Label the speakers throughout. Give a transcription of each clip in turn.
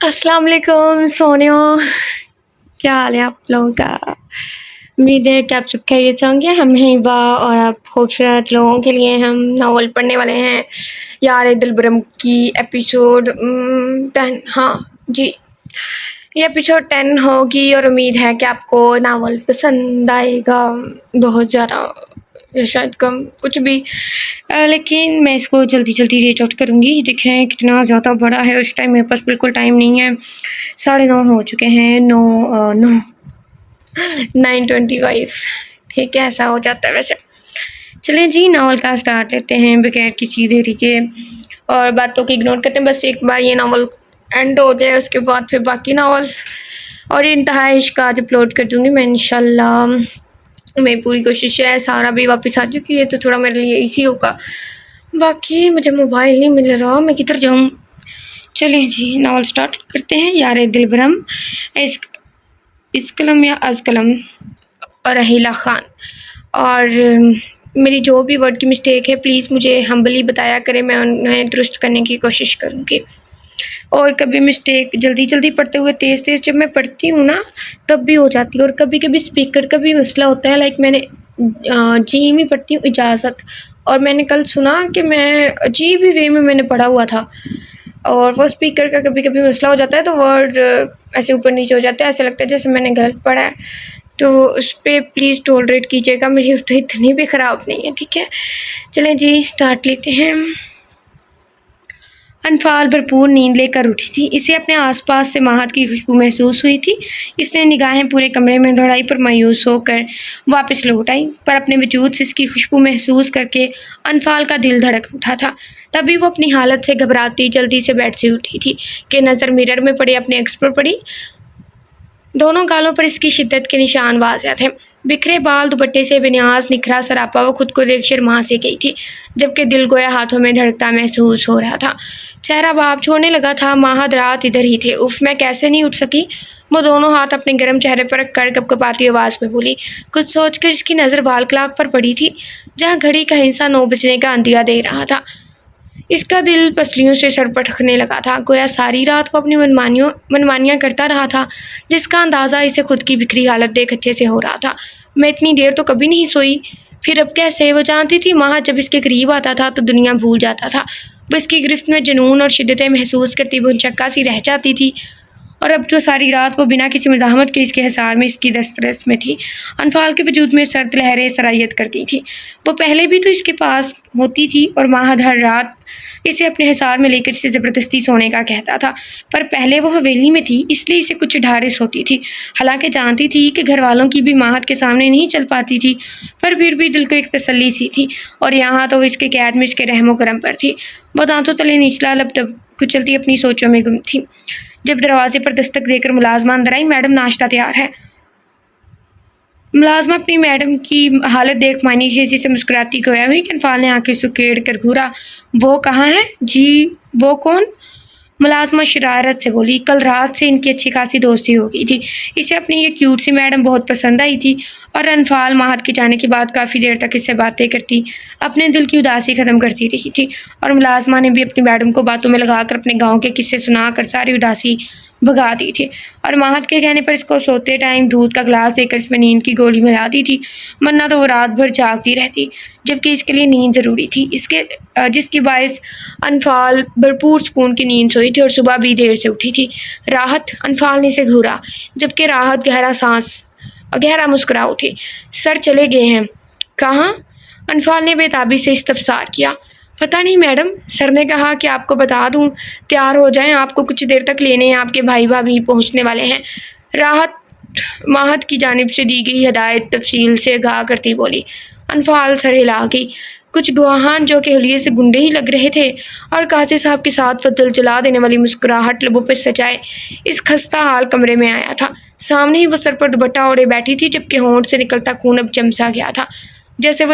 Speaker 1: السلام علیکم سونیوں، کیا حال ہے آپ لوگوں کا؟ امید ہے کہ آپ سب خیریت سے ہوں گے۔ ہم ہیں با اور آپ خوبصورت لوگوں کے لیے ہم ناول پڑھنے والے ہیں یار دل برم کی ایپیسوڈ 10۔ ہاں جی، یہ ایپیسوڈ 10 ہوگی اور امید ہے کہ آپ کو ناول پسند آئے گا بہت زیادہ یا شاید کم کچھ بھی، لیکن میں اس کو جلدی جلدی ریٹ آؤٹ کروں گی۔ دیکھیں کتنا زیادہ بڑا ہے، اس ٹائم میرے پاس بالکل ٹائم نہیں ہے۔ 9:30 ہو چکے ہیں، 9:25۔ ٹھیک ہے، ایسا ہو جاتا ہے ویسے۔ چلیں جی، ناول کا سٹارٹ لیتے ہیں بغیر کسی دیری کے اور باتوں کو اگنور کرتے ہیں۔ بس ایک بار یہ ناول اینڈ ہو جائے، اس کے بعد پھر باقی ناول اور یہ انتہائی عشق آج اپلوڈ کر دوں گی میں انشاءاللہ۔ میری پوری کوشش ہے۔ سارا بھی واپس آ چکی ہے تو تھوڑا میرے لیے ایزی ہوگا، باقی مجھے موبائل نہیں مل رہا، میں کدھر جاؤں؟ چلیں جی، ناول سٹارٹ کرتے ہیں۔ یار دل برم، اس قلم یا از قلم اور رحیلہ خان۔ اور میری جو بھی ورڈ کی مسٹیک ہے پلیز مجھے ہمبلی بتایا کرے، میں انہیں درست کرنے کی کوشش کروں گی۔ اور کبھی مسٹیک جلدی جلدی پڑھتے ہوئے تیز تیز جب میں پڑھتی ہوں نا تب بھی ہو جاتی ہے، اور کبھی کبھی اسپیکر کا بھی مسئلہ ہوتا ہے۔ لائک میں نے جی میں پڑھتی ہوں اجازت، اور میں نے کل سنا کہ میں عجیب ہی وے میں نے پڑھا ہوا تھا، اور وہ اسپیکر کا کبھی کبھی مسئلہ ہو جاتا ہے تو ورڈ ایسے اوپر نیچے ہو جاتا ہے، ایسا لگتا ہے جیسے میں نے غلط پڑھا ہے، تو اس پہ پلیز ٹولریٹ کیجیے گا، میری اردو اتنی بھی خراب نہیں ہے، ٹھیک ہے؟ چلیں جی سٹارٹ لیتے ہیں۔ انفال بھرپور نیند لے کر اٹھی تھی، اسے اپنے آس پاس سے ماہد کی خوشبو محسوس ہوئی تھی۔ اس نے نگاہیں پورے کمرے میں دوڑائی پر مایوس ہو کر واپس لوٹ آئی، پر اپنے وجود سے اس کی خوشبو محسوس کر کے انفال کا دل دھڑک اٹھا تھا۔ تبھی وہ اپنی حالت سے گھبراتی جلدی سے بیڈ سے اٹھی تھی کہ نظر مرر میں پڑی اپنے عکس پر پڑی۔ دونوں گالوں پر اس کی شدت کے نشان واضح تھے۔ بکھرے بال، دوپٹے سے بے نیاز نکھرا سراپا وہ خود کو دیکھ شرما سے گئی تھی، جبکہ دل گویا ہاتھوں میں دھڑکتا محسوس ہو رہا تھا۔ چہرہ بھاپ چھوڑنے لگا تھا۔ ماہد رات ادھر ہی تھے، اف میں کیسے نہیں اٹھ سکی؟ وہ دونوں ہاتھ اپنے گرم چہرے پر رکھ کر کپکپاتی آواز میں بولی، کچھ سوچ کر اس کی نظر وال کلاک پر پڑی تھی جہاں گھڑی کا ہندسہ 9 بجنے کا اندیا دے رہا تھا۔ اس کا دل پسلیوں سے سر پٹکنے لگا تھا، گویا ساری رات کو اپنی منمانیاں کرتا رہا تھا، جس کا اندازہ اسے خود کی بکھری حالت دیکھ اچھے سے ہو رہا تھا۔ میں اتنی دیر تو کبھی نہیں سوئی، پھر اب کیسے؟ وہ جانتی تھی ماہد جب اس کے قریب آتا تھا تو دنیا بھول جاتا تھا۔ وہ اس کی گرفت میں جنون اور شدتیں محسوس کرتی بھنچکا سی رہ جاتی تھی، اور اب تو ساری رات وہ بنا کسی مزاحمت کے اس کے حصار میں اس کی دسترس میں تھی۔ انفال کے وجود میں سرد لہریں سرایت کر گئی تھی۔ وہ پہلے بھی تو اس کے پاس ہوتی تھی اور ماہد ہر رات اسے اپنے حصار میں لے کر اسے زبردستی سونے کا کہتا تھا، پر پہلے وہ حویلی میں تھی اس لیے اسے کچھ ڈھارس ہوتی تھی، حالانکہ جانتی تھی کہ گھر والوں کی بھی ماہد کے سامنے نہیں چل پاتی تھی، پر پھر بھی دل کو ایک تسلی سی تھی، اور یہاں تو وہ اس کے قید میں اس کے رحم و کرم پر تھی۔ وہ دانتوں تلے نچلا لپٹپ کچلتی اپنی سوچوں میں گم تھی، جب دروازے پر دستک دے کر ملازمہ اندر آئی۔ میڈم ناشتہ تیار ہے۔ ملازمہ اپنی میڈم کی حالت دیکھ معنی خیزی سے مسکراتی گویا ہوئی کہ انفال نے آنکھیں سکیڑ کر گھورا۔ وہ کہاں ہے؟ جی وہ کون؟ ملازمہ شرارت سے بولی، کل رات سے ان کی اچھی خاصی دوستی ہو گئی تھی، اسے اپنی یہ کیوٹ سی میڈم بہت پسند آئی تھی، اور انفال ماہد کے جانے کے بعد کافی دیر تک اس سے باتیں کرتی، اپنے دل کی اداسی ختم کرتی رہی تھی، اور ملازمہ نے بھی اپنی میڈم کو باتوں میں لگا کر اپنے گاؤں کے قصے سنا کر ساری اداسی بھگا دی تھی، اور ماہد کے کہنے پر اس کو سوتے ٹائم دودھ کا گلاس دے کر اس میں نیند کی گولی ملا دی تھی، ورنہ تو وہ رات بھر جاگتی رہتی، جبکہ اس کے لیے نیند ضروری تھی، جس کی باعث انفال بھرپور سکون کی نیند سوئی تھی اور صبح بھی دیر سے اٹھی تھی۔ راحت؟ انفال نے اسے گھورا، جبکہ راحت گہرا مسکرا اٹھی۔ سر چلے گئے ہیں۔ کہاں؟ انفال نے بے تابی سے استفسار کیا۔ پتہ نہیں میڈم، سر نے کہا کہ آپ کو بتا دوں، تیار ہو جائیں، آپ کو کچھ دیر تک لینے آپ کے بھائی بھابھی پہنچنے والے ہیں۔ راحت ماہد کی جانب سے دی گئی ہدایت تفصیل سے آگاہ کرتی بولی۔ انفال سر ہلا گئی۔ کچھ گواہان جو کہ حلیے سے گنڈے ہی لگ رہے تھے، اور قاضی صاحب کے ساتھ وہ دل جلا دینے والی مسکراہٹ لبوں پہ سجائے اس خستہ حال کمرے میں آیا تھا۔ سامنے ہی وہ سر پر دوپٹہ اوڑھے بیٹھی تھی، جبکہ ہونٹ سے نکلتا خون اب جم سا گیا تھا، جسے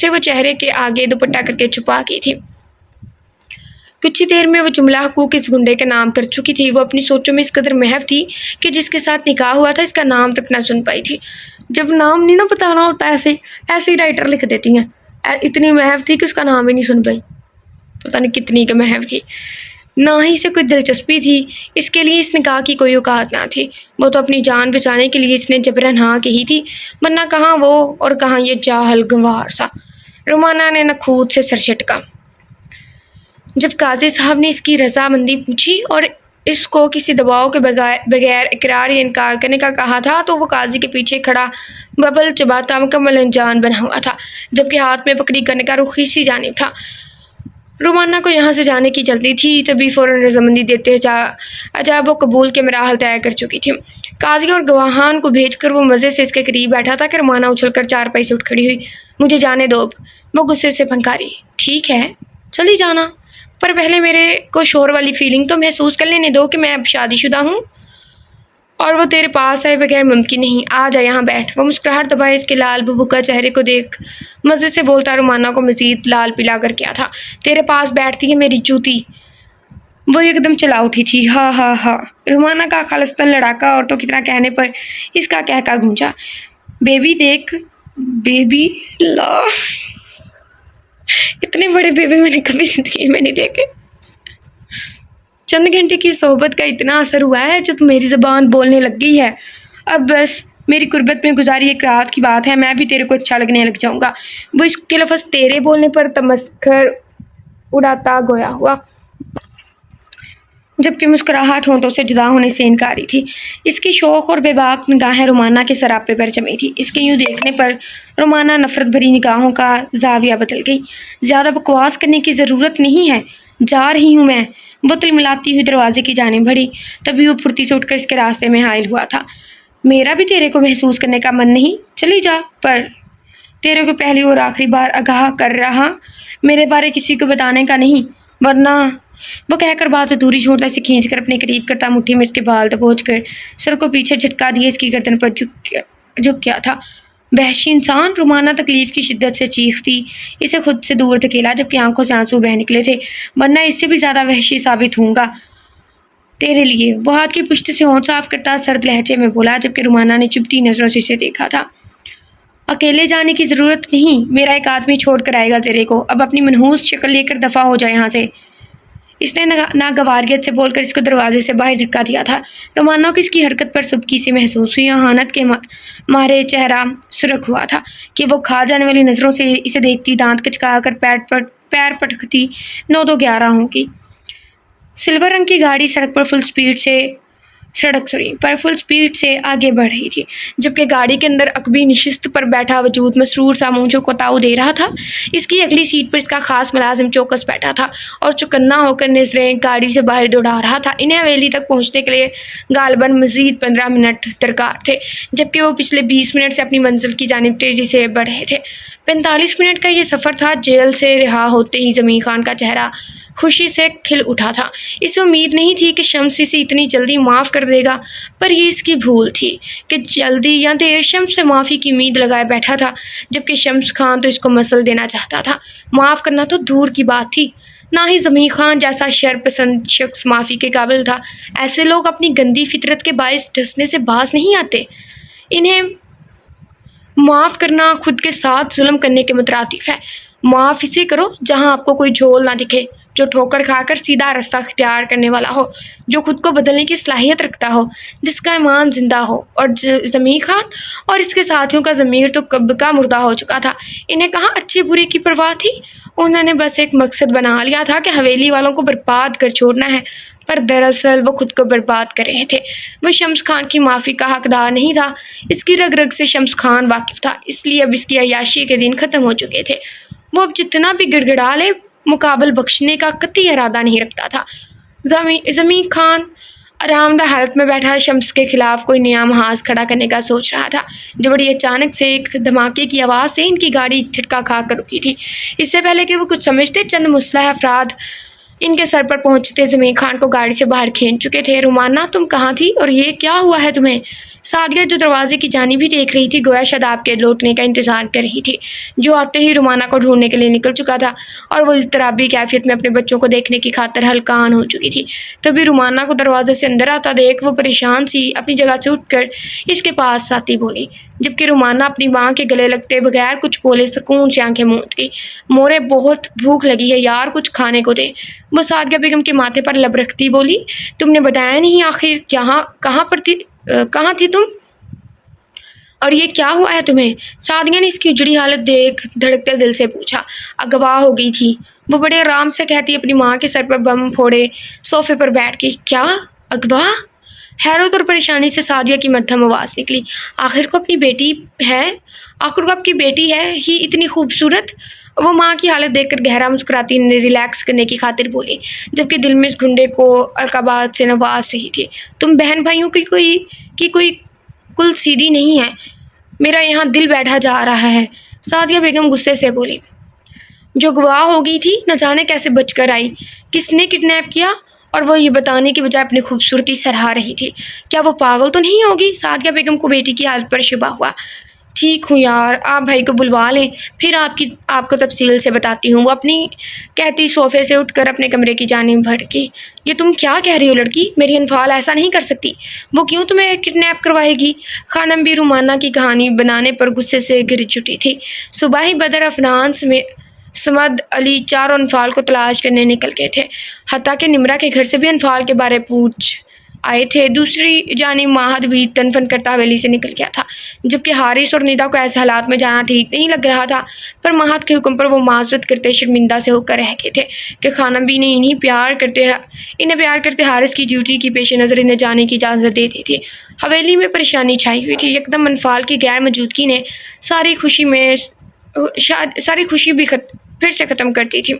Speaker 1: وہ چہرے کے آگے دوپٹہ کر کے چھپا گئی تھی۔ کچھ ہی دیر میں وہ جملہ حقوق اس گنڈے کا نام کر چکی تھی۔ وہ اپنی سوچوں میں اس قدر محو تھی کہ جس کے ساتھ نکاح ہوا تھا اس کا نام تک نہ سن پائی تھی۔ جب نام نہیں نہ بتانا ہوتا ایسے ہی رائٹر لکھ دیتی ہیں۔ اتنی محو تھی کہ اس کا نام ہی نہیں سن پائی، پتہ نہیں کتنی کہ محو تھی۔ نہ ہی اسے کوئی دلچسپی تھی، اس کے لیے اس نکاح کی کوئی اوقات نہ تھی۔ وہ تو اپنی جان بچانے کے لیے اس نے جبراً ہاں کہی تھی، ورنہ کہاں وہ اور کہاں یہ جاہل گنوار سا۔ رومانہ نے نخوت سے سر جھٹکا۔ جب قاضی صاحب نے اس کی رضامندی پوچھی اور اس کو کسی دباؤ کے بغیر اقرار یا انکار کرنے کا کہا تھا تو وہ قاضی کے پیچھے کھڑا ببل چباتا مکمل انجان بنا ہوا تھا، جبکہ ہاتھ میں پکڑی گن کا رخ اسی جانب تھا۔ رومانہ کو یہاں سے جانے کی جلدی تھی، تبھی فوراً رضامندی دیتے عجاب و قبول کے مراحل طے کر چکی تھی۔ قاضی اور گواہان کو بھیج کر وہ مزے سے اس کے قریب بیٹھا تھا کہ رومانہ اچھل کر چارپائی سے اٹھ کھڑی ہوئی۔ مجھے جانے دو اب، وہ غصے سے پھنکاری۔ ٹھیک ہے چلی جانا، پر پہلے میرے کو شوہر والی فیلنگ تو محسوس کر لینے دو کہ میں اب شادی شدہ ہوں، اور وہ تیرے پاس آئے بغیر ممکن نہیں۔ آ جا یہاں بیٹھ۔ وہ مسکراہٹ دبائے اس کے لال بھبکا چہرے کو دیکھ مزے سے بولتا رومانہ کو مزید لال پلا کر کیا تھا۔ تیرے پاس بیٹھتی ہے میری جوتی۔ وہ ایک دم چلا اٹھی تھی۔ ہاں ہاں ہاں۔ رومانہ کا خالصتاً لڑاکا عورتوں کی طرح کہنے پر اس کا کہکا گونجا۔ بیبی دیکھ، بیبی لا، اتنے بڑے بیبی میں نے کبھی زندگی میں نہیں دیکھے۔ چند گھنٹے کی صحبت کا اتنا اثر ہوا ہے جو تو میری زبان بولنے لگ گئی ہے۔ اب بس میری قربت میں گزاری ایک رات کی بات ہے، میں بھی تیرے کو اچھا لگنے لگ جاؤں گا۔ وہ اس کے لفظ تیرے بولنے پر تمسخر اڑاتا گویا ہوا، جبکہ مسکراہٹ ہونٹوں سے جدا ہونے سے انکاری تھی۔ اس کی شوق اور بے باک نگاہیں رومانہ کے سراپے پر جمی تھی۔ اس کے یوں دیکھنے پر رومانہ نفرت بھری نگاہوں کا زاویہ بدل گئی۔ زیادہ بکواس کرنے کی ضرورت نہیں ہے، جا رہی ہوں میں۔ وہ تلملاتی ہوئی دروازے کی جانب بڑھی، تبھی وہ پھرتی سے اٹھ کر اس کے راستے میں حائل ہوا تھا۔ میرا بھی تیرے کو محسوس کرنے کا من نہیں، چلی جا، پر تیرے کو پہلی اور آخری بار آگاہ کر رہا، میرے بارے کسی کو بتانے کا نہیں، ورنہ… وہ کہہ کر بات ادھوری چھوڑتا اسے کھینچ کر اپنے قریب کرتا مٹھی میں اس کے بال دبوچ کر سر کو پیچھے جھٹکا دیے اس کی گردن پر جھک گیا تھا۔ وحشی انسان! رومانہ تکلیف کی شدت سے چیختی اسے خود سے دور دھکیلا، جبکہ آنکھوں سے آنسو بہہ نکلے تھے۔ ورنہ اس سے بھی زیادہ وحشی ثابت ہوں گا تیرے لیے، وہ ہاتھ کی پشت سے ہونٹ صاف کرتا سرد لہجے میں بولا، جبکہ رومانہ نے چبھتی نظروں سے اسے دیکھا تھا۔ اکیلے جانے کی ضرورت نہیں، میرا ایک آدمی چھوڑ کر آئے گا تیرے کو، اب اپنی منحوس شکل لے کر دفع ہو جائے یہاں سے۔ اس نے ناگواریت سے بول کر اس کو دروازے سے باہر دھکا دیا تھا۔ رومانہ کو اس کی حرکت پر سبکی سی محسوس ہوئی، اہانت کے مارے چہرہ سرخ ہوا تھا کہ وہ کھا جانے والی نظروں سے اسے دیکھتی، دانت کچکا کر پیر پٹکتی 9-2-11 ہوگی۔ سلور رنگ کی گاڑی سڑک پر فل سپیڈ سے آگے بڑھ رہی تھی، جبکہ گاڑی کے اندر عقبی نشست پر بیٹھا وجود مسرور سا مونچھوں کو تاؤ دے رہا تھا۔ اس کی اگلی سیٹ پر اس کا خاص ملازم چوکس بیٹھا تھا اور چوکنا ہو کر نظریں گاڑی سے باہر دوڑا رہا تھا۔ انہیں حویلی تک پہنچنے کے لیے غالباً مزید 15 منٹ درکار تھے، جبکہ وہ پچھلے 20 منٹ سے اپنی منزل کی جانب تیزی سے بڑھ رہے تھے۔ 45 منٹ کا یہ سفر تھا۔ جیل سے رہا ہوتے ہی زمیں خان کا چہرہ خوشی سے کھل اٹھا تھا۔ اسے امید نہیں تھی کہ شمس اسے اتنی جلدی معاف کر دے گا، پر یہ اس کی بھول تھی کہ جلدی یا دیر شمس سے معافی کی امید لگائے بیٹھا تھا، جبکہ شمس خان تو اس کو مسل دینا چاہتا تھا۔ معاف کرنا تو دور کی بات تھی، نہ ہی زمیں خان جیسا شر پسند شخص معافی کے قابل تھا۔ ایسے لوگ اپنی گندی فطرت کے باعث ڈسنے سے باز نہیں آتے۔ انہیں معاف کرنا خود کے ساتھ ظلم کرنے کے مترادف ہے۔ معاف اسے کرو جہاں آپ کو کوئی جھول نہ دکھے، جو ٹھوکر کھا کر سیدھا رستہ اختیار کرنے والا ہو، جو خود کو بدلنے کی صلاحیت رکھتا ہو، جس کا ایمان زندہ ہو۔ اور زمیں خان اور اس کے ساتھیوں کا ضمیر تو کب کا مردہ ہو چکا تھا۔ انہیں کہاں اچھے برے کی پرواہ تھی، انہوں نے بس ایک مقصد بنا لیا تھا کہ حویلی والوں کو برباد کر چھوڑنا ہے، پر دراصل وہ خود کو برباد کر رہے تھے۔ وہ شمس خان کی معافی کا حقدار نہیں تھا، اس کی رگ رگ سے شمس خان واقف تھا، اس لیے اب اس کی عیاشی کے دن ختم ہو چکے تھے۔ وہ اب جتنا بھی گڑگڑا لے، مقابل بخشنے کا قطعی ارادہ نہیں رکھتا تھا۔ زمیں خان آرام دہ حالت میں بیٹھا شمس کے خلاف کوئی نیا محاذ کھڑا کرنے کا سوچ رہا تھا، جو بڑی اچانک سے ایک دھماکے کی آواز سے ان کی گاڑی جھٹکا کھا کر رکی تھی۔ اس سے پہلے کہ وہ کچھ سمجھتے، چند مسلح افراد ان کے سر پر پہنچتے زمیں خان کو گاڑی سے باہر کھینچ چکے تھے۔ رومانہ تم کہاں تھی اور یہ کیا ہوا ہے تمہیں؟ سعدیہ جو دروازے کی جانب ہی دیکھ رہی تھی گویا شاداب کے لوٹنے کا انتظار کر رہی تھی، جو آتے ہی رومانہ کو ڈھونڈنے کے لیے نکل چکا تھا اور وہ اضطرابی کیفیت میں اپنے بچوں کو دیکھنے کی خاطر ہلکان ہو چکی تھی۔ تبھی رومانہ کو دروازے سے اندر آتا دیکھ وہ پریشان سی اپنی جگہ سے اٹھ کر اس کے پاس آتی بولی، جبکہ رومانہ اپنی ماں کے گلے لگتے بغیر کچھ بولے سکون سے آنکھیں موند گئی۔ مورے بہت بھوک لگی ہے یار، کچھ کھانے کو دے۔ وہ سعدیہ بیگم کے ماتھے پر لب رکھتی بولی، تم نے بتایا نہیں آخر کہاں تھی تم؟ اور یہ کیا ہوا ہے تمہیں؟ سعدیہ نے اس کی اجڑی حالت دیکھ دھڑکتے دل سے پوچھا۔ اغوا ہو گئی تھی، وہ بڑے آرام سے کہتی اپنی ماں کے سر پر بم پھوڑے صوفے پر بیٹھ گئی۔ کیا اغوا؟ حیرت اور پریشانی سے سعدیہ کی مدھم آواز نکلی۔ آخر کو آپ کی بیٹی ہے ہی اتنی خوبصورت؟ وہ ماں کی حالت دیکھ کر گہرا مسکراتی ریلیکس کرنے کی خاطر بولی، جبکہ دل میں اس گھنڈے کو القابات سے نواز رہی تھی۔ تم بہن بھائیوں کی کوئی کل سیدھی نہیں ہے، میرا یہاں دل بیٹھا جا رہا ہے۔ سعدیہ بیگم غصے سے بولی، جو گواہ ہو گئی تھی نہ جانے کیسے بچ کر آئی، کس نے کڈنیپ کیا؟ اور وہ یہ بتانے کی بجائے اپنی خوبصورتی سراہ رہی تھی۔ کیا وہ پاگل تو نہیں ہوگی؟ سعدیہ بیگم کو بیٹی کی حالت پر شبہ ہوا۔ ٹھیک ہوں یار، آپ بھائی کو بلوا لیں، پھر آپ کو تفصیل سے بتاتی ہوں۔ وہ اپنی کہتی صوفے سے اٹھ کر اپنے کمرے کی جانب بھڑکی۔ یہ تم کیا کہہ رہی ہو لڑکی؟ میری انفال ایسا نہیں کر سکتی، وہ کیوں تمہیں کڈنیپ کروائے گی؟ خانم بھی رومانہ کی کہانی بنانے پر غصے سے گر چٹی تھی۔ صبح ہی بدر افنان سمد علی چاروں انفال کو تلاش کرنے نکل گئے تھے، حتیٰ کہ نمرہ کے گھر سے بھی انفال کے بارے پوچھ آئے تھے۔ دوسری جانب ماہد بھی تن فن کرتا حویلی سے نکل گیا تھا، جبکہ حارث اور ندا کو ایسے حالات میں جانا ٹھیک نہیں لگ رہا تھا، پر ماہد کے حکم پر وہ معذرت کرتے شرمندہ سے ہو کر رہ گئے تھے کہ خانم بھی نے انہیں پیار کرتے حارث کی ڈیوٹی کی پیش نظر انہیں جانے کی اجازت دے دی تھی۔ حویلی میں پریشانی چھائی ہوئی تھی۔ یکدم انفال کی غیر موجودگی نے ساری خوشی بھی پھر سے ختم کر دی تھی۔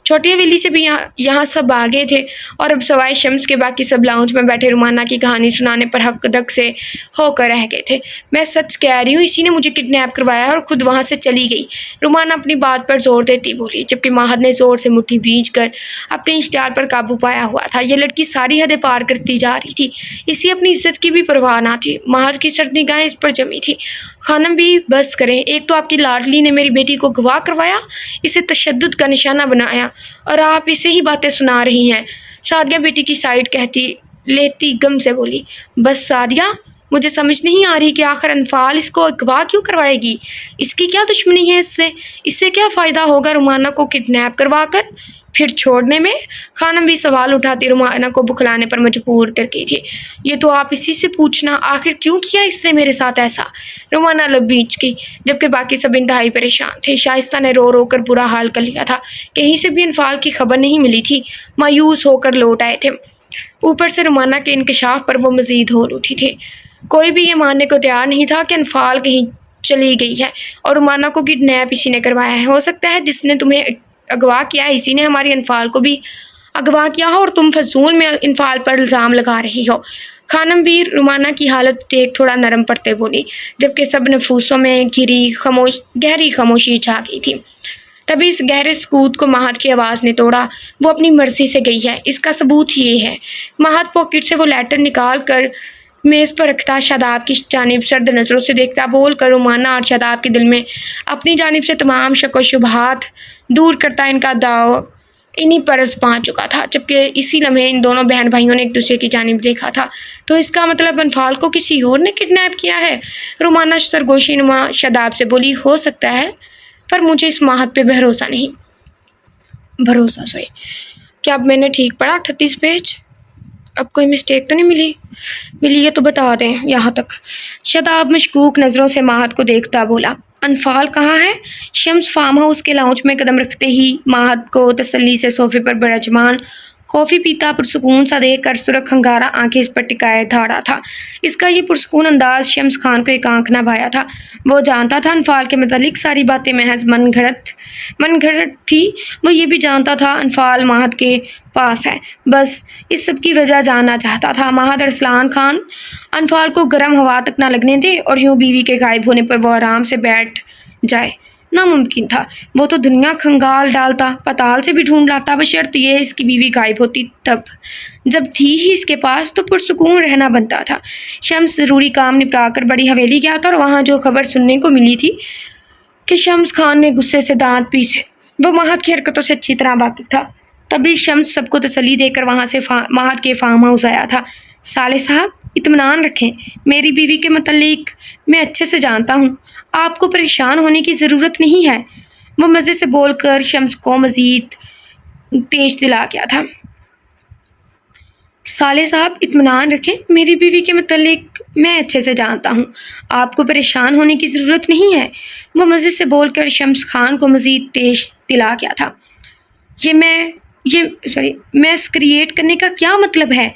Speaker 1: چھوٹی حویلی سے بھی یہاں سب آ گئے تھے اور اب سوائے شمس کے باقی سب لاؤنج میں بیٹھے رومانہ کی کہانی سنانے پر حق دق سے ہو کر رہ گئے تھے۔ میں سچ کہہ رہی ہوں، اسی نے مجھے کڈنیپ کروایا اور خود وہاں سے چلی گئی، رومانہ اپنی بات پر زور دیتی بولی، جبکہ ماہد نے زور سے مٹھی بھینچ کر اپنے اشتعال پر قابو پایا ہوا تھا۔ یہ لڑکی ساری حدیں پار کرتی جا رہی تھی، اسے اپنی عزت کی بھی پرواہ نہ تھی۔ ماہد کی سرد نگاہیں اس پر جمی تھی۔ خانم بھی بس کریں، ایک تو آپ کی لاڈلی نے میری بیٹی کو گواہ کروایا، اسے تشدد کا نشانہ بنایا، اور آپ اسے ہی باتیں سنا رہی ہیں۔ سعدیہ بیٹی کی سائیڈ لیتی غم سے بولی، بس سعدیہ، مجھے سمجھ نہیں آ رہی کہ آخر انفال اس کو اغوا کیوں کروائے گی؟ اس کی کیا دشمنی ہے اس سے کیا فائدہ ہوگا رومانہ کو کڈنیپ کروا کر پھر چھوڑنے میں؟ خانم بھی سوال اٹھاتی رومانہ کو بخلانے پر مجبور کرتی تھی۔ یہ تو آپ اسی سے پوچھنا، آخر کیوں کیا اس نے میرے ساتھ ایسا؟ رومانہ لب بھینچ گئی، جبکہ باقی سب انتہائی پریشان تھے۔ شائستہ نے رو رو کر برا حال کر لیا تھا، کہیں سے بھی انفال کی خبر نہیں ملی تھی، مایوس ہو کر لوٹ آئے تھے۔ اوپر سے رومانہ کے انکشاف پر وہ مزید ہول اٹھی تھی۔ کوئی بھی یہ ماننے کو تیار نہیں تھا کہ انفال کہیں چلی گئی ہے اور رومانہ کو کڈنیپ اسی نے کروایا ہے۔ ہو سکتا ہے جس نے تمہیں اغوا کیا ہے اسی نے ہماری انفال کو بھی اغوا کیا ہو اور تم فضول میں انفال پر الزام لگا رہی ہو۔ خانم بھی رومانہ کی حالت دیکھ تھوڑا نرم پڑتے بولی، جبکہ سب نفوسوں میں گہری خاموشی چھا گئی تھی۔ تبھی اس گہرے سکوت کو ماہد کی آواز نے توڑا، وہ اپنی مرضی سے گئی ہے، اس کا ثبوت یہ ہے۔ ماہد پاکٹ سے وہ لیٹر نکال کر میز پر رکھتا شاداب کی جانب سرد نظروں سے دیکھتا بول کر رومانہ اور شاداب کے دل میں اپنی جانب سے تمام شک و شبہات دور کرتا ان کا داؤ انہی پر آزما چکا تھا، جبکہ اسی لمحے ان دونوں بہن بھائیوں نے ایک دوسرے کی جانب دیکھا تھا۔ تو اس کا مطلب انفال کو کسی اور نے کڈنیپ کیا ہے؟ رومانہ سرگوشی نما شاداب سے بولی، ہو سکتا ہے، پر مجھے اس ماہد پہ بھروسہ نہیں۔ کیا اب میں نے ٹھیک پڑھا 38 پیج؟ اب کوئی مسٹیک تو نہیں ملی ہے تو بتا دیں یہاں تک۔ شاداب مشکوک نظروں سے ماہد کو دیکھتا بولا، انفال کہاں ہے؟ شمس فارم ہاؤس کے لاؤنج میں قدم رکھتے ہی ماہد کو تسلی سے صوفے پر برجمان کافی پیتا پرسکون سا دیکھ کر سرخ ہنگارا آنکھیں اس پر ٹکائے دھاڑا تھا۔ اس کا یہ پرسکون انداز شمس خان کو ایک آنکھ نہ بھایا تھا۔ وہ جانتا تھا انفال کے متعلق ساری باتیں محض من گھڑت تھی، وہ یہ بھی جانتا تھا انفال ماہد کے پاس ہے، بس اس سب کی وجہ جاننا چاہتا تھا۔ ماہد ارسلان خان انفال کو گرم ہوا تک نہ لگنے دے اور یوں بیوی کے غائب ہونے پر وہ آرام سے بیٹھ جائے۔ ناممکن تھا۔ وہ تو دنیا کھنگال ڈالتا، پتال سے بھی ڈھونڈ لاتا، بشرط یہ اس کی بیوی غائب ہوتی تب۔ جب تھی ہی اس کے پاس تو پرسکون رہنا بنتا تھا۔ شمس ضروری کام نپٹا کر بڑی حویلی گیا تھا اور وہاں جو خبر سننے کو ملی تھی کہ شمس خان نے غصے سے دانت پیسے۔ وہ مہد کی حرکتوں سے اچھی طرح واقف تھا۔ تبھی شمس سب کو تسلی دے کر وہاں سے مہد کے فارم ہاؤس آیا تھا۔ صالح صاحب اطمینان رکھیں، میری بیوی کے متعلق میں اچھے سے جانتا ہوں، آپ کو پریشان ہونے کی ضرورت نہیں ہے۔ وہ مزے سے بول کر شمس کو مزید تیز دلا گیا تھا۔ صالح صاحب اطمینان رکھیں، میری بیوی کے متعلق میں اچھے سے جانتا ہوں، آپ کو پریشان ہونے کی ضرورت نہیں ہے۔ وہ مزے سے بول کر شمس خان کو مزید تیز دلا گیا تھا۔ میس کریٹ کرنے کا کیا مطلب ہے؟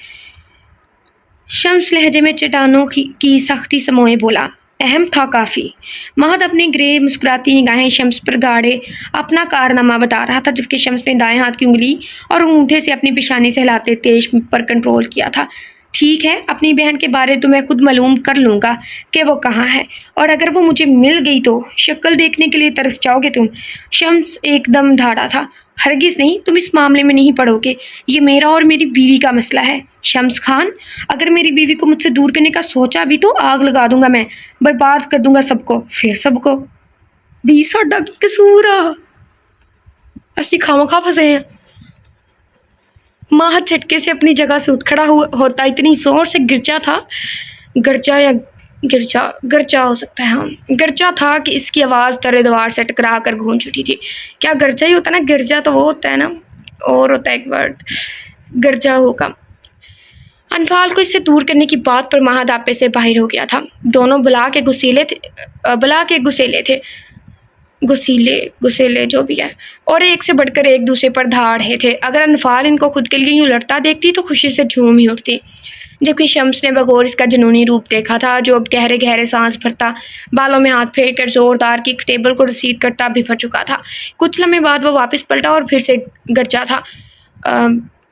Speaker 1: شمس لہجے میں چٹانوں کی سختی سموئے بولا۔ اہم تھا کافی۔ مہد اپنے گرے مسکراتی نگاہیں شمس پر گاڑے اپنا کارنامہ بتا رہا تھا، جبکہ شمس نے دائیں ہاتھ کی انگلی اور انگوٹھے سے اپنی پیشانی سے ہلاتے تیز پر کنٹرول کیا تھا۔ ٹھیک ہے، اپنی بہن کے بارے تو میں خود معلوم کر لوں گا کہ وہ کہاں ہے، اور اگر وہ مجھے مل گئی تو شکل دیکھنے کے لیے ترس جاؤ گے تم۔ شمس ایک دم دھاڑا تھا۔ ہرگز نہیں، تم اس معاملے میں نہیں پڑو گے، یہ میرا اور میری بیوی کا مسئلہ ہے۔ شمس خان، اگر میری بیوی کو مجھ سے دور کرنے کا سوچا بھی تو آگ لگا دوں گا، میں برباد کر دوں گا سب کو، پھر سب کو بھی ساڈا کی قصور آ، اسی خواہ پھنسے ہیں۔ ماہد جھٹکے سے اپنی جگہ سے اٹھ کھڑا ہوتا اتنی زور سے گرجا تھا، گرجا ہو سکتا ہے، ہاں گرجا تھا کہ اس کی آواز در دیوار سے ٹکرا کر گونج اٹھی تھی۔ کیا گرجا ہی ہوتا نا، گرجا تو وہ ہوتا ہے نا، اور ہوتا ہے ایک ورڈ، گرجا ہوگا۔ انفال کو اس سے دور کرنے کی بات پر مہد آپے سے باہر ہو گیا تھا۔ دونوں بلا کے گسیلے جو بھی ہے، اور ایک سے بڑھ کر ایک دوسرے پر دھاڑ رہے تھے۔ اگر انفال ان کو خود کے لیے یوں لڑتا دیکھتی تو خوشی سے جھوم ہی اٹھتی، جبکہ شمس نے بغور اس کا جنونی روپ دیکھا تھا، جو اب گہرے گہرے سانس بھرتا، بالوں میں ہاتھ پھیر کر زوردار کک ٹیبل کو رسید کرتا بفر چکا تھا۔ کچھ لمحے بعد وہ واپس پلٹا اور پھر سے گرجا تھا۔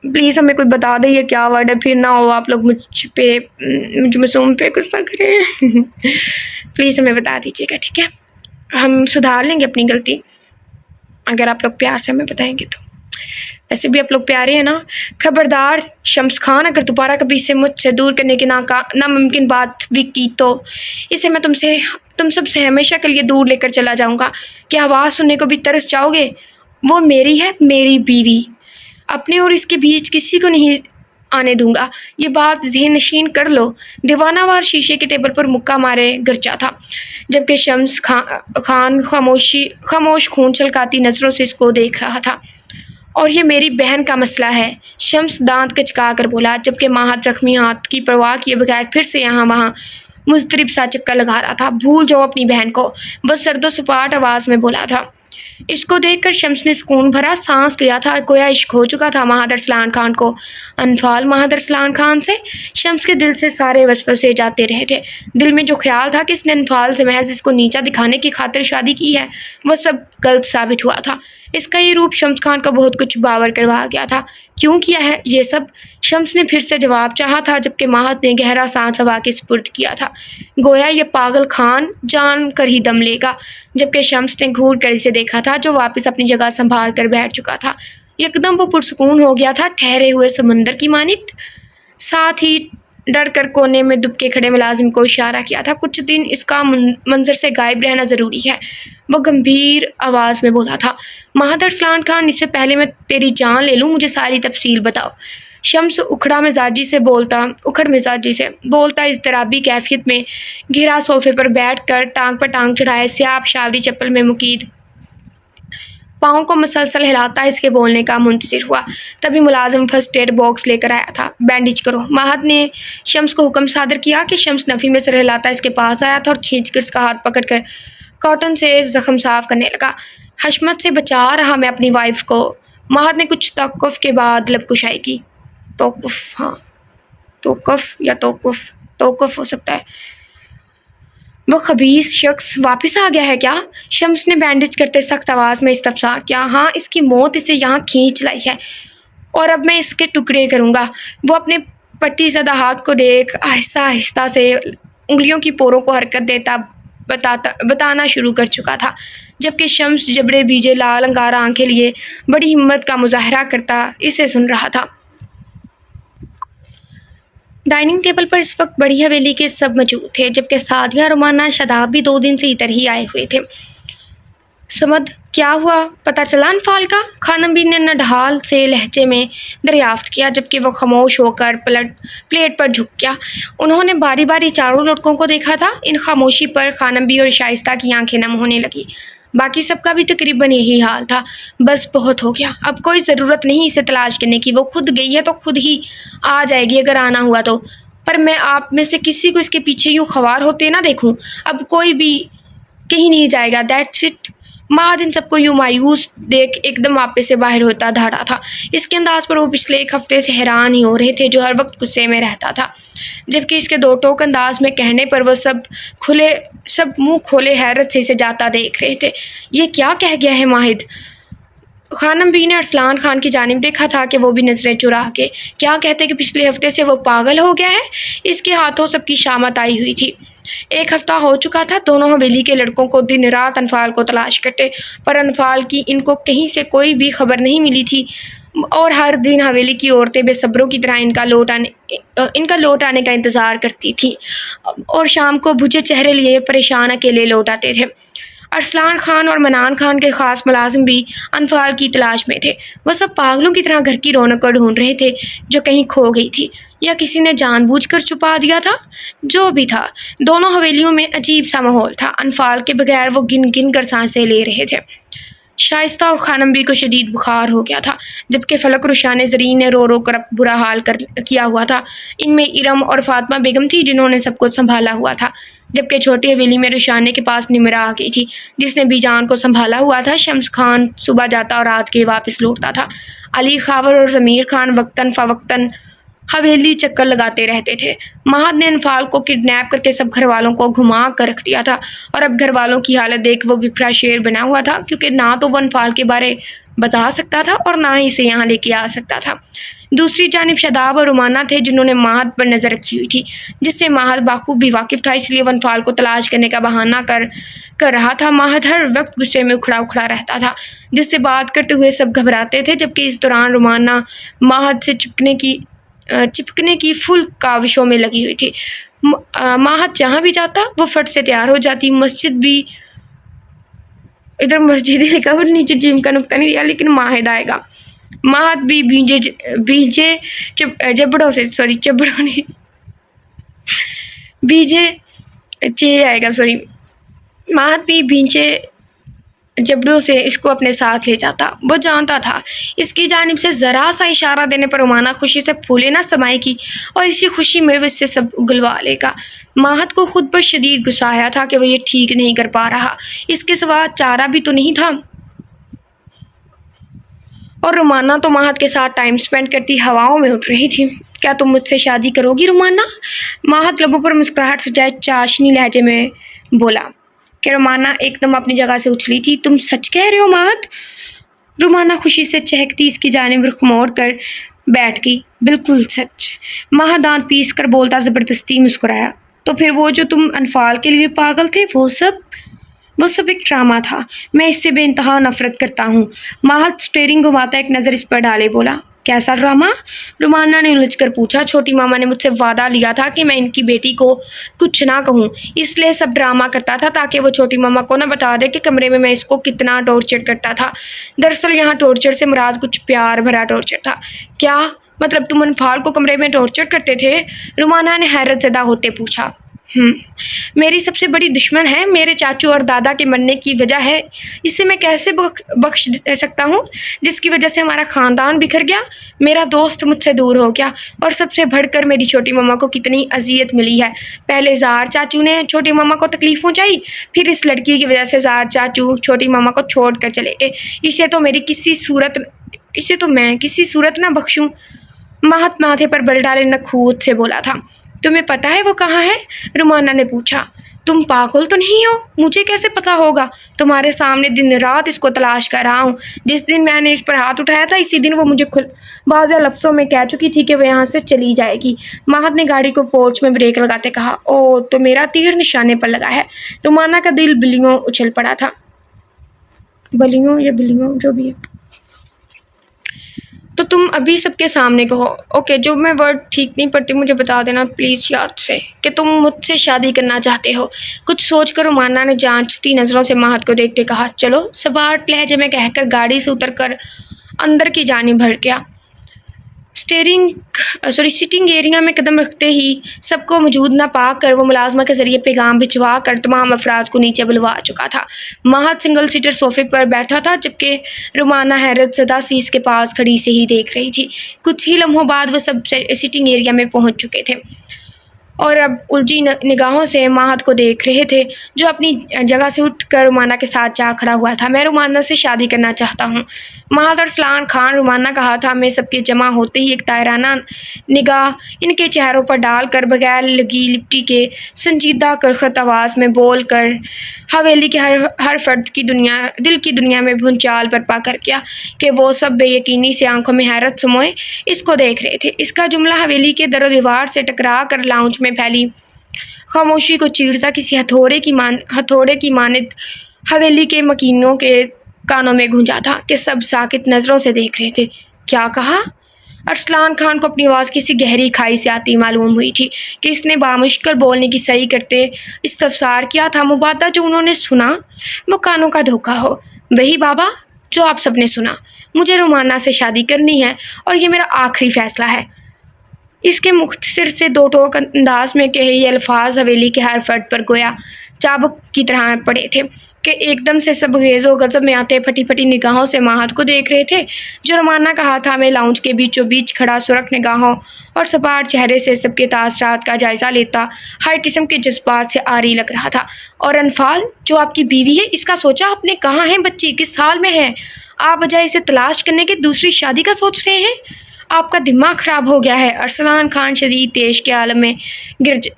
Speaker 1: پلیز ہمیں کوئی بتا دے یہ کیا ورڈ ہے، پھر نہ ہو آپ لوگ مجھ معصوم پہ غصہ کریں۔ پلیز ہمیں بتا دیجیے گا، ٹھیک ہے؟ ہم سدھار لیں گے اپنی غلطی اگر آپ لوگ پیار سے ہمیں بتائیں گے تو۔ ایسے بھی آپ لوگ پیارے ہیں نا۔ خبردار شمس خان، اگر دوبارہ کبھی اسے مجھ سے دور کرنے کی ناممکن بات بھی کی تو اسے میں تم سب سے ہمیشہ کے لیے دور لے کر چلا جاؤں گا۔ کیا آواز سننے کو بھی ترس جاؤ گے؟ وہ میری ہے، میری بیوی، اپنے اور اس کے بیچ کسی کو نہیں آنے دوں گا، یہ بات ذہن نشین کر لو۔ دیوانہ وار شیشے کے ٹیبل پر مکہ مارے گرجا تھا، جبکہ شمس خان خاموش خون چھلکاتی نظروں سے اس کو دیکھ رہا تھا۔ اور یہ میری بہن کا مسئلہ ہے، شمس دانت کچکا کر بولا، جبکہ مہد زخمی ہاتھ کی پرواہ کیے بغیر پھر سے یہاں وہاں مضطرب سا چکر لگا رہا تھا۔ بھول جاؤ اپنی بہن کو، وہ سرد و سپاٹ آواز میں بولا تھا۔ اس کو دیکھ کر شمس نے سکون بھرا سانس لیا تھا، گویا عشق ہو چکا تھا مہد ارسلان خان کو۔ انفال مہد ارسلان خان سے شمس کے دل سے سارے وسوسے جاتے رہے تھے۔ دل میں جو خیال تھا کہ اس نے انفال سے محض اس کو نیچا دکھانے کی خاطر شادی کی ہے، وہ سب غلط ثابت ہوا تھا۔ اس کا یہ روپ شمس خان کو بہت کچھ باور کروا گیا تھا۔ کیوں کیا ہے یہ سب؟ شمس نے پھر سے جواب چاہا تھا، جبکہ مہد نے گہرا سانس ہوا کے سپرد کیا تھا، گویا یہ پاگل خان جان کر ہی دم لے گا۔ جبکہ شمس نے گھور کر اسے دیکھا تھا، جو واپس اپنی جگہ سنبھال کر بیٹھ چکا تھا۔ یکدم وہ پرسکون ہو گیا تھا، ٹھہرے ہوئے سمندر کی مانند۔ ساتھ ہی ڈر کر کونے میں دب کے کھڑے ملازم کو اشارہ کیا تھا۔ کچھ دن اس کا منظر سے غائب رہنا ضروری ہے، وہ گمبھیر آواز میں بولا تھا۔ مہد ارسلان خان، اس سے پہلے میں تیری جان لے لوں مجھے ساری تفصیل بتاؤ۔ شمس اکھڑ مزاجی سے بولتا اضطرابی کیفیت میں گھرا صوفے پر بیٹھ کر ٹانگ پر ٹانگ چڑھائے سیاہ شاوری چپل میں مقید پاؤں کو مسلسل ہلاتا اس کے بولنے کا منتظر ہوا۔ تبھی ملازم فرسٹ ایڈ باکس لے کر آیا تھا۔ بینڈیج کرو۔ مہد نے شمس کو حکم صادر کیا کہ شمس نفی میں سر ہلاتا اس کے پاس آیا تھا اور کھینچ کر اس کا ہاتھ پکڑ کر کاٹن سے زخم صاف کرنے لگا۔ حشمت سے بچا رہا میں اپنی وائف کو۔ مہد نے کچھ توقف کے بعد لب کشائی کی۔ توقف ہو سکتا ہے۔ وہ خبیث شخص واپس آ گیا ہے کیا؟ شمس نے بینڈیج کرتے سخت آواز میں استفسار کیا۔ ہاں، اس کی موت اسے یہاں کھینچ لائی ہے اور اب میں اس کے ٹکڑے کروں گا۔ وہ اپنے پٹی زدہ ہاتھ کو دیکھ آہستہ آہستہ سے انگلیوں کی پوروں کو حرکت دیتا بتانا شروع کر چکا تھا، جبکہ شمس جبڑے بھیجے لال انگارہ آنکھیں لیے بڑی ہمت کا مظاہرہ کرتا اسے سن رہا تھا۔ ڈائننگ ٹیبل پر اس وقت بڑی حویلی کے سب موجود تھے، جبکہ سعدیہ، رومانہ، شاداب بھی 2 دن سے ادھر ہی آئے ہوئے تھے۔ سمد، کیا ہوا؟ پتہ چلا انفال کا؟ خانم بی نے نڈھال سے لہجے میں دریافت کیا، جبکہ وہ خاموش ہو کر پلیٹ پر جھک گیا۔ انہوں نے باری باری چاروں لڑکوں کو دیکھا تھا۔ ان خاموشی پر خانم بی اور شائستہ کی آنکھیں نم ہونے لگیں۔ باقی سب کا بھی تقریباً یہی حال تھا۔ بس بہت ہو گیا، اب کوئی ضرورت نہیں اسے تلاش کرنے کی، وہ خود گئی ہے تو خود ہی آ جائے گی اگر آنا ہوا تو۔ پر میں آپ میں سے کسی کو اس کے پیچھے یوں خوار ہوتے نہ دیکھوں۔ اب کوئی بھی کہیں نہیں جائے گا، دیٹس اٹ۔ مہد ان سب کو یوں مایوس دیکھ ایک دم واپس سے باہر ہوتا دھاڑا تھا۔ اس کے انداز پر وہ پچھلے 1 ہفتے سے حیران ہی ہو رہے تھے، جو ہر وقت غصے میں رہتا تھا، جبکہ اس کے 2 ٹوک انداز میں کہنے پر وہ سب منہ کھولے حیرت سے اسے جاتا دیکھ رہے تھے۔ یہ کیا کہہ گیا ہے ماہد؟ خانم بی نے ارسلان خان کی جانب دیکھا تھا کہ وہ بھی نظریں چرا کے کیا کہتے کہ پچھلے ہفتے سے وہ پاگل ہو گیا ہے۔ اس کے ہاتھوں سب کی شامت آئی ہوئی تھی۔ 1 ہفتہ ہو چکا تھا، دونوں حویلی کے لڑکوں کو دن رات انفال کو تلاش کرتے، پر انفال کی ان کو کہیں سے کوئی بھی خبر نہیں ملی تھی، اور ہر دن حویلی کی عورتیں بے صبروں کی طرح ان کا لوٹ آنے کا انتظار کرتی تھیں، اور شام کو بھجے چہرے لیے پریشان اکیلے لوٹ آتے تھے۔ ارسلان خان اور منان خان کے خاص ملازم بھی انفال کی تلاش میں تھے۔ وہ سب پاگلوں کی طرح گھر کی رونق کو ڈھونڈ رہے تھے جو کہیں کھو گئی تھی، یا کسی نے جان بوجھ کر چھپا دیا تھا۔ جو بھی تھا، دونوں حویلیوں میں عجیب سا ماحول تھا۔ انفال کے بغیر وہ گن گن کر سانسیں لے رہے تھے۔ شائستہ اور خانم بی کو شدید بخار ہو گیا تھا، جبکہ فلک رشان زرین نے رو رو کر برا حال کیا ہوا تھا۔ ان میں ارم اور فاطمہ بیگم تھی جنہوں نے سب کو سنبھالا ہوا تھا، جبکہ چھوٹی حویلی میں رشانے کے پاس نمرا آ گئی تھی جس نے بی جان کو سنبھالا ہوا تھا۔ شمس خان صبح جاتا اور رات کے واپس لوٹتا تھا۔ علی خاور اور ضمیر خان وقتاً فوقتاً حویلی چکر لگاتے رہتے تھے۔ مہد نے انفال کو کڈنیپ کر کے سب گھر والوں کو گھما کر رکھ دیا تھا، اور اب گھر والوں کی حالت دیکھ وہ بکھرا شیر بنا ہوا تھا، کیونکہ نہ تو وہ انفال کے بارے بتا سکتا تھا اور نہ ہی اسے یہاں لے کے آ سکتا تھا۔ دوسری جانب شاداب اور رومانہ تھے جنہوں نے مہد پر نظر رکھی ہوئی تھی، جس سے مہد بخوبی واقف تھا، اس لیے وہ انفال کو تلاش کرنے کا بہانہ کر رہا تھا۔ مہد ہر وقت غصے میں اکھڑا رہتا تھا، جس سے بات کرتے ہوئے سب گھبراتے تھے، جبکہ اس دوران رومانہ مہد سے چپکنے کی فل کاوشوں میں لگی ہوئی تھی۔ مہد جہاں بھی جاتا وہ فٹ سے تیار ہو جاتی۔ مسجد ہی لکھا اور نیچے جیم کا نقطہ نہیں دیا، لیکن ماہد آئے گا۔ مہد بھی بھیجے جبڑوں سے اس کو اپنے ساتھ لے جاتا۔ وہ جانتا تھا اس کی جانب سے ذرا سا اشارہ دینے پر رومانہ خوشی سے پھولے نہ سمائے گی، اور اسی خوشی میں وہ اس سے سب اگلوا لے گا۔ مہد کو خود پر شدید غصہ آیا تھا کہ وہ یہ ٹھیک نہیں کر پا رہا، اس کے سوا چارہ بھی تو نہیں تھا۔ اور رومانہ تو مہد کے ساتھ ٹائم سپینڈ کرتی ہواؤں میں اٹھ رہی تھی۔ کیا تم مجھ سے شادی کرو گی رومانہ؟ مہد لبوں پر مسکراہٹ سجائے چاشنی لہجے میں بولا کہ رومانہ ایک دم اپنی جگہ سے اچھلی تھی۔ تم سچ کہہ رہے ہو مہد؟ رومانہ خوشی سے چہکتی اس کی جانب رخ موڑ کر بیٹھ گئی۔ بالکل سچ۔ مہد دانت پیس کر بولتا زبردستی مسکرایا۔ تو پھر وہ جو تم انفال کے لیے پاگل تھے وہ سب ایک ڈرامہ تھا۔ میں اس سے بے انتہا نفرت کرتا ہوں۔ مہد سٹیئرنگ گھماتا ایک نظر اس پر ڈالے بولا۔ کیسا ڈرامہ؟ رومانہ نے الجھ کر پوچھا۔ چھوٹی ماما نے مجھ سے وعدہ لیا تھا کہ میں ان کی بیٹی کو کچھ نہ کہوں، اس لیے سب ڈرامہ کرتا تھا تاکہ وہ چھوٹی ماما کو نہ بتا دے کہ کمرے میں اس کو کتنا ٹارچر کرتا تھا۔ دراصل یہاں ٹارچر سے مراد کچھ پیار بھرا ٹارچر تھا۔ کیا مطلب تم انفال کو کمرے میں ٹارچر کرتے تھے؟ رومانہ نے حیرت زدہ ہوتے پوچھا۔ میری سب سے بڑی دشمن ہے، میرے چاچو اور دادا کے مرنے کی وجہ ہے، اسے میں کیسے بخش سکتا ہوں جس کی وجہ سے ہمارا خاندان بکھر گیا، میرا دوست مجھ سے دور ہو گیا، اور سب سے بڑھ کر میری چھوٹی ماما کو کتنی اذیت ملی ہے۔ پہلے زار چاچو نے چھوٹی ماما کو تکلیف پہنچائی، پھر اس لڑکی کی وجہ سے زار چاچو چھوٹی ماما کو چھوڑ کر چلے گئے، اسے تو میں کسی صورت نہ بخشوں۔ مہد ماتھے پر بل ڈالے نکھوت سے بولا تھا۔ تمہیں پتہ ہے وہ کہاں ہے؟ رومانہ نے پوچھا۔ تم پاگل تو نہیں ہو؟ مجھے کیسے پتا ہوگا؟ تمہارے سامنے دن رات اس کو تلاش کر رہا ہوں۔ جس دن میں نے اس پر ہاتھ اٹھایا تھا اسی دن وہ مجھے واضح لفظوں میں کہہ چکی تھی کہ وہ یہاں سے چلی جائے گی۔ مہد نے گاڑی کو پورچ میں بریک لگاتے کہا، او تو میرا تیر نشانے پر لگا ہے۔ رومانہ کا دل بلیوں اچھل پڑا تھا۔ بلیوں یا بلیوں جو بھی ہے۔ تو تم ابھی سب کے سامنے کہو، اوکے، جو میں ورڈ ٹھیک نہیں پڑتی مجھے بتا دینا پلیز یاد سے، کہ تم مجھ سے شادی کرنا چاہتے ہو۔ کچھ سوچ کر رومانہ نے جانچتی نظروں سے مہد کو دیکھتے کہا، چلو، سپاٹ لہجے میں کہہ کر گاڑی سے اتر کر اندر کی جانب بڑھ گیا۔ سٹنگ ایریا میں قدم رکھتے ہی سب کو موجود نہ پا کر وہ ملازمہ کے ذریعے پیغام بھجوا کر تمام افراد کو نیچے بلوا چکا تھا۔ مہد سنگل سیٹر صوفے پر بیٹھا تھا جبکہ رومانہ حیرت زدہ سی اس کے پاس کھڑی سے ہی دیکھ رہی تھی۔ کچھ ہی لمحوں بعد وہ سب سٹنگ ایریا میں پہنچ چکے تھے اور اب الجھی نگاہوں سے مہد کو دیکھ رہے تھے جو اپنی جگہ سے اٹھ کر رومانہ کے ساتھ جا کھڑا ہوا تھا۔ میں رومانہ سے شادی کرنا چاہتا ہوں۔ مہد ارسلان خان رومانہ کا ہاتھ میں سب کے جمع ہوتے ہی ایک دائرانہ نگاہ ان کے چہروں پر ڈال کر بغیر لگی لپٹی کے سنجیدہ کرخت آواز میں بول کر حویلی کے ہر فرد کی دل کی دنیا میں بھونچال برپا کر گیا کہ وہ سب بے یقینی سے آنکھوں میں حیرت سموئے اس کو دیکھ رہے تھے۔ اس کا جملہ حویلی کے در و دیوار سے ٹکرا کر لاؤنج میں پھیلی خاموشی کو چیرتا کسی ہتھوڑے کی مانند حویلی کے مکینوں کے کانوں میں گونجا تھا کہ سب ساکت نظروں سے دیکھ رہے تھے۔ کیا کہا؟ ارسلان خان کو اپنی آواز کسی گہری کھائی سے آتی معلوم ہوئی تھی کہ اس نے بامشکل بولنے کی صحیح کرتے استفسار کیا تھا۔ مبادہ جو انہوں نے سنا وہ کانوں کا دھوکہ ہو۔ وہی بابا جو آپ سب نے سنا، مجھے رومانہ سے شادی کرنی ہے اور یہ میرا آخری فیصلہ ہے۔ اس کے مختصر سے دو ٹوک انداز میں کہے یہ الفاظ حویلی کے ہر فرد پر گویا چابک کی طرح پڑے تھے کہ ایک دم سے سب غیظ و غضب میں آتے پھٹی پھٹی نگاہوں سے مہد کو دیکھ رہے تھے جو رومانہ کا ہاتھ میں لاؤنج کے بیچوں بیچ کھڑا سرخ نگاہوں اور سپاٹ چہرے سے سب کے تاثرات کا جائزہ لیتا ہر قسم کے جذبات سے عاری لگ رہا تھا۔ اور انفال جو آپ کی بیوی ہے، اس کا سوچا آپ نے؟ کہاں ہے بچی؟ کس حال میں ہے؟ آپ بجائے اسے تلاش کرنے کے دوسری شادی کا سوچ رہے ہیں؟ آپ کا دماغ خراب ہو گیا ہے۔ ارسلان خان شدید تیش کے عالم میں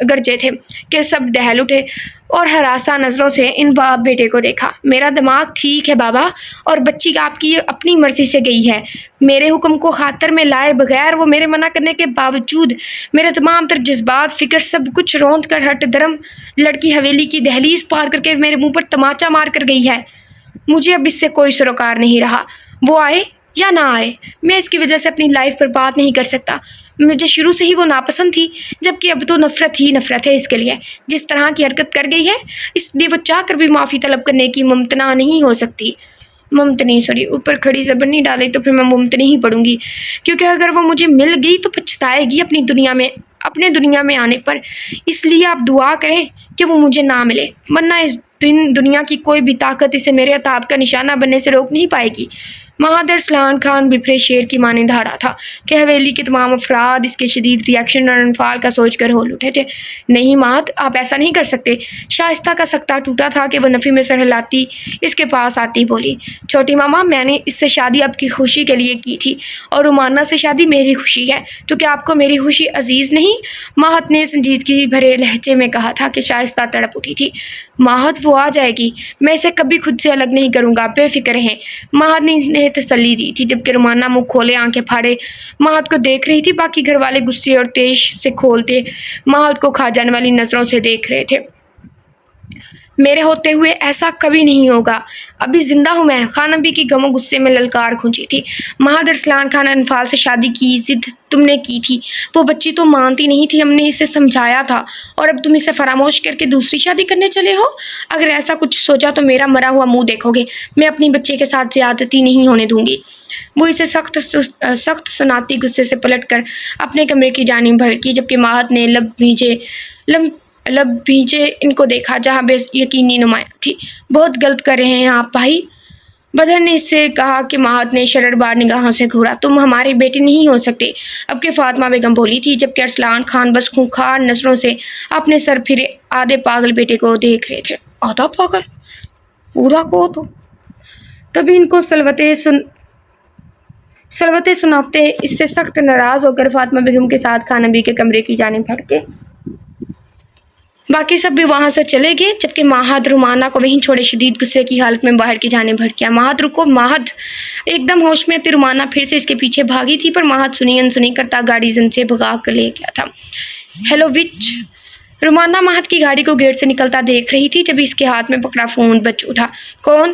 Speaker 1: گرجے تھے کہ سب دہل اٹھے اور ہراساں نظروں سے ان باپ بیٹے کو دیکھا۔ میرا دماغ ٹھیک ہے بابا، اور بچی آپ کی اپنی مرضی سے گئی ہے۔ میرے حکم کو خاطر میں لائے بغیر وہ میرے منع کرنے کے باوجود میرے تمام تر جذبات، فکر، سب کچھ روند کر ہٹ درم لڑکی حویلی کی دہلیز پار کر کے میرے منہ پر تماچا مار کر گئی ہے۔ مجھے اب اس سے کوئی سروکار نہیں رہا، وہ آئے یا نہ آئے۔ میں اس کی وجہ سے اپنی لائف پر بات نہیں کر سکتا۔ مجھے شروع سے ہی وہ ناپسند تھی، جبکہ اب تو نفرت ہی نفرت ہے اس کے لیے۔ جس طرح کی حرکت کر گئی ہے اس لیے وہ چاہ کر بھی معافی طلب کرنے کی ممتنع نہیں ہو سکتی۔ اوپر کھڑی زبر نہیں ڈالی تو پھر میں ممتنع ہی پڑوں گی، کیونکہ اگر وہ مجھے مل گئی تو پچھتائے گی اپنے دنیا میں آنے پر۔ اس لیے آپ دعا کریں کہ وہ مجھے نہ ملے، ورنہ اس دنیا کی کوئی بھی طاقت اسے میرے عتاب کا نشانہ بننے سے روک نہیں پائے گی۔ مہد ارسلان خان بپھرے شیر کی مانند دھاڑا تھا کہ حویلی کے تمام افراد اس کے شدید ریاکشن اور انفعال کا سوچ کر ہول اٹھے تھے۔ نہیں مہد، آپ ایسا نہیں کر سکتے۔ شائستہ کا سکتہ ٹوٹا تھا کہ وہ نفی میں سر ہلاتی اس کے پاس آتی بولی، چھوٹی ماما، میں نے اس سے شادی آپ کی خوشی کے لیے کی تھی اور رومانہ سے شادی میری خوشی ہے، تو کیا آپ کو میری خوشی عزیز نہیں؟ مہد نے سنجیدگی بھرے لہجے میں کہا تھا کہ شائستہ تڑپ اٹھی تھی۔ مہد، وہ آ جائے گی، میں اسے کبھی خود سے الگ نہیں کروں گا، بے فکر رہیں۔ مہد نے تسلی دی تھی جبکہ رومانہ منہ کھولے آنکھیں پھاڑے مہد کو دیکھ رہی تھی۔ باقی گھر والے غصے اور تیش سے کھولتے مہد کو کھا جانے والی نظروں سے دیکھ رہے تھے۔ میرے ہوتے ہوئے ایسا کبھی نہیں ہوگا، ابھی زندہ ہوں میں، خانبی کی غم و غصے میں للکار گونجی تھی۔ مہد، ارسلان خان انفال سے شادی کی ضد تم نے کی تھی، وہ بچی تو مانتی نہیں تھی، ہم نے اسے سمجھایا تھا، اور اب تم اسے فراموش کر کے دوسری شادی کرنے چلے ہو؟ اگر ایسا کچھ سوچا تو میرا مرا ہوا منہ دیکھو گے۔ میں اپنی بچے کے ساتھ زیادتی نہیں ہونے دوں گی۔ وہ اسے سخت سناتی غصے سے پلٹ کر اپنے کمرے کی جانب بھڑکی جبکہ مہد نے لب بھیجے ان کو دیکھا جہاں بے یقینی نمایاں تھی۔ بہت غلط کر رہے ہیں آپ بھائی، بدر نے اس سے کہا کہ مہد نے شرر بار نگاہوں سے گھورا۔ تم ہمارے بیٹے نہیں ہو سکتے، اب کہ فاطمہ بیگم بولی تھی جبکہ ارسلان خان بس خونخوار نظروں سے اپنے سر پھرے آدھے پاگل بیٹے کو دیکھ رہے تھے۔ آدھا پاگل؟ پورا کو تو تبھی ان کو سلوتیں سناتے اس سے سخت ناراض ہو کر فاطمہ بیگم کے ساتھ خانبی کے کمرے کی جانب بڑھ کے باقی سب بھی وہاں سے چلے گئے جبکہ ماہد رومانہ کو وہیں چھوڑے شدید غصے کی حالت میں باہر کی جانب بڑھ گیا۔ ماہد رکو ماہد! ایک دم ہوش میں آتی رومانہ پھر سے اس کے پیچھے بھاگی تھی پر ماہد سنی انسنی کرتا گاڑی زن سے بھگا کر لے گیا تھا۔ ہیلو وچ! رومانہ ماہد کی گاڑی کو گیٹ سے نکلتا دیکھ رہی تھی جب اس کے ہاتھ میں پکڑا فون بج اٹھا۔ کون؟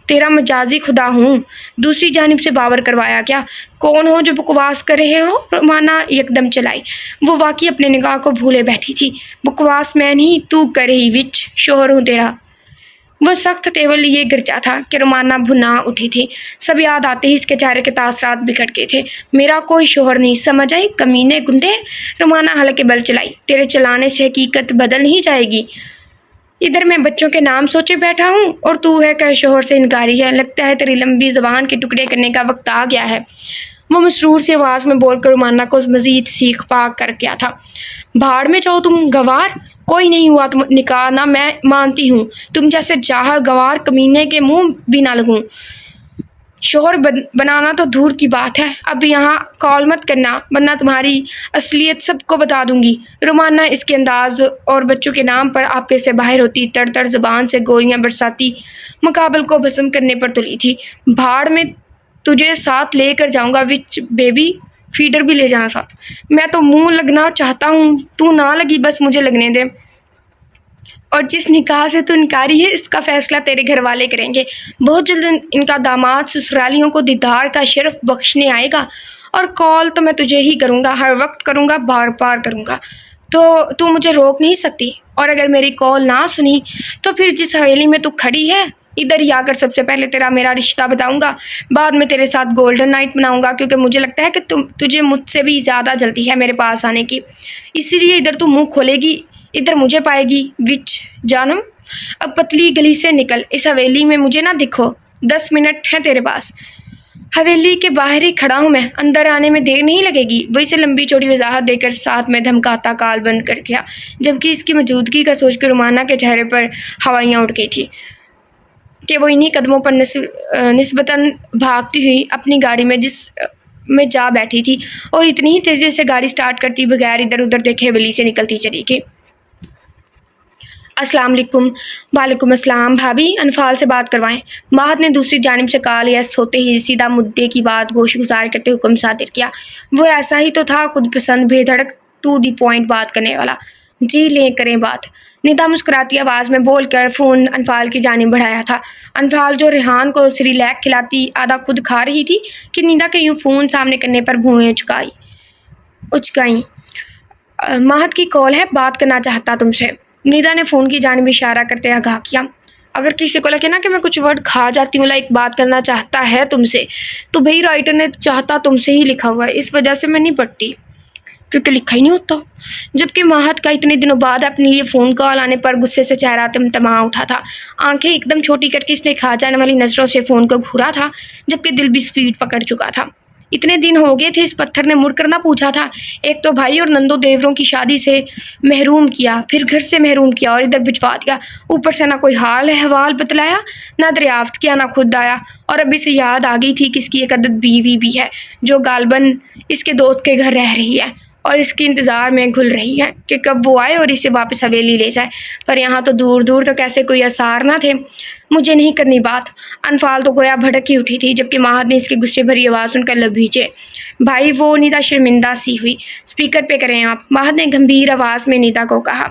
Speaker 1: تیرا مجازی خدا ہوں، دوسری جانب سے باور کروایا کیا؟ کون ہو جو بکواس کر رہے ہو؟ رومانہ یکدم چلائی۔ وہ واقعی اپنے نگاہ کو بھولے بیٹھی تھی۔ بکواس میں نہیں تو کر رہی وچ، شوہر ہوں تیرا۔ وہ سخت تیور لیے گرجا تھا کہ رومانہ بھنا اٹھی تھی۔ سب یاد آتے ہی اس کے چہرے کے تاثرات بکھر گئے تھے۔ میرا کوئی شوہر نہیں، سمجھ آئی کمینے گنڈے؟ رومانہ ہلکے بل چلائی۔ تیرے چلانے سے حقیقت بدل نہیں جائے گی۔ ادھر میں بچوں کے نام سوچے بیٹھا ہوں اور تو ہے کہ شوہر سے انکاری ہے۔ لگتا ہے تیری لمبی زبان کے ٹکڑے کرنے کا وقت آ گیا ہے۔ وہ مسرور سی آواز میں بول کر رومانہ کو مزید سیخ پاک کر گیا تھا۔ بھاڑ میں جاؤ تم گوار! کوئی نہیں ہوا تم نکاح نہ میں مانتی ہوں، تم جیسے جاہل گوار کمینے کے منہ بھی نہ لگوں۔ شوہر بنانا تو دور کی بات ہے، اب یہاں کال مت کرنا ورنہ تمہاری اصلیت سب کو بتا دوں گی۔ رومانہ اس کے انداز اور بچوں کے نام پر آپے سے باہر ہوتی تڑ تڑ زبان سے گولیاں برساتی مقابل کو بھسم کرنے پر تلی تھی۔ بھاڑ میں تجھے ساتھ لے کر جاؤں گا وچ بیبی، فیڈر بھی لے جانا ساتھ۔ میں تو منہ لگنا چاہتا ہوں، تو نہ لگی بس مجھے لگنے دے۔ اور جس نکاح سے تو انکاری ہے اس کا فیصلہ تیرے گھر والے کریں گے۔ بہت جلد ان کا داماد سسرالیوں کو دیدار کا شرف بخشنے آئے گا، اور کال تو میں تجھے ہی کروں گا، ہر وقت کروں گا، بار بار کروں گا۔ تو مجھے روک نہیں سکتی، اور اگر میری کال نہ سنی تو پھر جس حویلی میں تو کھڑی ہے ادھر ہی آ کر سب سے پہلے تیرا میرا رشتہ بتاؤں گا، بعد میں تیرے ساتھ گولڈن نائٹ مناؤں گا، کیونکہ مجھے لگتا ہے کہ تجھے مجھ سے بھی زیادہ جلدی ہے میرے پاس آنے کی، اسی لیے ادھر تو منہ کھولے گی ادھر مجھے پائے گی وچ جانم۔ اب پتلی گلی سے نکل، اس حویلی میں مجھے نہ دکھو، 10 منٹ ہے تیرے پاس۔ حویلی کے باہر ہی کھڑا ہوں میں، اندر آنے میں دیر نہیں لگے گی۔ وہ اسے لمبی چوڑی وضاحت دے کر ساتھ میں دھمکاتا کال بند کر گیا، جبکہ اس کی موجودگی کا سوچ کر رومانہ کے چہرے پر ہوائیاں اڑ گئی تھی کہ وہ انہی قدموں پر نسبتاً بھاگتی ہوئی اپنی گاڑی میں جس میں جا بیٹھی تھی اور اتنی ہی تیزی سے گاڑی سٹارٹ کرتی بغیر ادھر ادھر دیکھے حویلی سے نکلتی چلی گئی۔ السلام علیکم۔ وعلیکم السلام بھابھی، انفال سے بات کروائیں۔ ماہد نے دوسری جانب سے کال یس ہوتے ہی سیدھا مدعے کی بات گوش گزار کرتے حکم صادر کیا۔ وہ ایسا ہی تو تھا، خود پسند، بے دھڑک، ٹو دی پوائنٹ بات کرنے والا۔ جی لیں کریں بات۔ ندا مسکراتی آواز میں بول کر فون انفال کی جانب بڑھایا تھا۔ انفال جو ریحان کو سریلیک کھلاتی آدھا خود کھا رہی تھی کہ ندا کے یوں فون سامنے کرنے پر بھوئیں اچکائیں۔ ماہد کی کال ہے، بات کرنا چاہتا تم سے۔ ندا نے فون کی جانب اشارہ کرتے آگاہ کیا۔ اگر کسی کو لگے نا کہ میں کچھ ورڈ کھا جاتی ہوں، لائک بات کرنا چاہتا ہے تم سے، تو بھئی رائٹر نے چاہتا تم سے ہی لکھا ہوا ہے، اس وجہ سے میں نہیں پڑھتی کیونکہ لکھا ہی نہیں ہوتا۔ جبکہ ماہد کا اتنے دنوں بعد اپنے لیے فون کال آنے پر غصے سے چہرہ تمتما اٹھا تھا۔ آنکھیں ایک دم چھوٹی کر کے اس نے کھا جانے والی نظروں سے فون کو گھورا تھا، جبکہ دل بھی سپیڈ پکڑ چکا تھا۔ اتنے دن ہو گئے تھے اس پتھر نے مڑ کر نہ پوچھا تھا، ایک تو بھائی اور نندو دیوروں کی شادی سے محروم کیا، پھر گھر سے محروم کیا اور ادھر بھجوا دیا، اوپر سے نہ کوئی حال احوال بتلایا، نہ دریافت کیا، نہ خود آیا، اور اب اسے یاد آ گئی تھی کہ اس کی ایک عدد بیوی بھی ہے جو غالباً اس کے دوست کے گھر رہ رہی ہے اور اس کے انتظار میں گھل رہی ہے کہ کب وہ آئے اور اسے واپس حویلی لے جائے، پر یہاں تو دور دور تک ایسے کوئی آثار نہ تھے۔ مجھے نہیں کرنی بات۔ انفال تو گویا بھڑک ہی اٹھی تھی، جبکہ ماہد نے اس کی غصے بھری آواز سن کر لب بھیجے۔ بھائی وہ ندا شرمندہ سی ہوئی۔ اسپیکر پہ کریں آپ، ماہد نے گمبھیر آواز میں ندا کو کہا،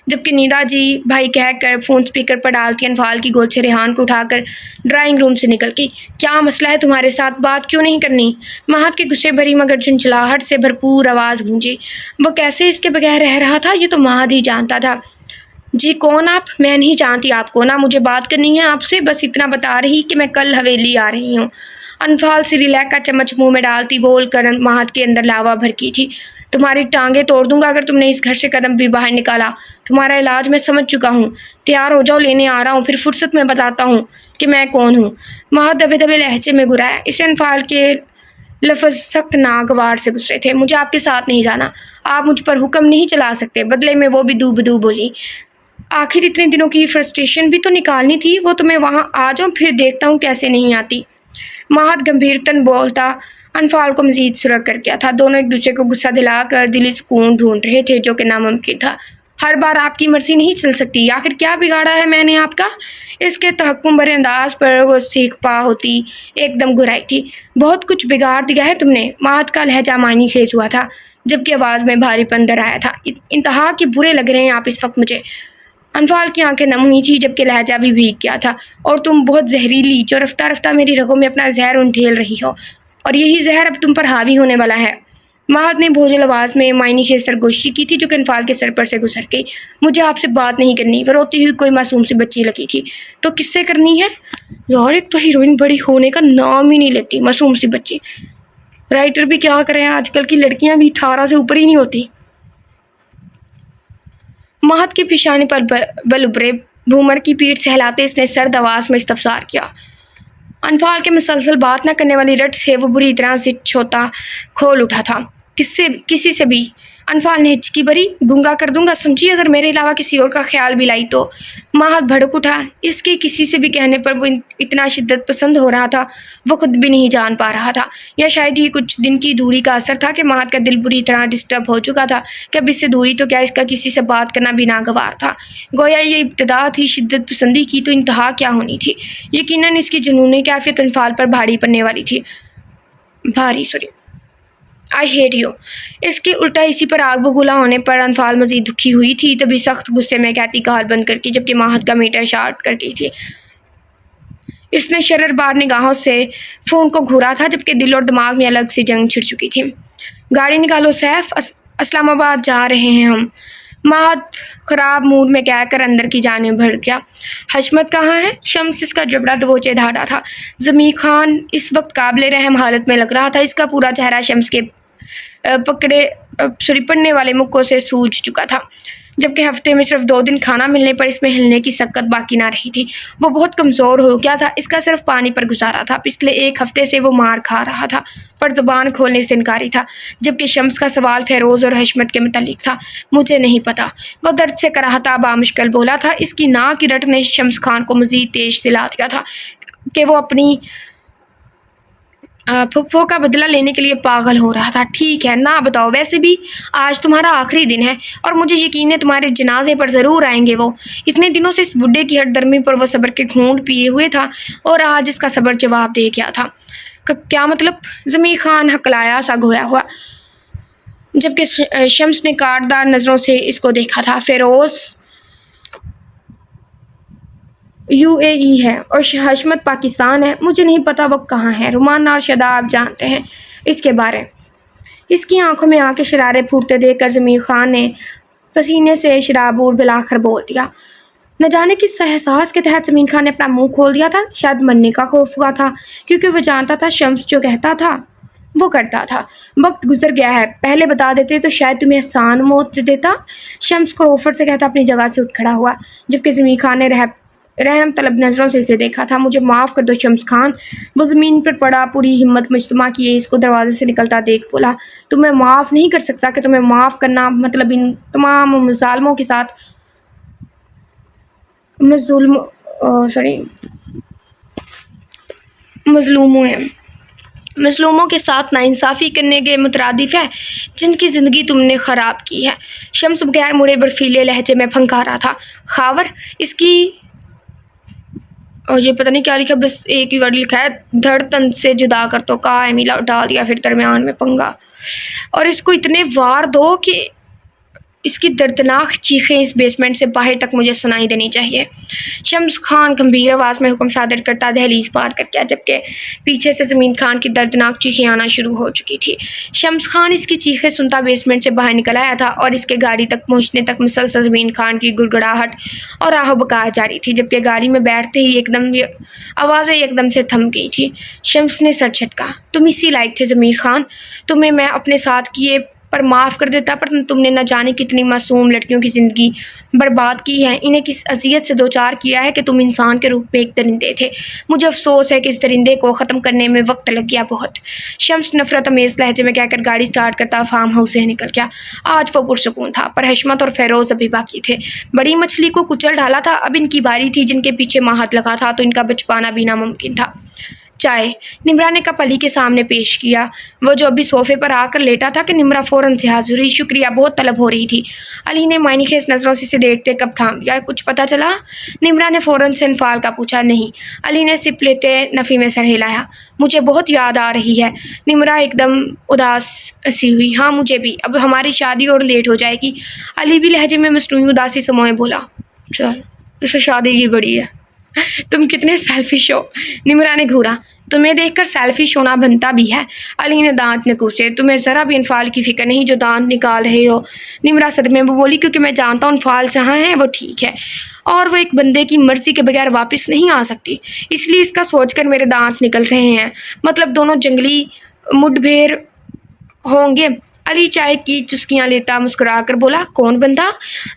Speaker 1: جبکہ ندا جی بھائی کہہ کر فون اسپیکر پر ڈالتی انفال کی گود سے ریحان کو اٹھا کر ڈرائنگ روم سے نکل گئی۔ کیا مسئلہ ہے تمہارے ساتھ، بات کیوں نہیں کرنی؟ ماہد کی غصے بھری مگر چنچلاہٹ سے بھرپور آواز گونجی۔ وہ کیسے اس کے بغیر رہ رہا تھا یہ تو ماہد ہی جانتا تھا۔ جی کون آپ؟ میں نہیں جانتی آپ کو، نہ مجھے بات کرنی ہے آپ سے، بس اتنا بتا رہی کہ میں کل حویلی آ رہی ہوں۔ انفال سریلیک کا چمچ منہ میں ڈالتی بول کر ماہد کے اندر لاوا بھڑکی تھی۔ تمہاری ٹانگیں توڑ دوں گا اگر تم نے اس گھر سے قدم بھی باہر نکالا۔ تمہارا علاج میں سمجھ چکا ہوں، تیار ہو جاؤ، لینے آ رہا ہوں، پھر فرصت میں بتاتا ہوں کہ میں کون ہوں۔ ماہد دبے دبے لہجے میں گرایا۔ اسے انفال کے لفظ سخت ناگوار سے گزرے تھے۔ مجھے آپ کے ساتھ نہیں جانا، آپ مجھ پر حکم نہیں چلا سکتے۔ بدلے میں وہ بھی دو بدو بولی، آخر اتنے دنوں کی فرسٹریشن بھی تو نکالنی تھی، وہ تمہیں وہاں آ جاؤں پھر دیکھتا ہوں کیسے نہیں آتی۔ ماہد گمبھیرتاً بولتا انفال کو مزید سرخ کر گیا تھا۔ دونوں ایک دوسرے کو غصہ دلا کر دلی سکون ڈھونڈ رہے تھے جو کہ ناممکن تھا۔ ہر بار آپ کی مرضی نہیں چل سکتی. آخر کیا بگاڑا ہے میں نے آپ کا؟ اس کے تحکم بھرے انداز پر وہ سیکھ پا ہوتی ایک دم گھرائی تھی. بہت کچھ بگاڑ دیا ہے تم نے. ماہت کا لہجہ معنی خیز ہوا تھا جبکہ آواز میں بھاری پن در آیا تھا. انتہا کے برے لگ رہے ہیں آپ اس وقت مجھے. انفال کی آنکھیں نم ہوئی تھی جبکہ لہجہ بھی بھیگ گیا تھا. اور تم بہت زہریلی جو رفتہ رفتہ میری رگوں میں اپنا زہر انڈھیل رہی ہو، اور یہی زہر اب تم پر حاوی ہونے والا ہے. ماہت نے بھوجل آواز میں معنی خیز سرگوشی کی تھی جو کہ انفال کے سر پر سے گزر گئی. مجھے آپ سے بات نہیں کرنی. وہ روتی ہوئی کوئی معصوم سی بچی لگی تھی. تو کس سے کرنی ہے؟ یار ایک تو ہیروئن بڑی ہونے کا نام ہی نہیں لیتی. معصوم سی بچی. رائٹر بھی کیا کریں، آج کل کی لڑکیاں بھی 18 سے اوپر ہی نہیں ہوتی. ماہت کی پیشانی پر بل ابھرے. بھومر کی پیٹھ سے ہلاتے اس نے سرد آواز میں استفسار کیا. انفال کے مسلسل بات نہ کرنے والی رٹ سے وہ بری طرح سے چھوتا کھول اٹھا تھا. کسی سے بھی. انفال نے ہچکی بھری. گنگا کر دوں گا سمجھی اگر میرے علاوہ کسی اور کا خیال بھی لائی تو. ماہت بھڑک اٹھا. اس کے کسی سے بھی کہنے پر وہ اتنا شدت پسند ہو رہا تھا وہ خود بھی نہیں جان پا رہا تھا، یا شاید یہ کچھ دن کی دوری کا اثر تھا کہ ماہت کا دل بری طرح ڈسٹرب ہو چکا تھا کہ اب اس سے دوری تو کیا اس کا کسی سے بات کرنا بھی ناگوار تھا. گویا یہ ابتدا تھی شدت پسندی کی تو انتہا کیا ہونی تھی. یقیناً اس کی جنونی کیفیت انفال پر بھاری پڑنے والی تھی. I hate you. اس کے الٹا اسی پر آگ بگولا ہونے پر انفال مزید دکھی ہوئی تھی. تبھی سخت غصے میں کہتی کال بند کر کے جبکہ ماہت کا میٹر شارٹ کرتی تھی. اس نے شرر بار نگاہوں سے فون کو گھورا تھا جبکہ دل اور دماغ میں الگ سی جنگ چھڑ چکی تھی. گاڑی نکالو سیف، اسلام آباد جا رہے ہیں ہم. ماہت خراب موڈ میں کہہ کر اندر کی جانب بڑھ گیا. حشمت کہاں ہے؟ شمس اس کا جبڑا دبوچے دھاڑا تھا. ضمیر خان اس وقت قابل رحم حالت میں لگ رہا تھا. اس کا پورا چہرہ شمس کے پڑنے والے مکوں سے سوج چکا تھا جبکہ ہفتے میں صرف 2 دن کھانا ملنے پر اس میں ہلنے کی سکت باقی نہ رہی تھی. وہ بہت کمزور ہو گیا تھا. اس کا صرف پانی پر گزارا تھا. پچھلے 1 ہفتے سے وہ مار کھا رہا تھا پر زبان کھولنے سے انکاری تھا جبکہ شمس کا سوال فیروز اور حشمت کے متعلق تھا. مجھے نہیں پتا. وہ درد سے کراہتا بامشکل بولا تھا. اس کی نا کی رٹ نے شمس خان کو مزید تیز دلا دیا تھا کہ وہ اپنی پھپھو کا بدلہ لینے کے لیے پاگل ہو رہا تھا. ٹھیک ہے نہ بتاؤ. ویسے بھی آج تمہارا آخری دن ہے اور مجھے یقین ہے تمہارے جنازے پر ضرور آئیں گے. وہ اتنے دنوں سے اس بڈھے کی ہٹ درمی پر وہ صبر کے گھونٹ پیے ہوئے تھا اور آج اس کا صبر جواب دے گیا تھا. کیا مطلب؟ ضمیر خان ہکلایا سا گویا ہوا جبکہ شمس نے کاٹدار نظروں سے اس کو دیکھا تھا. فیروز UAE ہے اور حشمت پاکستان ہے. مجھے نہیں پتا وہ کہاں ہے. رومانہ اور شدا آپ جانتے ہیں اس کے بارے. اس کی آنکھوں میں آنکھ کے شرارے پھوٹتے دیکھ کر ضمیر خان نے پسینے سے شرابور بلا کر بول دیا. نہ جانے کس احساس کے تحت ضمیر خان نے اپنا منہ کھول دیا تھا. شاید مرنے کا خوف ہوا تھا کیونکہ وہ جانتا تھا شمس جو کہتا تھا وہ کرتا تھا. وقت گزر گیا ہے. پہلے بتا دیتے تو شاید تمہیں آسان موت دے دیتا. شمس کروفٹ سے کہتا اپنی جگہ سے اٹھ کھڑا ہوا جبکہ ضمیر خان نے رحم طلب نظروں سے اسے دیکھا تھا. مجھے معاف کر دو شمس خان. وہ زمین پر پڑا پوری ہمت مجتمع کیے اس کو دروازے سے نکلتا دیکھ بولا. تمہیں معاف نہیں کر سکتا کہ تمہیں معاف کرنا مطلب ان تمام مظالموں کے ساتھ مظلوموں کے ساتھ ناانصافی کرنے کے مترادف ہے جن کی زندگی تم نے خراب کی ہے. شمس بغیر مڑے برفیلے لہجے میں پھنکارا تھا. خاور اس کی اور یہ پتہ نہیں کیا لکھا، بس ایک ہی ورڈ لکھا ہے دھڑ تن سے جدا کر تو کہا ہے میلا ڈال دیا پھر درمیان میں پنگا. اور اس کو اتنے وار دو کہ اس کی دردناک چیخیں اس بیسمنٹ سے باہر تک مجھے سنائی دینی چاہیے. شمس خان گمبھیر آواز میں حکم صادر کرتا دہلیز پار کر گیا جبکہ پیچھے سے ضمیر خان کی دردناک چیخیں آنا شروع ہو چکی تھی. شمس خان اس کی چیخیں سنتا بیسمنٹ سے باہر نکل آیا تھا اور اس کے گاڑی تک پہنچنے تک مسلسل ضمیر خان کی گڑگڑاہٹ اور آہو بکا جاری تھی جبکہ گاڑی میں بیٹھتے ہی آوازیں ایک دم سے تھم گئی تھی. شمس نے سر جھٹکا. تم اسی لائق تھے ضمیر خان. تمہیں میں اپنے ساتھ کیے پر معاف کر دیتا پر تم نے نہ جانے کتنی معصوم لڑکیوں کی زندگی برباد کی ہے. انہیں کس اذیت سے دوچار کیا ہے کہ تم انسان کے روپ میں ایک درندے تھے. مجھے افسوس ہے کہ اس درندے کو ختم کرنے میں وقت لگ گیا بہت. شمس نفرت امیز لہجے میں کہہ کر گاڑی سٹارٹ کرتا فارم ہاؤس سے نکل گیا. آج وہ پرسکون تھا پر حشمت اور فیروز ابھی باقی تھے. بڑی مچھلی کو کچل ڈالا تھا. اب ان کی باری تھی. جن کے پیچھے ماہت لگا تھا تو ان کا بچ پانا بھی ناممکن تھا. چائے نمرا نے کپ علی کے سامنے پیش کیا۔ وہ جو ابھی صوفے پر آ کر لیٹا تھا کہ نمرا فوراً سے حاضر ہوئی۔ شکریہ، بہت طلب ہو رہی تھی۔ علی نے معنی خیز نظروں سے اسے دیکھتے کپ تھام لیا۔ کچھ پتہ چلا؟ نمرا نے فوراً سے انفعال کا پوچھا۔ نہیں۔ علی نے سپ لیتے نفی میں سر ہلایا۔ مجھے بہت یاد آ رہی ہے۔ نمرا ایک دم اداس سی ہوئی۔ ہاں مجھے بھی، اب ہماری شادی اور لیٹ ہو جائے گی۔ علی بھی لہجے میں مصنوعی اداسی سموئے بولا، چل اسے شادی کی بڑی ہے، تم کتنے سیلفش ہو۔ نمرا نے گھورا۔ تمہیں دیکھ کر سیلفش ہونا بنتا بھی ہے۔ علی نے دانت نکوسے۔ تمہیں ذرا بھی انفعال کی فکر نہیں جو دانت نکال رہے ہو۔ نمرا صدمے میں بولی، کیونکہ میں جانتا ہوں انفعال جہاں ہے وہ ٹھیک ہے اور وہ ایک بندے کی مرضی کے بغیر واپس نہیں آ سکتی، اس لیے اس کا سوچ کر میرے دانت نکل رہے ہیں۔ مطلب دونوں جنگلی مڈ بھیڑ ہوں گے۔ علی چائے کی چسکیاں لیتا مسکرا کر بولا، کون بندہ؟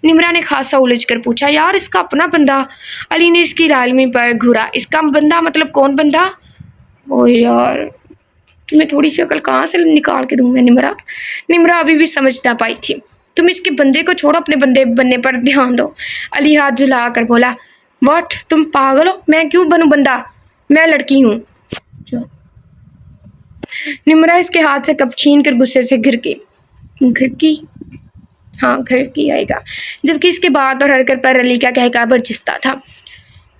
Speaker 1: نمرا نے خاصا الجھ کر پوچھا۔ یار اس کا اپنا بندہ۔ علی نے اس کی رالمی پر گھورا۔ اس کا بندہ مطلب کون بندہ؟ او یار تمہیں تھوڑی سی عقل کہاں سے نکال کے دوں میں نمرا؟ نمرا ابھی بھی سمجھ نہ پائی تھی۔ تم اس کے بندے کو چھوڑو، اپنے بندے بننے پر دھیان دو۔ علی ہاتھ جھلا کر بولا، واٹ تم پاگل ہو؟ میں کیوں بنوں بندہ؟ میں لڑکی ہوں۔ نمرا اس کے ہاتھ سے کپ چھین کر غصے سے گھر کی آئے گا، جبکہ اس کے بات اور حرکت پر علی کا کہکا برجستا تھا۔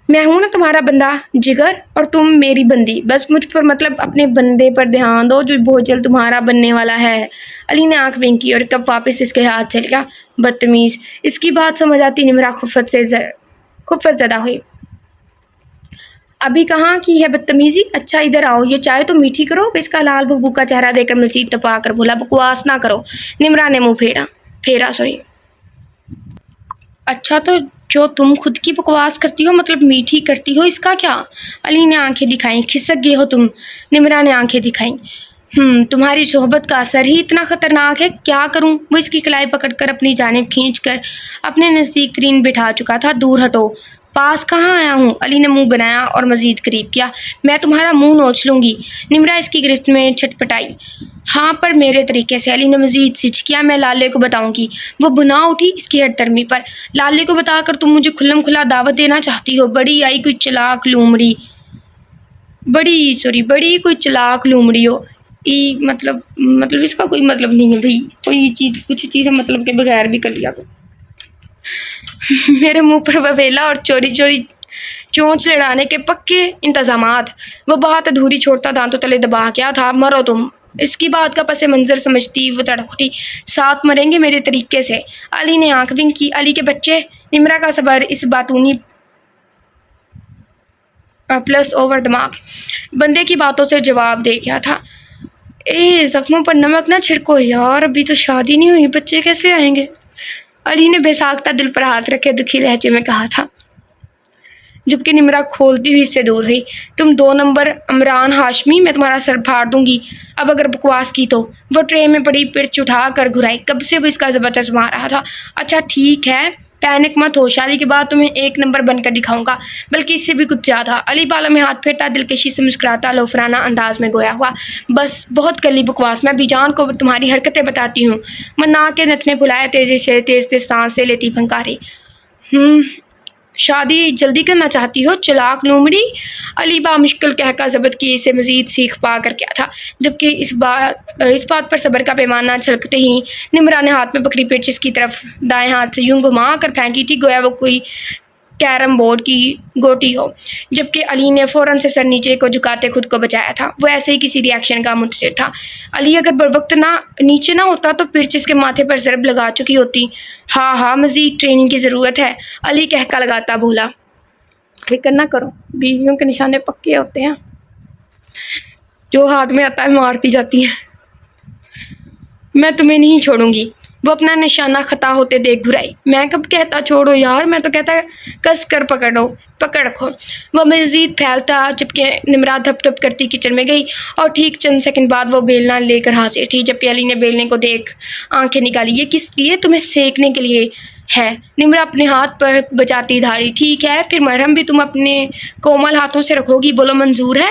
Speaker 1: میں ہوں نا تمہارا بندہ جگر اور تم میری بندی، بس مجھ پر مطلب اپنے بندے پر دھیان دو جو بہت جلد تمہارا بننے والا ہے۔ علی نے آنکھ بند کی اور کپ واپس اس کے ہاتھ چل گیا۔ بدتمیز۔ اس کی بات سمجھ آتی نمرا خفت زدہ ہوئی۔ ابھی کہاں کی ہے بدتمیزی؟ اچھا ادھر آؤ، یہ چائے تو میٹھی کرو۔ اس کا لال بھبو کا چہرہ دیکھ کر مزید تپا کر بولا، بکواس نہ کرو۔ نمرا نے منہ پھیرا۔ اچھا تو جو تم خود کی بکواس کرتی ہو مطلب میٹھی کرتی ہو، اس کا کیا؟ علی نے آنکھیں دکھائیں۔ کھسک گئے ہو تم۔ نمرا نے آنکھیں دکھائیں۔ تمہاری صحبت کا اثر ہی اتنا خطرناک ہے، کیا کروں؟ وہ اس کی کلائی پکڑ کر اپنی جانب کھینچ کر اپنے نزدیک ترین بٹھا چکا تھا۔ دور ہٹو۔ پاس کہاں آیا ہوں؟ علی نے منہ بنایا اور مزید قریب کیا۔ میں تمہارا منہ نوچ لوں گی۔ نمرا اس کی گرفت میں چھٹپٹائی۔ ہاں پر میرے طریقے سے۔ علی نے مزید سچکیا۔ میں لالے کو بتاؤں گی۔ وہ بنا اٹھی اس کی ہٹ درمی پر۔ لالے کو بتا کر تم مجھے کھلم کھلا دعوت دینا چاہتی ہو؟ بڑی کوئی چلاک لومڑی ہو۔ مطلب اس کا کوئی مطلب نہیں ہے بھائی، کچھ چیزیں مطلب کے بغیر بھی کر لیا تو میرے منہ پر وویلا اور چوری چونچ لڑانے کے پکے انتظامات۔ وہ بات ادھوری چھوڑتا دانتوں تلے دبا کیا تھا۔ مرو تم۔ اس کی بات کا پس منظر سمجھتی وہ تڑپ اٹھی۔ ساتھ مریں گے میرے طریقے سے۔ علی نے آنکھ بند کی۔ علی کے بچے۔ نمرا کا صبر اس باتونی پلس اوور دماغ بندے کی باتوں سے جواب دے گیا تھا۔ زخموں پر نمک نہ چھڑکو یار، ابھی تو شادی نہیں ہوئی، بچے کیسے آئیں گے؟ علی نے بے ساختہ دل پر ہاتھ رکھے دکھی لہجے میں کہا تھا، جبکہ نمرا کھولتی ہوئی اس سے دور ہوئی۔ تم 2 نمبر عمران ہاشمی، میں تمہارا سر پھاڑ دوں گی اب اگر بکواس کی تو۔ وہ ٹرے میں پڑی پرچ اٹھا کر گھرائی۔ کب سے وہ اس کا ضبط آزما رہا تھا۔ اچھا ٹھیک ہے، پینک مت ہو، شادی کے بعد تمہیں 1 نمبر بن کر دکھاؤں گا، بلکہ اس سے بھی کچھ زیادہ۔ علی بالوں میں ہاتھ پھیرتا دلکشی سے مسکراتا لوفرانہ انداز میں گویا ہوا، بس بہت کلی بکواس، میں بھی جان کو تمہاری حرکتیں بتاتی ہوں۔ منا کے نتنے پھلائے تیز سانس سے لیتی پھنکاری۔ شادی جلدی کرنا چاہتی ہو چلاک لومڑی؟ علی بامشکل کہہ کا ضبط کی اسے مزید سیکھ پا کر کیا تھا، جبکہ اس بات پر صبر کا پیمانہ چھلکتے ہی نمرا نے ہاتھ میں پکڑی پیچ اس کی طرف دائیں ہاتھ سے یوں گھما کر پھینکی تھی گویا وہ کوئی کیرم بورڈ کی گوٹی ہو، جبکہ علی نے فوراً سے سر نیچے کو جھکاتے خود کو بچایا تھا۔ وہ ایسے ہی کسی ری ایکشن کا منتظر تھا۔ علی اگر بروقت نیچے نہ ہوتا تو پرچ اس کے ماتھے پر ضرب لگا چکی ہوتی۔ ہاں مزید ٹریننگ کی ضرورت ہے، علی کہکا لگاتا بولا۔ فکر نہ کرو، بیویوں کے نشانے پکے ہوتے ہیں، جو ہاتھ میں آتا ہے مارتی جاتی ہیں۔ میں تمہیں نہیں چھوڑوں گی۔ وہ اپنا نشانہ خطا ہوتے دیکھ گھرائی۔ میں کب کہتا چھوڑو یار، میں تو کہتا کس کر پکڑ رکھو۔ وہ مزید پھیلتا جبکہ نمرا دھپ دھپ کرتی کچن میں گئی اور ٹھیک چند سیکنڈ بعد وہ بیلنا لے کر حاضر تھی، جبکہ علی نے بیلنے کو دیکھ آنکھیں نکالی۔ یہ کس لیے؟ تمہیں سینکنے کے لیے ہے۔ نمرا اپنے ہاتھ پر بجاتی دھاڑی۔ ٹھیک ہے، پھر مرہم بھی تم اپنے کومل ہاتھوں سے رکھو گی، بولو منظور ہے؟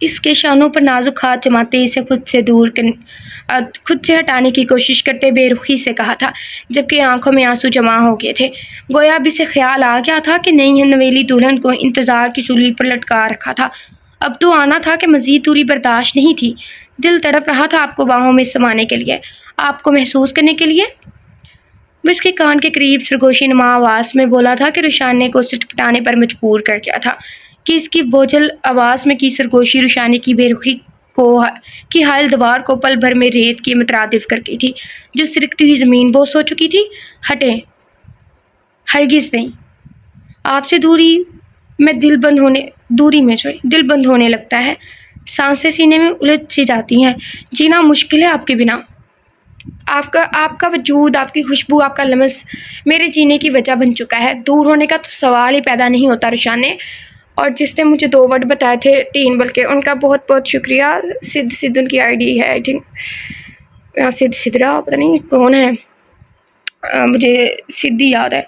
Speaker 1: اس کے شانوں پر نازک ہاتھ جماتے اسے خود سے ہٹانے کی کوشش کرتے بے رخی سے کہا تھا، جبکہ آنکھوں میں آنسو جمع ہو گئے تھے۔ گویا اب اسے خیال آ گیا تھا کہ نئی نویلی دلہن کو انتظار کی سولی پر لٹکا رکھا تھا۔ اب تو آنا تھا کہ مزید دوری برداشت نہیں تھی۔ دل تڑپ رہا تھا آپ کو باہوں میں سمانے کے لیے، آپ کو محسوس کرنے کے لیے۔ وہ اس کے کان کے قریب سرگوشی نما آواز میں بولا تھا کہ روشانے کو سٹپٹانے پر مجبور کر گیا تھا کہ اس کی بوجھل آواز میں کی سرگوشی روشانے کی بے رخی کی حائل دیوار کو پل بھر میں ریت کے مترادف کر گئی تھی، جو سرکتی ہوئی زمین بوس ہو چکی تھی۔ ہٹیں، ہرگز نہیں۔ آپ سے دوری میں دل بند ہونے لگتا ہے، سانسیں سینے میں الجھ سی جاتی ہیں، جینا مشکل ہے آپ کے بنا۔ آپ کا وجود، آپ کی خوشبو، آپ کا لمس میرے جینے کی وجہ بن چکا ہے۔ دور ہونے کا تو سوال ہی پیدا نہیں ہوتا روشانے۔ اور جس نے مجھے 2 ورڈ بتائے تھے، 3 بلکہ، ان کا بہت بہت شکریہ۔ سدھ ان کی آئی ڈی ہے، آئی تھنک سدھرا، پتہ نہیں کون ہے، مجھے سدھی یاد ہے۔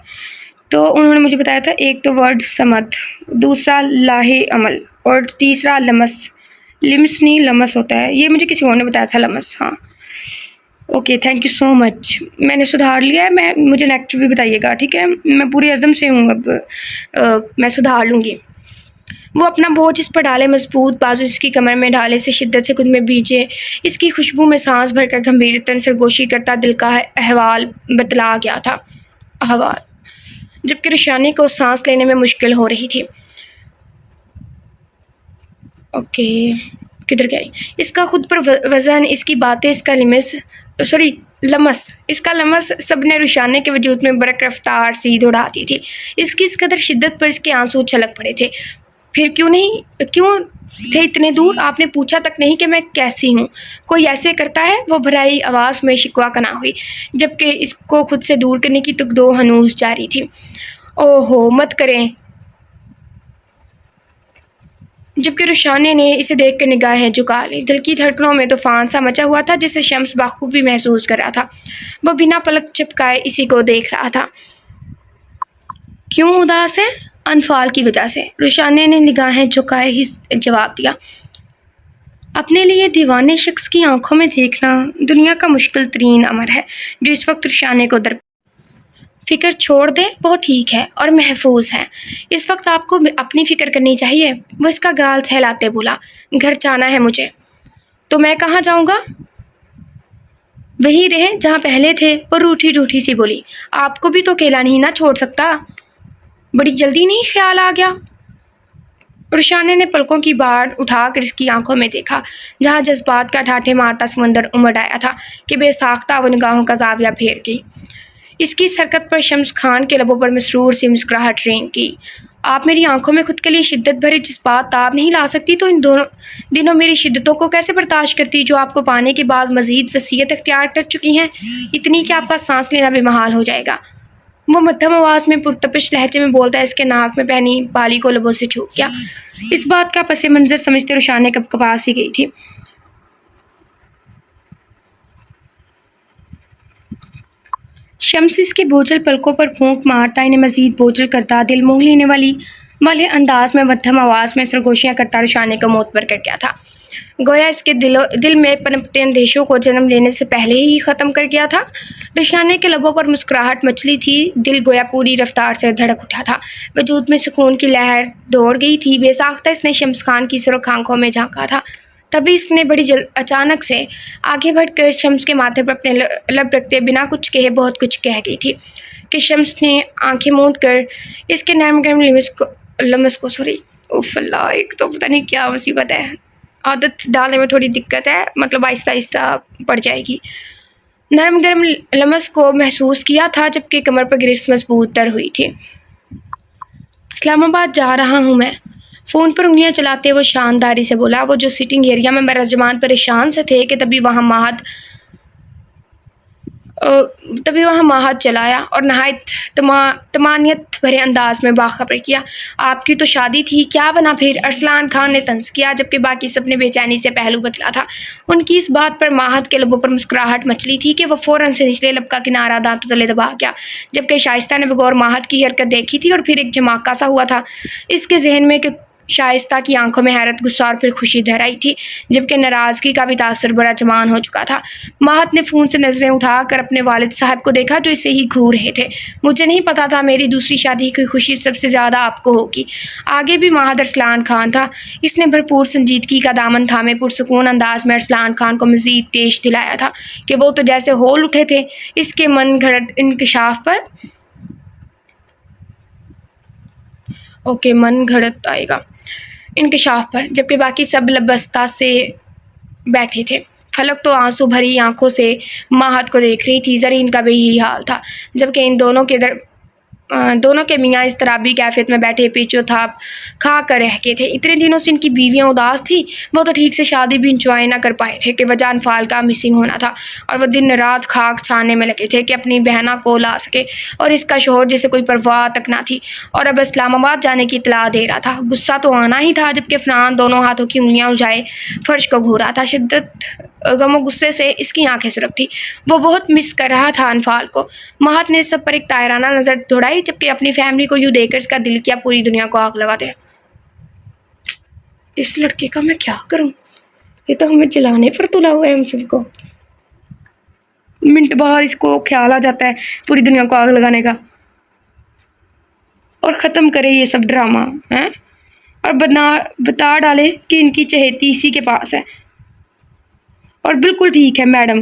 Speaker 1: تو انہوں نے مجھے بتایا تھا، ایک تو ورڈ سمت، دوسرا لاہے عمل، اور تیسرا لمس نہیں لمس ہوتا ہے، یہ مجھے کسی اور نے بتایا تھا، لمس۔ ہاں اوکے، تھینک یو سو مچ، میں نے سدھار لیا ہے۔ مجھے نیکسٹ بھی بتائیے گا، ٹھیک ہے؟ میں پوری عزم سے ہوں، اب میں سدھار لوں گی۔ وہ اپنا بوجھ اس پر ڈالے، مضبوط بازو اس کی کمر میں ڈالے سے شدت سے خود میں بیجے، اس کی خوشبو میں سانس بھر کر گمبھیرتاً سرگوشی کرتا دل کا احوال بتلا گیا تھا، جبکہ روشانی کو سانس لینے میں مشکل ہو رہی تھی۔ اوکے، کدھر گئی؟ اس کا خود پر وزن، اس کی باتیں، اس کا لمس سب نے روشانے کے وجود میں برق رفتار سی دوڑا دی تھی۔ اس کی اس قدر شدت پر اس کے آنسو چھلک پڑے تھے۔ پھر کیوں تھے اتنے دور؟ آپ نے پوچھا تک نہیں کہ میں کیسی ہوں؟ کوئی ایسے کرتا ہے؟ وہ بھرائی آواز میں شکوہ کنا ہوئی، جبکہ اس کو خود سے دور کرنے کی تک دو ہنوز جاری تھی۔ اوہو، مت کریں۔ جبکہ روشانے نے اسے دیکھ کر نگاہیں جھکا لی۔ دل کی دھڑکنوں میں طوفان سا مچا ہوا تھا، جسے شمس بخوبی محسوس کر رہا تھا۔ وہ بنا پلک چپکائے اسی کو دیکھ رہا تھا۔ کیوں اداس ہے؟ انفعال کی وجہ سے، روشانے نے نگاہیں جھکائے ہی جواب دیا۔ اپنے لیے دیوانے شخص کی آنکھوں میں دیکھنا دنیا کا مشکل ترین امر ہے، جو اس وقت روشانے کو فکر چھوڑ دے، وہ ٹھیک ہے اور محفوظ ہے۔ اس وقت آپ کو اپنی فکر کرنی چاہیے۔ وہ اس کا گال سہلاتے بولا، گھر جانا ہے مجھے۔ تو میں کہاں جاؤں گا؟ وہی رہے جہاں پہلے تھے، وہ روٹھی سی بولی۔ آپ کو بھی تو اکیلا نہیں نہ چھوڑ سکتا، بڑی جلدی نہیں خیال آ گیا؟ روشانے نے پلکوں کی باڑ اٹھا کر اس کی آنکھوں میں دیکھا، جہاں جذبات کا ٹھاٹھے مارتا سمندر امڑ آیا تھا کہ بے ساختہ وہ نگاہوں کا زاویہ پھیر گئی۔ اس کی حرکت پر شمس خان کے لبوں پر مسرور سی مسکراہٹ رینگ گئی۔ آپ میری آنکھوں میں خود کے لیے شدت بھرے جذبات تاب نہیں لا سکتی تو ان دنوں میری شدتوں کو کیسے برداشت کرتی، جو آپ کو پانے کے بعد مزید وسعت اختیار کر چکی ہیں، اتنی کہ آپ کا سانس لینا بھی محال ہو جائے گا۔ وہ مدھم آواز میں پرتپش لہجے میں بولتا ہے، اس کے ناک میں پہنی بالی کو لبوں سے چھو گیا۔ اس بات کا پس منظر سمجھتے روشانے کب کپاس ہی گئی تھی۔ شمس اس کے بوجھل پلکوں پر پھونک مارتا انہیں مزید بوجھل کرتا، دل موہ لینے والے انداز میں مدھم آواز میں سرگوشیاں کرتا روشانے کو معتبر کر گیا تھا۔ گویا اس کے دل میں پنپتے اندیشوں کو جنم لینے سے پہلے ہی ختم کر گیا تھا۔ روشانے کے لبوں پر مسکراہٹ مچلی تھی، دل گویا پوری رفتار سے دھڑک اٹھا تھا، وجود میں سکون کی لہر دوڑ گئی تھی۔ بے ساختہ اس نے شمس خان کی سرخ آنکھوں میں جھانکا تھا، تبھی اس نے بڑی اچانک سے آگے بڑھ کر شمس کے ماتھے پر اپنے لب رکھتے بنا کچھ کہے بہت کچھ کہہ گئی تھی کہ شمس نے آنکھیں موند کر اس کے نرم گرم لمس کو اوف اللہ، ایک تو پتہ نہیں کیا مصیبت ہے، عادت ڈالنے میں تھوڑی دقت ہے، مطلب آہستہ آہستہ پڑ جائے گی۔ نرم گرم لمس کو محسوس کیا تھا، جبکہ کمر پر گرفت مضبوط تر ہوئی تھی۔ اسلام آباد جا رہا ہوں میں، فون پر انگلیاں چلاتے وہ شانداری سے بولا۔ وہ جو سٹنگ ایریا میں براجمان پریشان سے تھے کہ تبھی وہاں ماہد چلایا اور نہایت طمانینت بھرے انداز میں باخبر کیا، آپ کی تو شادی تھی، کیا بنا پھر؟ ارسلان خان نے طنز کیا، جبکہ باقی سب نے بے چینی سے پہلو بدلا تھا۔ ان کی اس بات پر ماہد کے لبوں پر مسکراہٹ مچلی تھی کہ وہ فوراً سے نچلے لب کا کنارہ دانتوں تلے دبا گیا، جبکہ شائستہ نے بغور ماہد کی حرکت دیکھی تھی اور پھر ایک جھماکا سا ہوا تھا اس کے ذہن میں کہ شائستہ کی آنکھوں میں حیرت، غصہ اور پھر خوشی دھر آئی تھی، جبکہ ناراضگی کا بھی تاثر بڑا جوان ہو چکا تھا۔ ماہت نے فون سے نظریں اٹھا کر اپنے والد صاحب کو دیکھا جو اسے ہی گھور رہے تھے۔ مجھے نہیں پتا تھا میری دوسری شادی کی خوشی سب سے زیادہ آپ کو ہوگی۔ آگے بھی ماہت ارسلان خان تھا۔ اس نے بھرپور سنجیدگی کا دامن تھامے پرسکون انداز میں ارسلان خان کو مزید تیش دلایا تھا کہ وہ تو جیسے ہول اٹھے تھے اس کے من گھڑت انکشاف پر۔ من گھڑت آئے گا انکشاف پر، جبکہ باقی سب لبستہ سے بیٹھے تھے۔ فلک تو آنسو بھری آنکھوں سے ماہت کو دیکھ رہی تھی۔ زرین کا بھی یہی حال تھا، جبکہ ان دونوں کے میاں اضطرابی کیفیت میں بیٹھے پیچو تھاپ کھا کر رہ گئے تھے۔ اتنے دنوں سے ان کی بیویاں اداس تھیں، وہ تو ٹھیک سے شادی بھی انجوائے نہ کر پائے تھے کہ وجہ انفال کا مسنگ ہونا تھا، اور وہ دن رات خاک چھاننے میں لگے تھے کہ اپنی بہنا کو لا سکے، اور اس کا شوہر جسے کوئی پرواہ تک نہ تھی اور اب اسلام آباد جانے کی اطلاع دے رہا تھا۔ غصہ تو آنا ہی تھا، جبکہ فرحان دونوں ہاتھوں کی انگلیاں الجھائے فرش کو گھورا تھا۔ شدت غم و غصے سے اس کی آنکھیں سرخ تھیں۔ وہ بہت مس کر رہا تھا انفال کو۔ ماہت نے اس سب پر ایک طائرانہ نظر دوڑائی، جبکہ اپنی فیملی کو یوں دیکھ کر اس کا دل کیا پوری دنیا کو آگ لگا دے۔ اس لڑکے کا میں کیا کروں، یہ تو ہمیں جلانے پر تلا ہوا ہے ہم سب کو۔ منٹ بعد اس کو خیال آ جاتا ہے پوری دنیا کو آگ لگانے کا، اور ختم کرے یہ سب ڈرامہ ہیں، اور بتا ڈالے کہ ان کی چہیتی اسی کے پاس ہے۔ اور بالکل ٹھیک ہے میڈم،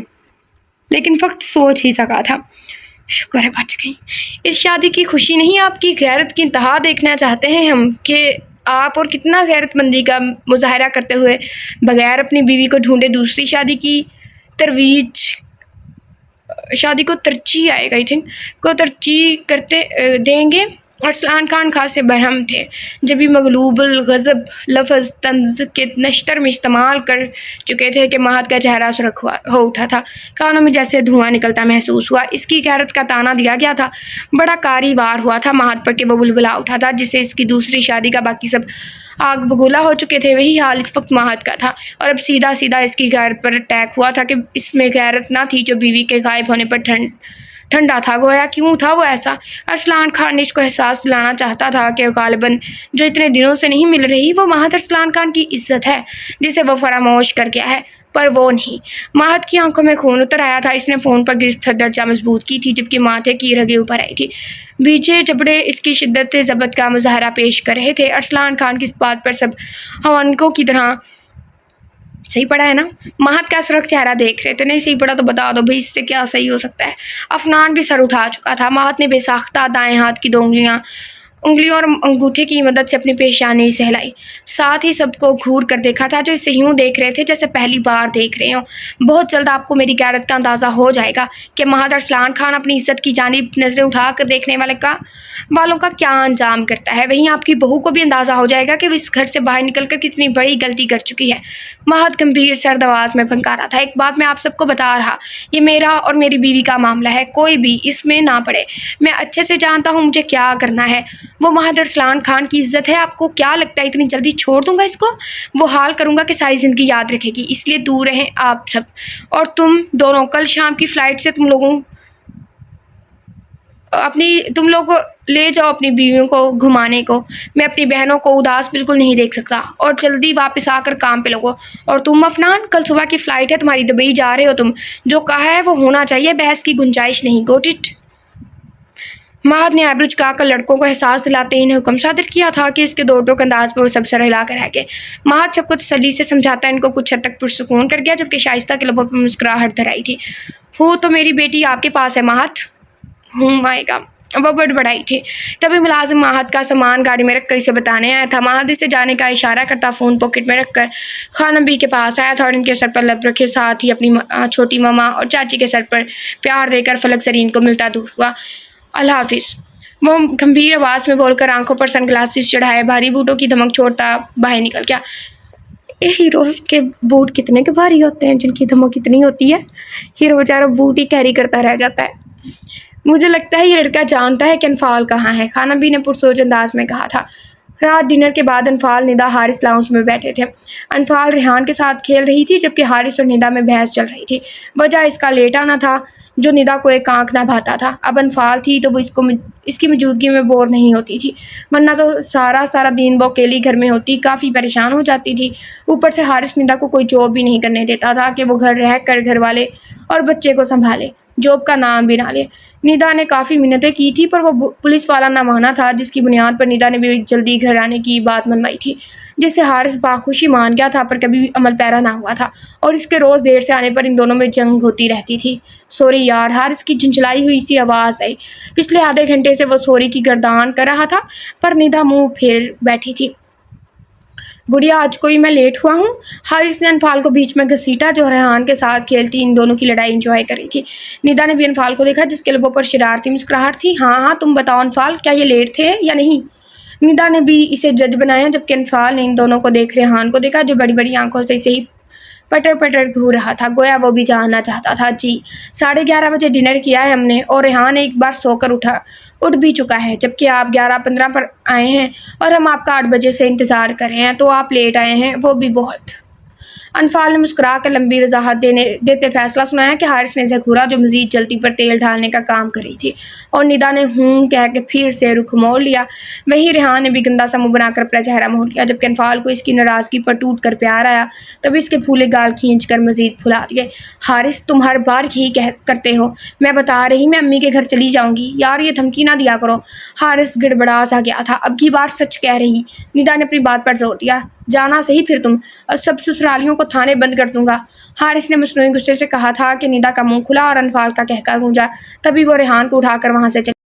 Speaker 1: لیکن فقط سوچ ہی سکا تھا۔ شکر ہے بچ گئی۔ اس شادی کی خوشی نہیں، آپ کی غیرت کی انتہا دیکھنا چاہتے ہیں ہم کہ آپ اور کتنا غیرت مندی کا مظاہرہ کرتے ہوئے بغیر اپنی بیوی کو ڈھونڈے دوسری شادی کو ترجیح کرتے دیں گے۔ ارسلان خان خاصے برہم تھے، جب بھی مغلوب الغضب لفظ طنز کے نشتر میں استعمال کر چکے تھے کہ ماہت کا چہرہ سرخ ہو اٹھا تھا، کانوں میں جیسے دھواں نکلتا محسوس ہوا۔ اس کی غیرت کا تانا دیا گیا تھا، بڑا کاری وار ہوا تھا ماہت پر کہ وہ بلبلا اٹھا تھا جسے اس کی دوسری شادی کا باقی سب آگ بگولا ہو چکے تھے۔ وہی حال اس وقت ماہت کا تھا، اور اب سیدھا اس کی غیرت پر اٹیک ہوا تھا کہ اس میں غیرت نہ تھی جو بیوی کے غائب ہونے پر ٹھنڈا تھا۔ گویا کیوں تھا وہ ایسا؟ ارسلان خان نے اس کو احساس دلانا چاہتا تھا کہ غالباً جو اتنے دنوں سے نہیں مل رہی وہ ماہت ارسلان خان کی عزت ہے جسے وہ فراموش کر گیا ہے، پر وہ نہیں۔ ماہت کی آنکھوں میں خون اتر آیا تھا۔ اس نے فون پر گرفت درجہ مضبوط کی تھی، جبکہ ماتھے کی رگیں اوپر آئی تھی، بیچے جبڑے اس کی شدت ضبط کا مظاہرہ پیش کر رہے تھے۔ ارسلان خان کی اس بات پر سب حوانکوں کی طرح صحیح پڑا ہے نا؟ ماہت کا سرخ چہرہ دیکھ رہے تھے۔ نہیں صحیح پڑا تو بتا دو بھائی، اس سے کیا صحیح ہو سکتا ہے؟ افنان بھی سر اٹھا چکا تھا۔ ماہت نے بے ساختہ دائیں ہاتھ کی 2 انگلیوں اور انگوٹھے کی مدد سے اپنی پیشانی سہلائی، ساتھ ہی سب کو گھور کر دیکھا تھا جو اسے یوں دیکھ رہے تھے جیسے پہلی بار دیکھ رہے ہوں۔ بہت جلد آپ کو میری غیرت کا اندازہ ہو جائے گا کہ ماہت ارسلان خان اپنی عزت کی جانب نظریں اٹھا کر دیکھنے والوں کا کیا انجام کرتا ہے۔ وہیں آپ کی بہو کو بھی اندازہ ہو جائے گا کہ وہ اس گھر سے باہر نکل کر کتنی بڑی غلطی کر چکی ہے۔ ماہت گمبھیر سرد آواز میں پھنکارا تھا۔ ایک بات میں آپ سب کو بتا رہا، یہ میرا اور میری بیوی کا معاملہ ہے، کوئی بھی اس میں نہ پڑے۔ میں اچھے سے جانتا ہوں مجھے کیا کرنا ہے۔ وہ ماہت ارسلان خان کی عزت ہے، آپ کو کیا لگتا ہے اتنی جلدی چھوڑ دوں گا اس کو؟ وہ حال کروں گا کہ ساری زندگی یاد رکھے گی۔ اس لیے دور رہیں آپ سب، اور تم دونوں کل شام کی فلائٹ سے تم لوگ لے جاؤ اپنی بیویوں کو گھمانے کو۔ میں اپنی بہنوں کو اداس بالکل نہیں دیکھ سکتا، اور جلدی واپس آ کر کام پہ لگو۔ اور تم افنان، کل صبح کی فلائٹ ہے تمہاری، دبئی جا رہے ہو تم، جو کہا ہے وہ ہونا چاہیے، بحث کی گنجائش نہیں۔ گوٹ اٹ؟ ماہت نے آئبرو چکا کر لڑکوں کو احساس دلاتے انہیں حکم صادر کیا تھا کہ اس کے دو ٹوک انداز پر وہ سب سر ہلا کر رہ گئے۔ ماہت سب کو تسلی سے سمجھاتا ان کو کچھ حد تک پرسکون کر گیا، جبکہ شائستہ کے لبوں پر مسکراہٹ دھر آئی تھی۔ ہو تو میری بیٹی آپ کے پاس ہے ماہت؟ آئے گا، وہ بڑبڑائی تھی۔ تبھی ملازم ماہت کا سامان گاڑی میں رکھ کر اسے بتانے آیا تھا۔ ماہت اسے جانے کا اشارہ کرتا فون پاکٹ میں رکھ کر خانم بی کے پاس آیا تھا اور ان کے سر پر لب رکھے، ساتھ ہی اپنی چھوٹی ماما اور چاچی کے سر پر پیار دے کر فلک زرین کو ملتا دور ہوا۔ اللہ حافظ، وہ گمبھیر آواز میں بول کر آنکھوں پر سن گلاسز چڑھائے بھاری بوٹوں کی دھمک چھوڑتا باہر نکل گیا۔ ہیرو کے بوٹ کتنے کے بھاری ہوتے ہیں جن کی دھمک اتنی ہوتی ہے، ہیرو بیچارہ بوٹ ہی کیری کرتا رہ جاتا ہے۔ مجھے لگتا ہے یہ لڑکا جانتا ہے کہ انفال کہاں ہے، خانم بی نے پرسوچ انداز میں کہا تھا۔ رات ڈنر کے بعد انفال ندا حارث لاؤنج میں بیٹھے تھے۔ انفال ریحان کے ساتھ کھیل رہی تھی جبکہ حارث اور ندا میں بحث چل رہی تھی۔ وجہ اس کا لیٹ آنا تھا جو ندا کو ایک آنکھ نہ بھاتا تھا۔ اب انفال تھی تو وہ اس کی موجودگی میں بور نہیں ہوتی تھی، ورنہ تو سارا دن وہ اکیلی گھر میں ہوتی کافی پریشان ہو جاتی تھی۔ اوپر سے حارث ندا کو کوئی جاب بھی نہیں کرنے دیتا تھا کہ وہ گھر رہ کر گھر والے اور بچے کو سنبھالے، جاب کا نام بھی نہ لے۔ ندا نے کافی منتیں کی تھی پر وہ پولیس والا نہ مانا تھا، جس کی بنیاد پر ندا نے بھی جلدی گھر آنے کی بات منوائی تھی، جس سے حارث باخوشی مان گیا تھا پر کبھی بھی عمل پیرا نہ ہوا تھا، اور اس کے روز دیر سے آنے پر ان دونوں میں جنگ ہوتی رہتی تھی۔ سوری یار، حارث کی جھنجھلائی ہوئی سی آواز آئی۔ پچھلے آدھے گھنٹے سے وہ سوری کی گردان کر رہا تھا پر ندا منہ پھیر بیٹھی تھی۔ گڑیا آج کوئی میں لیٹ ہوا ہوں؟ حارث نے انفال کو بیچ میں گھسیٹا جو ریحان کے ساتھ کھیلتی ان دونوں کی لڑائی انجوائے کر رہی تھی۔ ندا نے بھی انفال کو دیکھا جس کے لبوں پر شرارتی مسکراہٹ تھی۔ ہاں تم بتاؤ انفال، کیا یہ لیٹ تھے یا نہیں؟ ندا نے بھی اسے جج بنایا جبکہ انفال نے ان دونوں کو دیکھ ریحان کو دیکھا جو بڑی بڑی آنکھوں سے اسے ہی پٹر گھور رہا تھا، گویا وہ بھی جاننا چاہتا تھا۔ جی 11:30 بجے ڈنر کیا ہے ہم نے، اور ریحان ایک بار سو کر اٹھ بھی چکا ہے، جبکہ آپ 11:15 پر آئے ہیں اور ہم آپ کا 8 بجے سے انتظار کر رہے ہیں، تو آپ لیٹ آئے ہیں، وہ بھی بہت۔ انفال نے مسکرا کر لمبی وضاحت دیتے فیصلہ سنایا کہ حارث نے اسے گھورا جو مزید جلدی پر تیل ڈالنے کا کام کر رہی تھی، اور ندا نے ہوں کہہ کے پھر سے رخ موڑ لیا۔ وہیں ریحان نے بھی گندا سا منہ بنا کر اپنا چہرہ موڑ لیا، جبکہ انفال کو اس کی ناراضگی پر ٹوٹ کر پیار آیا، تب اس کے پھولے گال کھینچ کر مزید پھلا دیے۔ حارث تم ہر بار یہی کرتے ہو، میں بتا رہی میں امی کے گھر چلی جاؤں گی، یار یہ دھمکی نہ دیا کرو۔ حارث گڑبڑا سا گیا تھا، اب کی بار سچ کہہ رہی، ندا نے اپنی بات پر زور دیا۔ جانا صحیح پھر تم، اور سب سسرالیوں کو تھانے بند کر دوں گا، حارث نے مصنوعی غصے سے کہا تھا کہ ندا کا منہ کھلا اور انفال کا قہقہ گونجا، تبھی وہ ریحان کو اٹھا کر وہاں سے چلی۔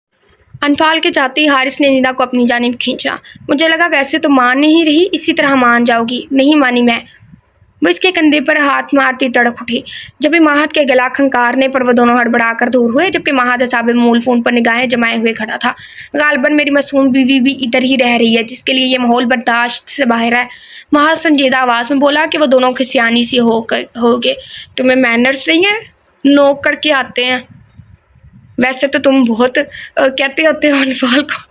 Speaker 1: انفال کے جاتے ہی حارث نے ندا کو اپنی جانب کھینچا۔ مجھے لگا ویسے تو مان نہیں رہی، اسی طرح مان جاؤ گی۔ نہیں مانی میں، وہ اس کے کندھے پر ہاتھ مارتی تڑک اٹھی۔ جب بھی ماہد کے گلا کھنکارنے پر وہ دونوں ہڑبڑا کر دور ہوئے، جبکہ ماہد حساب مول فون پر نگاہیں جمائے ہوئے کھڑا تھا۔ غالباً میری معصوم بیوی بھی ادھر ہی رہ رہی ہے جس کے لیے یہ ماحول برداشت سے باہر ہے، ماہد سنجیدہ آواز میں بولا کہ وہ دونوں کھسیانی سی ہوگے۔ تمہیں مینرز نہیں ہے؟ نوک کر کے آتے ہیں، ویسے تو تم بہت کہتے ہوتے ہو انفال کو،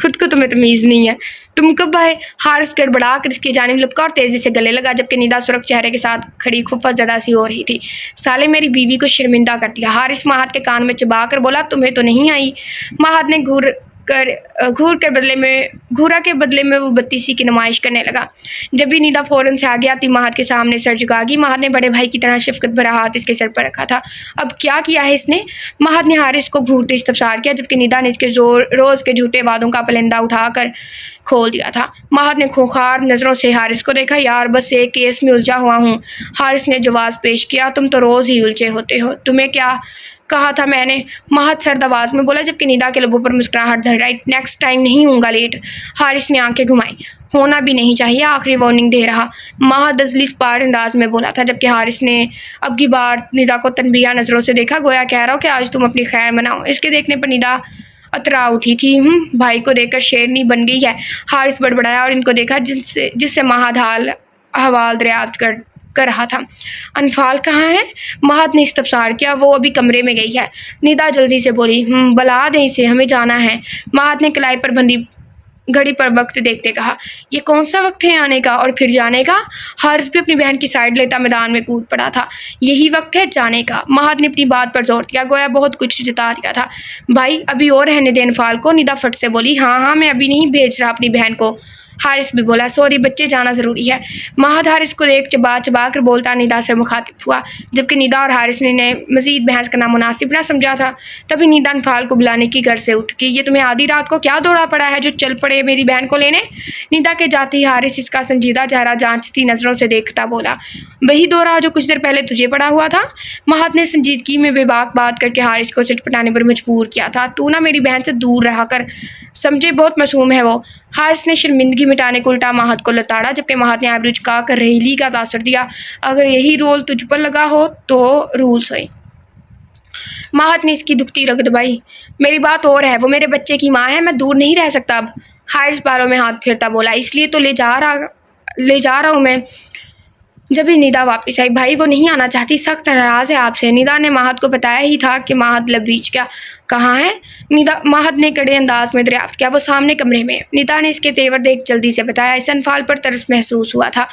Speaker 1: خود کو تمہیں تمیز نہیں ہے، تم کب آئے؟ حارث گڑبڑا کر اس کی جانب لپکا اور تیزی سے گلے لگا، جبکہ ندا سرخ چہرے کے ساتھ کھڑی خفت زدہ سی ہو رہی تھی۔ سالے میری بیوی کو شرمندہ کر دیا، حارث ماہد کے کان میں چبا کر بولا۔ تمہیں تو نہیں آئی؟ ماہد نے گھورا کے بدلے میں وہ بتی سی کی نمائش کرنے لگا۔ جب بھی ندا فوراً سے آگے آتی ماہد کے سامنے سر جھکا گی، ماہد نے بڑے بھائی کی طرح شفقت بھرا ہاتھ اس کے سر پر رکھا تھا۔ اب کیا کیا ہے اس نے؟ ماہد نے حارث کو گھورتے استفسار کیا، جبکہ ندا نے اس کے روز کے جھوٹے وعدوں کا پلندہ اٹھا کر کھول دیا تھا۔ ماہد نے خوخار نظروں سے حارث کو دیکھا۔ یار بس ایک کیس میں الجھا ہوا ہوں، حارث نے جواز پیش کیا۔ تم تو روز ہی الجھے ہوتے ہو، تمہیں کیا کہا تھا میں نے؟ ماہد سرد آواز میں بولا، جبکہ ندا کے لبوں پر مسکراہٹ دھر آئی۔ نیکسٹ ٹائم نہیں ہوں گا لیٹ، حارث نے آنکھیں گھمائی۔ ہونا بھی نہیں چاہیے، آخری وارننگ دے رہا، ماہد ازلی سپاٹ انداز میں بولا تھا، جبکہ حارث نے اب کی بار ندا کو تنبیہ نظروں سے دیکھا، گویا کہہ رہا ہو کہ آج تم اپنی خیر مناؤ۔ اس کے دیکھنے پر ندا اترا اٹھی تھی۔ بھائی کو دیکھ کر شیرنی بن گئی ہے، حارث بڑبڑایا اور ان کو دیکھا جس سے ماہد احوال دریافت کر رہا تھا۔ انفال کہاں ہے؟ ماہد نے استفسار کیا۔ وہ ابھی کمرے میں گئی ہے، ندا جلدی سے بولی۔ بلا دیں اسے، ہمیں جانا ہے، ماہد نے کلائی پر بندھی گھڑی پر وقت دیکھتے کہا۔ یہ کون سا وقت ہے آنے کا اور پھر جانے کا؟ حارث بھی اپنی بہن کی سائیڈ لیتا میدان میں کود پڑا تھا۔ یہی وقت ہے جانے کا، ماہد نے اپنی بات پر زور دیا، گویا بہت کچھ جتا دیا تھا۔ بھائی ابھی اور رہنے دے انفال کو، ندا فٹ سے بولی۔ ہاں میں ابھی نہیں بھیج رہا اپنی بہن کو، حارث بھی بولا۔ سوری بچے، جانا ضروری ہے، ماہد حارث کو ایک چبا کر بولتا ندا سے مخاطب ہوا، جبکہ ندا اور حارث نے مزید بحث کرنا مناسب نہ سمجھا تھا۔ تبھی ندا انفال کو بلانے کی غرض سے اٹھ گئی۔ یہ تمہیں آدھی رات کو کیا دوڑا پڑا ہے جو چل پڑے میری بہن کو لینے؟ ندا کے جاتے ہی حارث اس کا سنجیدہ چہرہ جانچتی نظروں سے دیکھتا بولا۔ وہی دورہ جو کچھ دیر پہلے تجھے پڑا ہوا تھا، ماہد نے سنجیدگی میں بے باک بات کر کے حارث کو سٹ پٹانے پر مجبور کیا تھا۔ تو نہ میری بہن سے دور رہا کر، سمجھے بہت معصوم ہے وہ، حارث نے شرمندگی مٹانے کو الٹا ماہد کو لتاڑا، جبکہ ماہد نے آبرو جھکا کر ریلی کا تاثر دیا۔ اگر یہی رول تجھ پر لگا ہو تو رولز ہوئے۔ ماہد نے اس کی دکھتی رگ دبائی۔ میری بات اور ہے، وہ میرے بچے کی ماں ہے، میں دور نہیں رہ سکتا اب، حارث بالوں میں ہاتھ پھیرتا بولا۔ اس لیے تو لے جا رہا ہوں میں، جبھی ندا واپس آئی. بھائی وہ نہیں آنا چاہتی, سخت ناراض ہے آپ سے. ندا نے ماہد کو بتایا ہی تھا کہ ماہد لبیچ کہاں ہے. ماہد نے کڑے انداز میں دریافت کیا. وہ سامنے کمرے میں. ندا نے اس کے تیور دیکھ جلدی سے بتایا. اسے انفال پر ترس محسوس ہوا تھا.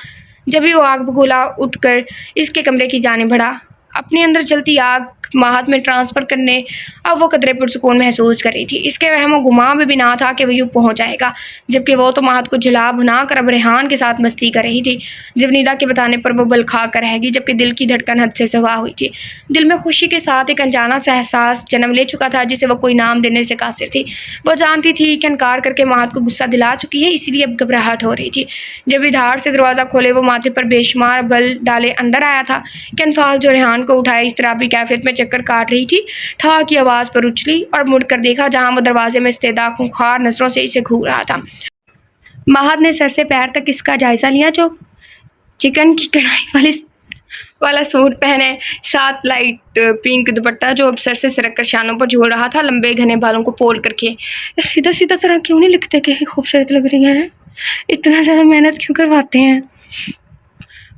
Speaker 1: جبھی وہ آگ بگولا اٹھ کر اس کے کمرے کی جانب بڑھا, اپنے اندر جلتی آگ ماہد میں ٹرانسفر کرنے اب وہ قدرے پرسکون محسوس کر رہی تھی. اس کے وہم و گمان میں بھی نہ تھا کہ وہ یوں پہنچ جائے گا, جبکہ وہ تو ماہد کو جھلا بھنا کر اب ریحان کے ساتھ مستی کر رہی تھی. جب ندا کے بتانے پر وہ بل کھا کر رہ گئی, جبکہ دل کی دھڑکن حد سے سوا ہوئی تھی. دل میں خوشی کے ساتھ ایک انجانا سا احساس جنم لے چکا تھا جسے وہ کوئی نام دینے سے قاصر تھی. وہ جانتی تھی کہ انکار کر کے ماہد کو غصہ دلا چکی ہے, اسی لیے اب گھبراہٹ ہو رہی تھی. جب دھاڑ سے دروازہ کھولے وہ ماتھے پر بے شمار بل ڈالے اندر آیا تھا کہ انفال جو ریحان کو اٹھائے اس طرح بھی کیفیت میں چکر کاٹ رہی تھی, ٹھا کی آواز پر اچھلی اور مڑ کر دیکھا جہاں وہ دروازے میں استیدا خونخوار نظروں سے اسے گھور رہا تھا. ماہد نے سر سے پیر تک اس کا جائزہ لیا, جو چکن کی کڑھائی والا سوٹ پہنے, ساتھ لائٹ پنک دوپٹہ جو اب سر سے سرک کر شانوں پر جھول رہا تھا, لمبے گھنے بالوں کو فولڈ کر کے. سیدھا سیدھا طرح کیوں نہیں لکھتے کہ خوبصورت لگ رہی ہیں, اتنا زیادہ محنت کیوں کرواتے ہیں.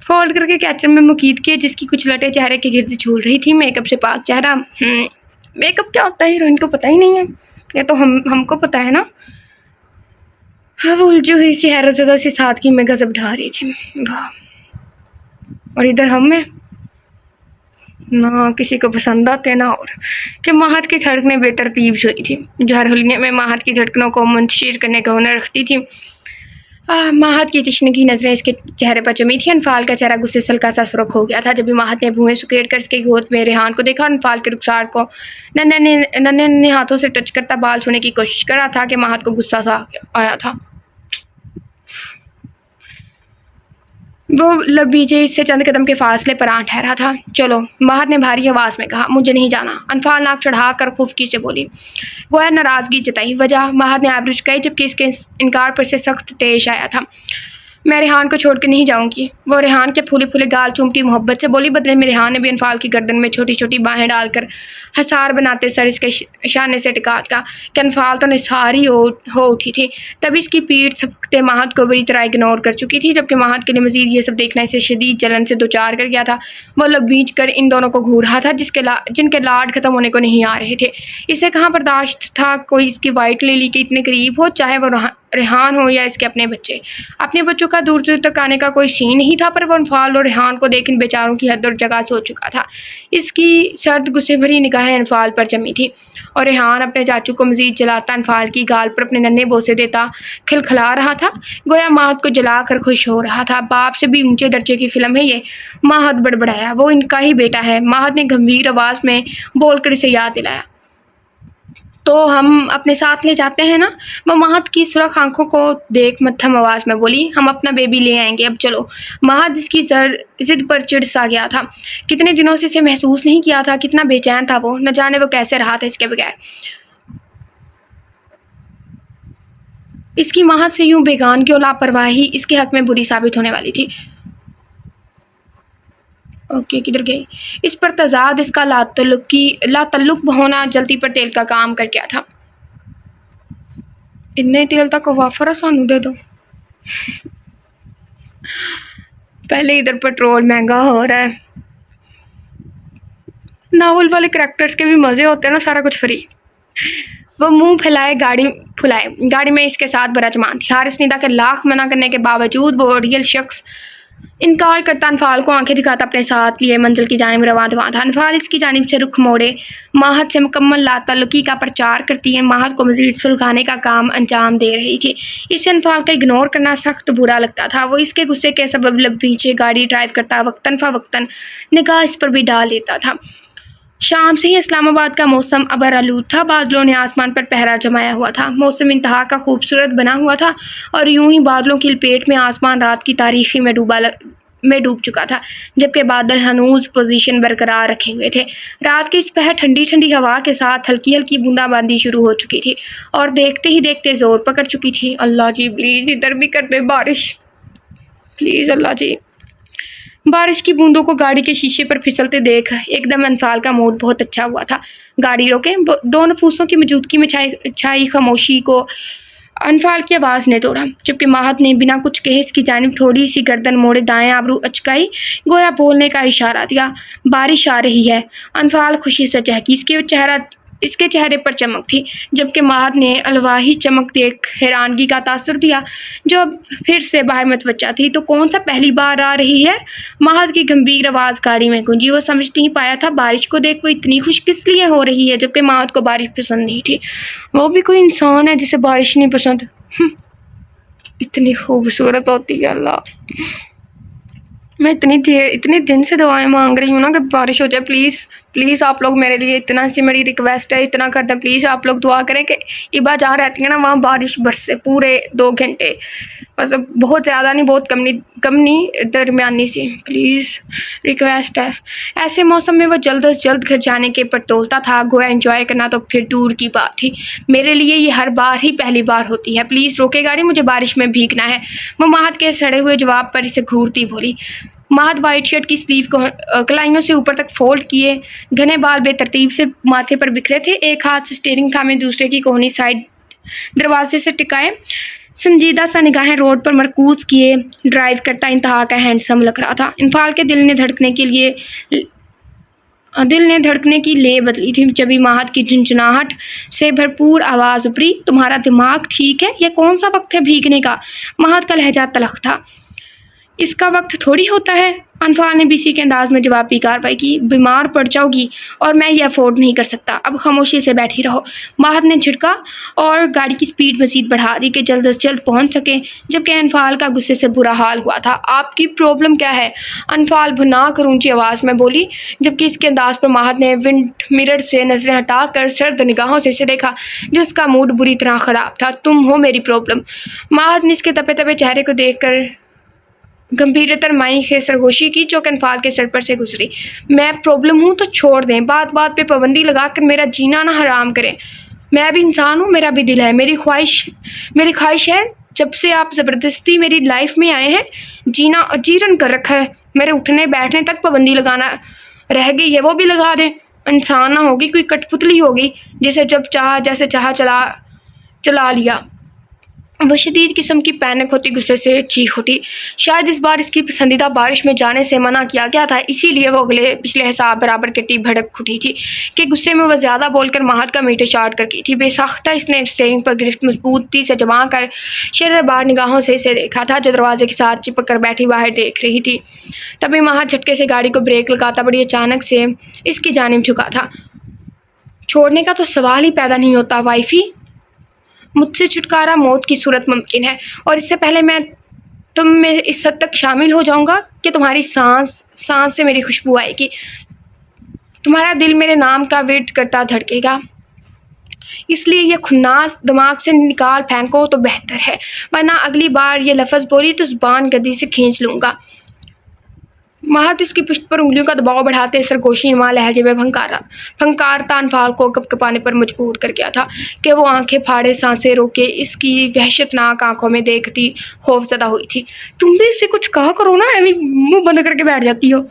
Speaker 1: فولڈ کر کے کیچر میں مقید کیے جس کی کچھ لٹیں چہرے کے گرد جھول رہی تھی. میک اپ سے پاک چہرہ. میک اپ کیا ہوتا ہے ہیروئن کو پتہ ہی نہیں ہے, یہ تو ہم کو پتہ ہے نا. وہ الجھی ہوئی سی حیرت زدہ سی سادگی میں غضب ڈھا رہی تھی. اور ادھر ہم میں نہ کسی کو پسند آتے نہ اور کہ ماہد کی دھڑکنیں بے ترتیب ہوئی تھی. جہر حلیے میں ماہد کی دھڑکنوں کو منتشر کرنے کا ہنر رکھتی تھی. ماہد کی تشنگی نظریں اس کے چہرے پر جمی تھی. انفال کا چہرہ غصے سے ہلکا سا سرخ ہو گیا تھا. جب بھی ماہد نے بھوئیں سکیڑ کر اس کے گود میں ریحان کو دیکھا, انفال کے رخسار کو ننھے ہاتھوں سے ٹچ کرتا بال چھونے کی کوشش کر رہا تھا کہ ماہد کو غصہ سا آیا تھا. وہ لبیچے اس سے چند قدم کے فاصلے پر آ ٹھہرا تھا. چلو, ماہد نے بھاری آواز میں کہا. مجھے نہیں جانا, انفال ناک چڑھا کر خفگی سے بولی. گویا ناراضگی جتائی. وجہ؟ ماہد نے آبرو چکائی جبکہ اس کے انکار پر سے سخت پیش آیا تھا. میں ریحان کو چھوڑ کے نہیں جاؤں گی. وہ ریحان کے پھولے پھولے گال چومتی محبت سے بولی. بدلے میں ریحان نے بھی انفال کی گردن میں چھوٹی چھوٹی باہیں ڈال کر حصار بناتے سر اس کے شانے سے ٹکا دیا کہ انفال تو نثاری ہو اٹھی تھی. تبھی اس کی پیٹھ تھپکتے ماہد کو بری طرح اگنور کر چکی تھی, جبکہ ماہد کے لیے مزید یہ سب دیکھنا اسے شدید جلن سے دوچار کر گیا تھا. وہ لبیچ کر ان دونوں کو گھور رہا تھا جن کے لاڈ ختم ہونے کو نہیں آ رہے تھے. اسے کہاں برداشت تھا کوئی اس کی وائٹ لیلی کے اتنے قریب ہو, چاہے وہ ریحان ہو یا اس کے اپنے بچے. اپنے بچوں کا دور دور تک آنے کا کوئی سین نہیں تھا, پر وہ انفال اور ریحان کو دیکھ ان بیچاروں کی حد اور جگہ سوچ چکا تھا. اس کی سرد غصے بھری نگاہیں انفال پر جمی تھی, اور ریحان اپنے چاچو کو مزید جلاتا انفال کی گال پر اپنے ننھے بوسے دیتا کھلکھلا رہا تھا, گویا ماہد کو جلا کر خوش ہو رہا تھا. باپ سے بھی اونچے درجے کی فلم ہے یہ, ماہد بڑبڑایا. وہ ان کا ہی بیٹا ہے, ماہد نے گمبھیر آواز میں بول کر اسے یاد دلایا. تو ہم اپنے ساتھ لے جاتے ہیں نا. وہ ماہد کی سرخ آنکھوں کو دیکھ مدھم آواز میں بولی. ہم اپنا بیبی لے آئیں گے, اب چلو. ماہد اس کی ضد پر چڑ سا گیا تھا. کتنے دنوں سے اسے محسوس نہیں کیا تھا, کتنا بے چین تھا وہ, نہ جانے وہ کیسے رہا تھا اس کے بغیر. اس کی ماہد سے یوں بیگانگی اور لاپرواہی اس کے حق میں بری ثابت ہونے والی تھی. کدھر گئی؟ اس پر تضاد اس کا لا تعلق ہونا جلتی پر تیل کا کام کر گیا تھا. اتنے تیل تک وافر سانو دے دو. پہلے ادھر پیٹرول مہنگا ہو رہا ہے, ناول والے کریکٹرز کے بھی مزے ہوتے ہیں نا, سارا کچھ فری. وہ منہ پھیلائے گاڑی میں اس کے ساتھ برجمان تھی. حارث ندا کے لاکھ منع کرنے کے باوجود وہ ریئل شخص انکار کرتا انفال کو آنکھیں دکھاتا اپنے ساتھ لیے منزل کی جانب رواں تھا. انفال اس کی جانب سے رخ موڑے ماہد سے مکمل لا تعلقی کا پرچار کرتی ہے, ماہد کو مزید سلگانے کا کام انجام دے رہی تھی. اسے انفال کا اگنور کرنا سخت برا لگتا تھا. وہ اس کے غصے کے سبب پیچھے گاڑی ڈرائیو کرتا وقتاً فوقتاً نگاہ اس پر بھی ڈال دیتا تھا. شام سے ہی اسلام آباد کا موسم ابر آلود تھا. بادلوں نے آسمان پر پہرا جمایا ہوا تھا. موسم انتہا کا خوبصورت بنا ہوا تھا, اور یوں ہی بادلوں کی لپیٹ میں آسمان رات کی تاریکی میں ڈوب چکا تھا, جبکہ بادل ہنوز پوزیشن برقرار رکھے ہوئے تھے. رات کی اس پہر ٹھنڈی ٹھنڈی ہوا کے ساتھ ہلکی ہلکی بوندا باندی شروع ہو چکی تھی, اور دیکھتے ہی دیکھتے زور پکڑ چکی تھی. اللہ جی پلیز ادھر بھی کر دے بارش, پلیز اللہ جی. بارش کی بوندوں کو گاڑی کے شیشے پر پھسلتے دیکھ ایک دم انفال کا موڈ بہت اچھا ہوا تھا. گاڑی روکے. دو نفوسوں کی موجودگی میں چھائی خاموشی کو انفال کی آواز نے توڑا، جبکہ ماہد نے بنا کچھ کہے اس کی جانب تھوڑی سی گردن موڑے دائیں ابرو اچکائی، گویا بولنے کا اشارہ دیا۔ بارش آ رہی ہے۔ انفال خوشی سے چہکی، اس کے چہرے پر چمک تھی، جبکہ ماہد نے الواحی چمک دیکھ حیرانگی کا تاثر دیا جو اب پھر سے باہر متوجہ تھی۔ تو کون سا پہلی بار آ رہی ہے؟ ماہد کی گمبھیر آواز گاڑی میں گونجی۔ وہ سمجھ نہیں پایا تھا بارش کو دیکھ وہ اتنی خوش کس لیے ہو رہی ہے، جبکہ ماہد کو بارش پسند نہیں تھی۔ وہ بھی کوئی انسان ہے جسے بارش نہیں پسند؟ اتنی خوبصورت ہوتی ہے اللہ! میں اتنے دن سے دعائیں مانگ رہی ہوں نا کہ بارش ہو جائے، پلیز پلیز آپ لوگ میرے لیے، اتنا سی میری ریکویسٹ ہے، اتنا کر دیں پلیز، آپ لوگ دعا کریں کہ ایبا جہاں رہتی ہے نا وہاں بارش برسے پورے 2 گھنٹے، مطلب بہت زیادہ نہیں، بہت کم نہیں، درمیانی سی، پلیز ریکویسٹ ہے۔ ایسے موسم میں وہ جلد از جلد گھر جانے کے پر تولتا تھا، گویا انجوائے کرنا تو پھر دور کی بات تھی۔ میرے لیے یہ ہر بار ہی پہلی بار ہوتی ہے، پلیز روکے گاڑی، مجھے بارش میں بھیگنا ہے۔ وہ ماہد کے سڑے ہوئے جواب پر اسے گھورتی بولی۔ ماہد وائٹ شرٹ کی سلیو کو کلائیوں سے اوپر تک فولڈ کیے، گھنے بال بے ترتیب سے ماتھے پر بکھرے تھے، ایک ہاتھ سے اسٹیئرنگ تھامے دوسرے کی کوہنی سائڈ دروازے سے ٹکائے سنجیدہ سا نگاہیں روڈ پر مرکوز کیے ڈرائیو کرتا انتہا کا ہینڈسم لگ رہا تھا۔ انفال کے دل نے دھڑکنے کی لے بدلی تھی جبھی ماہد کی جھنجھناہٹ سے بھرپور آواز ابھری، تمہارا دماغ ٹھیک ہے؟ یہ کون سا وقت ہے بھیگنے کا؟ ماہد کا لہجہ تلخ تھا۔ اس کا وقت تھوڑی ہوتا ہے، انفال نے بیسی کے انداز میں جوابی کارروائی کی، بیمار پڑ جاؤ گی اور میں یہ افورڈ نہیں کر سکتا، اب خاموشی سے بیٹھی رہو۔ ماہد نے جھٹکا اور گاڑی کی سپیڈ مزید بڑھا دی کہ جلد از جلد پہنچ سکے، جبکہ انفال کا غصے سے برا حال ہوا تھا۔ آپ کی پرابلم کیا ہے؟ انفال بھنا کر اونچی آواز میں بولی، جبکہ اس کے انداز پر ماہد نے ونڈ مرر سے نظریں ہٹا کر سرد نگاہوں سے اسے دیکھا جس کا موڈ بری طرح خراب تھا۔ تم ہو میری پرابلم۔ ماہد نے اس کے تپے تپے چہرے کو دیکھ کر گمبھیرتر معنی خیز سرگوشی کی جو کہ انفال کے سر پر سے گزری۔ میں پرابلم ہوں تو چھوڑ دیں، بات بات پہ پابندی لگا کر میرا جینا نہ حرام کریں۔ میں بھی انسان ہوں، میرا بھی دل ہے، میری خواہش ہے، جب سے آپ زبردستی میری لائف میں آئے ہیں جینا اجیرن کر رکھا ہے، میرے اٹھنے بیٹھنے تک پابندی لگانا رہ گئی ہے، وہ بھی لگا دیں۔ انسان نہ ہوگی، کوئی کٹ پتلی ہوگی جسے جب چاہا جیسے چاہا چلا لیا۔ وہ شدید قسم کی پینک ہوتی غصے سے چیخ اٹھی۔ شاید اس بار اس کی پسندیدہ بارش میں جانے سے منع کیا گیا تھا، اسی لیے وہ پچھلے حساب برابر کٹی بھڑک اٹھی تھی کہ غصے میں وہ زیادہ بول کر ماہد کا میٹر چاٹ کر کی تھی۔ بے ساختہ اس نے اسٹیئرنگ پر گرفت مضبوطی سے جما کر شرربار نگاہوں سے اسے دیکھا تھا جو دروازے کے ساتھ چپک کر بیٹھی باہر دیکھ رہی تھی۔ تبھی ماہد جھٹکے سے گاڑی کو بریک لگاتا بڑی اچانک سے اس کی جانب جھکا تھا۔ چھوڑنے کا تو سوال ہی پیدا نہیں ہوتا وائفی، مجھ سے چھٹکارا موت کی صورت ممکن ہے، اور اس سے پہلے میں تم میں اس حد تک شامل ہو جاؤں گا کہ تمہاری سانس سے میری خوشبو آئے گی، تمہارا دل میرے نام کا ورد کرتا دھڑکے گا۔ اس لیے یہ خناس دماغ سے نکال پھینکو تو بہتر ہے، ورنہ اگلی بار یہ لفظ بولی تو زبان گدی سے کھینچ لوں گا۔ ماہد اس کی پشت پر انگلیوں کا دباؤ بڑھاتے سرگوشی نما لہجے میں پھنکارتا انفال کو کپکپانے پر مجبور کر گیا تھا کہ وہ آنکھیں پھاڑے سانسیں روکے اس کی وحشتناک آنکھوں میں دیکھتی خوفزدہ ہوئی تھی۔ تم بھی اس سے کچھ کہا کرو نا، ایویں منہ بند کر کے بیٹھ جاتی ہو۔